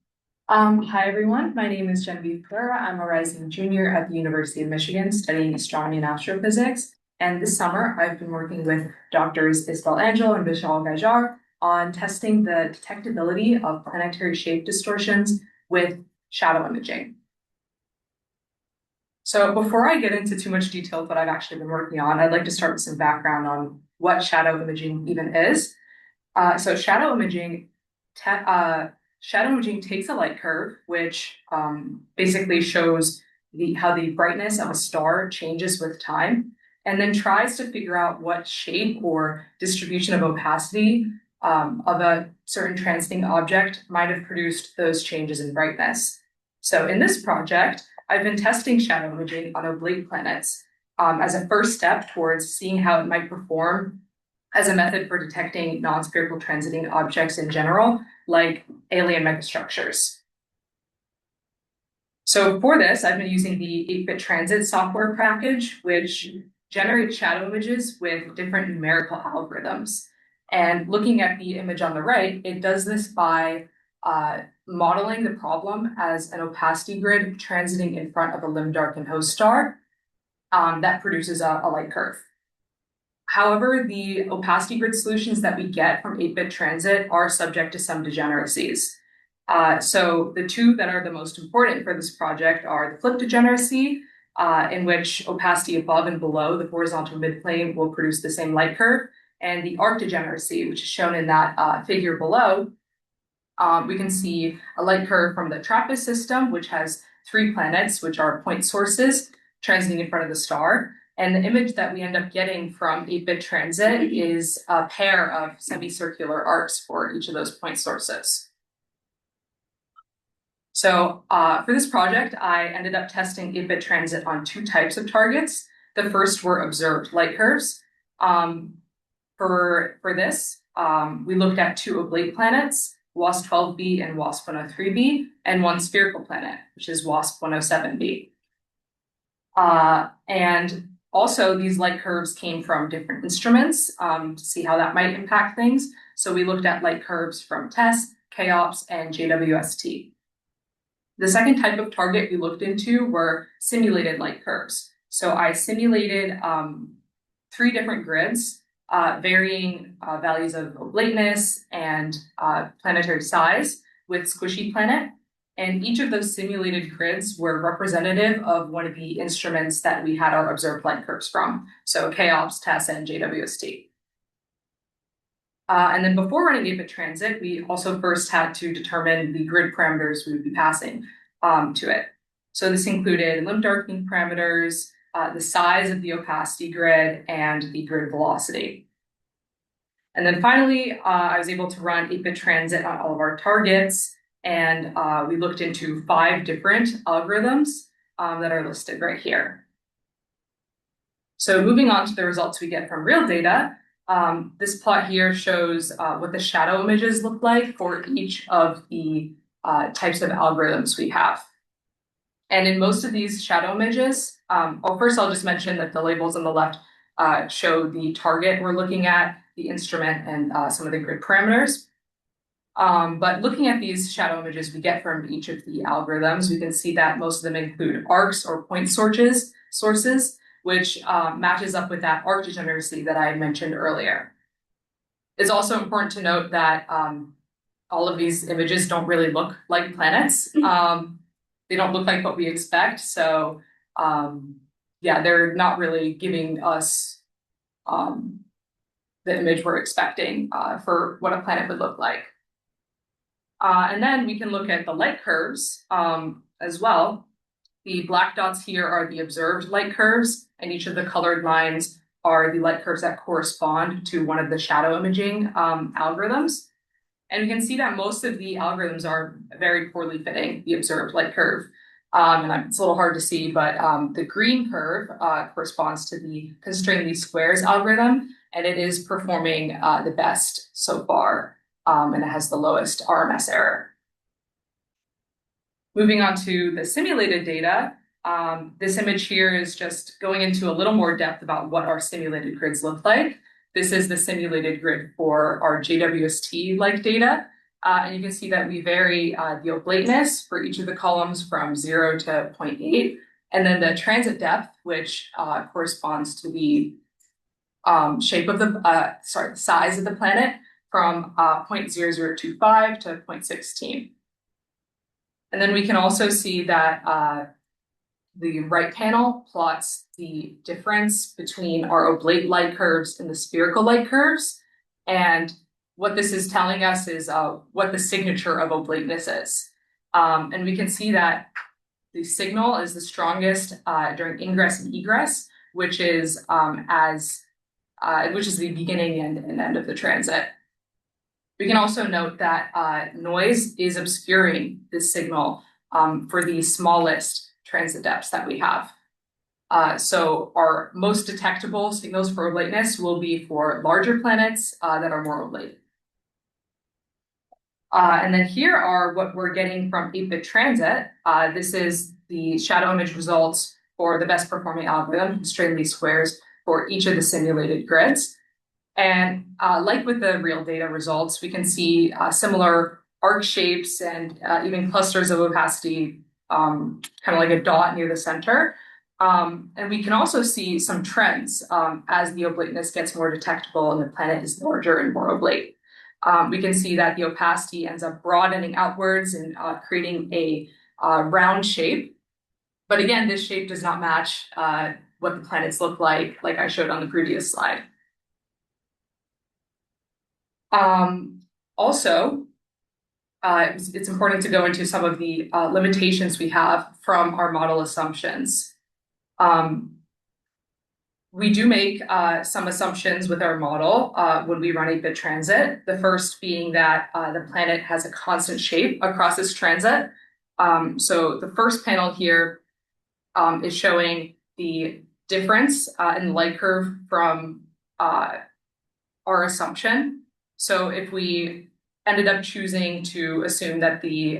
Hi everyone. My name is Genevieve Pereira. I'm a rising junior at the University of Michigan studying astronomy and astrophysics. And this summer, I've been working with Doctors Isabel Angel and Vishal Gajjar on testing the detectability of planetary shape distortions with shadow imaging. So before I get into too much detail of what I've actually been working on, I'd like to start with some background on what shadow imaging even is. So shadow imaging takes a light curve, which basically shows how the brightness of a star changes with time, and then tries to figure out what shape or distribution of opacity of a certain transiting object might have produced those changes in brightness. So in this project, I've been testing shadow imaging on oblique planets as a first step towards seeing how it might perform as a method for detecting non-spherical transiting objects in general, like alien megastructures. So for this, I've been using the 8-bit transit software package, which generates shadow images with different numerical algorithms. And looking at the image on the right, it does this by modeling the problem as an opacity grid transiting in front of a limb-darkened host star that produces a light curve. However, the opacity grid solutions that we get from 8-bit transit are subject to some degeneracies. So the two that are the most important for this project are the flip degeneracy, in which opacity above and below the horizontal midplane will produce the same light curve, and the arc degeneracy, which is shown in that figure below. We can see a light curve from the TRAPPIST system, which has 3 planets, which are point sources transiting in front of the star. And the image that we end up getting from 8-bit transit is a pair of semicircular arcs for each of those point sources. So for this project, I ended up testing 8-bit transit on 2 types of targets. The first were observed light curves. For this, we looked at 2 oblate planets, WASP-12b and WASP-103b, and 1 spherical planet, which is WASP-107b. And also these light curves came from different instruments to see how that might impact things. So we looked at light curves from TESS, KOPS, and JWST. The second type of target we looked into were simulated light curves. So I simulated 3 different grids, varying values of oblateness and planetary size with Squishy Planet. And each of those simulated grids were representative of one of the instruments that we had our observed light curves from. So KOPS, TESS, and JWST. And then before running 8-bit transit, we also first had to determine the grid parameters we would be passing to it. So this included limb darkening parameters, the size of the opacity grid, and the grid velocity. And then finally, I was able to run 8-bit transit on all of our targets, and we looked into 5 different algorithms that are listed right here. So moving on to the results we get from real data, this plot here shows what the shadow images look like for each of the types of algorithms we have. And in most of these shadow images, first I'll just mention that the labels on the left show the target we're looking at, the instrument, and some of the grid parameters. But looking at these shadow images we get from each of the algorithms, we can see that most of them include arcs or point sources, which matches up with that arc degeneracy that I mentioned earlier. It's also important to note that all of these images don't really look like planets. They don't look like what we expect. So yeah, they're not really giving us the image we're expecting for what a planet would look like. And then we can look at the light curves as well. The black dots here are the observed light curves, and each of the colored lines are the light curves that correspond to one of the shadow imaging algorithms. And we can see that most of the algorithms are very poorly fitting the observed light curve. And it's a little hard to see, but the green curve corresponds to the constrain least squares algorithm, and it is performing the best so far, and it has the lowest RMS error. Moving on to the simulated data, this image here is just going into a little more depth about what our simulated grids look like. This is the simulated grid for our JWST-like data. And you can see that we vary the oblateness for each of the columns from 0 to 0.8, and then the transit depth, which corresponds to the shape of the, size of the planet from 0.0025 to 0.16. And then we can also see that the right panel plots the difference between our oblate light curves and the spherical light curves. And what this is telling us is what the signature of oblateness is. And we can see that the signal is the strongest during ingress and egress, which is the beginning and end of the transit. We can also note that noise is obscuring this signal for the smallest transit depths that we have. So our most detectable signals for oblateness will be for larger planets that are more oblate. And then here are what we're getting from 8-bit transit. This is the shadow image results for the best performing algorithm, constrain least squares, for each of the simulated grids. And like with the real data results, we can see similar arc shapes and even clusters of opacity, kind of like a dot near the center. And we can also see some trends as the oblateness gets more detectable and the planet is larger and more oblate. We can see that the opacity ends up broadening outwards and creating a round shape. But again, this shape does not match what the planets look like I showed on the previous slide. Also, it's important to go into some of the limitations we have from our model assumptions. We do make some assumptions with our model when we run 8-bit transit. The first being that the planet has a constant shape across this transit. So the first panel here is showing the difference in the light curve from our assumption. So if we ended up choosing to assume that the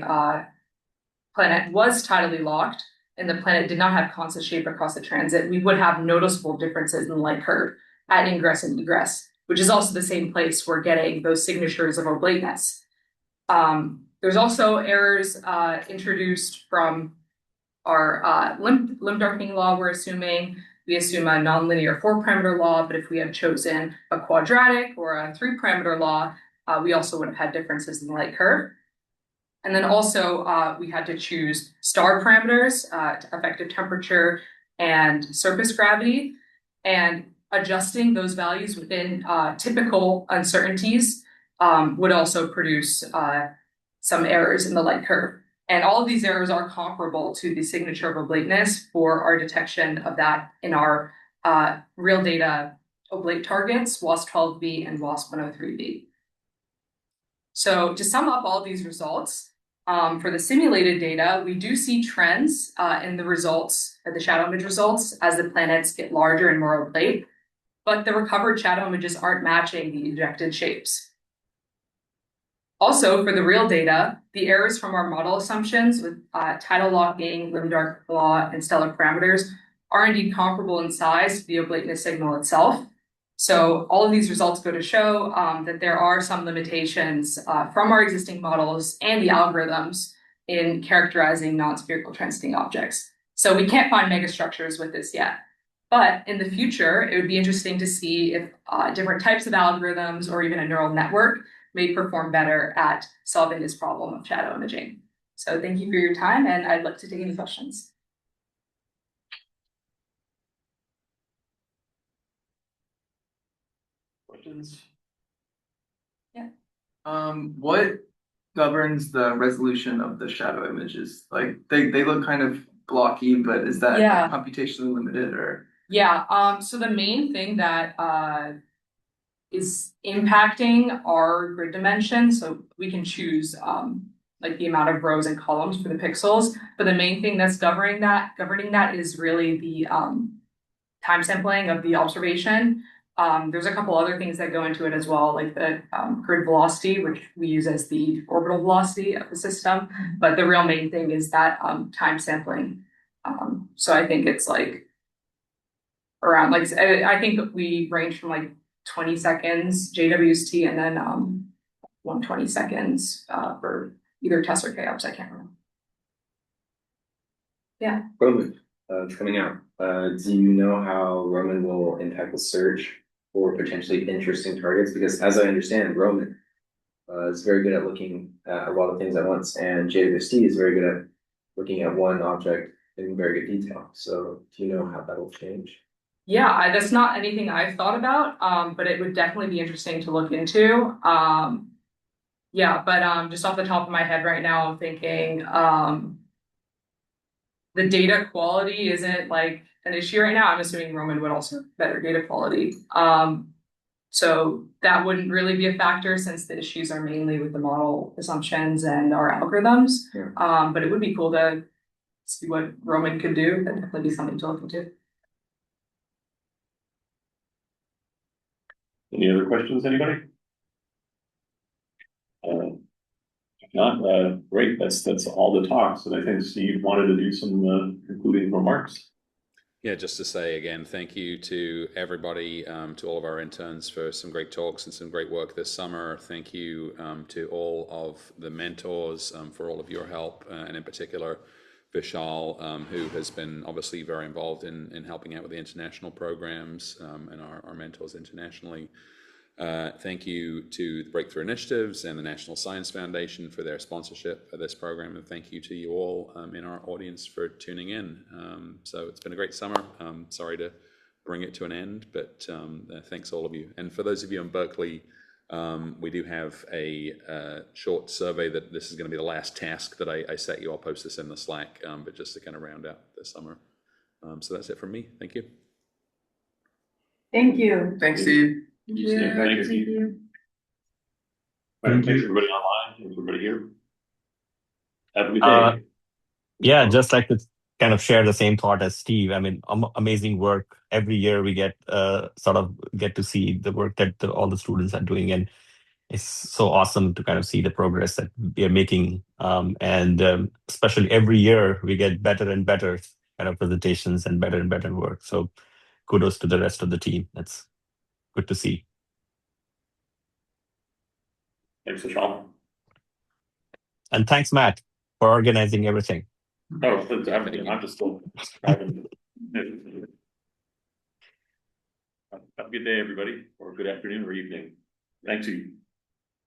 planet was tidally locked and the planet did not have constant shape across the transit, we would have noticeable differences in the light curve at ingress and egress, which is also the same place we're getting those signatures of oblateness. There's also errors introduced from our limb darkening law we're assuming. We assume a nonlinear 4-parameter law, but if we had chosen a quadratic or a 3-parameter law, we also would have had differences in the light curve. And then also we had to choose star parameters, effective temperature and surface gravity, and adjusting those values within typical uncertainties would also produce some errors in the light curve. And all of these errors are comparable to the signature of oblateness for our detection of that in our real data oblate targets, WASP-12b and WASP-103b. So to sum up all of these results, for the simulated data, we do see trends in the results, the shadow image results, as the planets get larger and more oblate, but the recovered shadow images aren't matching the ejected shapes. Also, for the real data, the errors from our model assumptions with tidal locking, limb dark law, and stellar parameters are indeed comparable in size to the oblateness signal itself. So all of these results go to show that there are some limitations from our existing models and the algorithms in characterizing non-spherical transiting objects. So we can't find megastructures with this yet. But in the future, it would be interesting to see if different types of algorithms or even a neural network may perform better at solving this problem of shadow imaging. So thank you for your time, and I'd like to take any questions. Questions? Yeah. What governs the resolution of the shadow images? Like they look kind of blocky, but is that computationally limited or? Yeah, so the main thing that is impacting our grid dimension, so we can choose like the amount of rows and columns for the pixels, but the main thing that's governing that is really the time sampling of the observation. There's a couple other things that go into it as well, like the grid velocity, which we use as the orbital velocity of the system, but the real main thing is that time sampling. So I think it's like around, like, I think we range from like 20 seconds JWST and then 120 seconds for either TESS or KOPS, I can't remember. Yeah. Roman, it's coming out. Do you know how Roman will impact the search for potentially interesting targets? Because as I understand, Roman is very good at looking at a lot of things at once, and JWST is very good at looking at one object in very good detail. So do you know how that will change? Yeah, that's not anything I've thought about, but it would definitely be interesting to look into. Yeah, but just off the top of my head right now, I'm thinking the data quality isn't like an issue right now. I'm assuming Roman would also have better data quality. So that wouldn't really be a factor since the issues are mainly with the model assumptions and our algorithms. Yeah. But it would be cool to see what Roman could do. That'd definitely be something to look into. Any other questions, anybody? If not, great. That's all the talks. And I think Steve wanted to do some concluding remarks. Yeah, just to say again, thank you to everybody, to all of our interns for some great talks and some great work this summer. Thank you to all of the mentors for all of your help, and in particular, Vishal, who has been obviously very involved in helping out with the international programs and our mentors internationally. Thank you to the Breakthrough Initiatives and the National Science Foundation for their sponsorship of this program, and thank you to you all in our audience for tuning in. So it's been a great summer. Sorry to bring it to an end, but thanks all of you. And for those of you in Berkeley, we do have a short survey that this is going to be the last task that I set you. I'll post this in the Slack, but just to kind of round out the summer. So that's it from me. Thank you. Thank you. Thanks, Steve. Thank you, Steve. Thanks, everybody online, everybody here. Have a good day. Yeah, just like to kind of share the same thought as Steve. I mean, amazing work. Every year we get get to see the work that all the students are doing, and it's so awesome to kind of see the progress that we are making. Especially every year we get better and better kind of presentations and better work. So kudos to the rest of the team. That's good to see. Thanks, Vishal. And thanks, Matt, for organizing everything. Oh, definitely. I'm just still driving. Have a good day, everybody, or good afternoon or evening. Thanks you.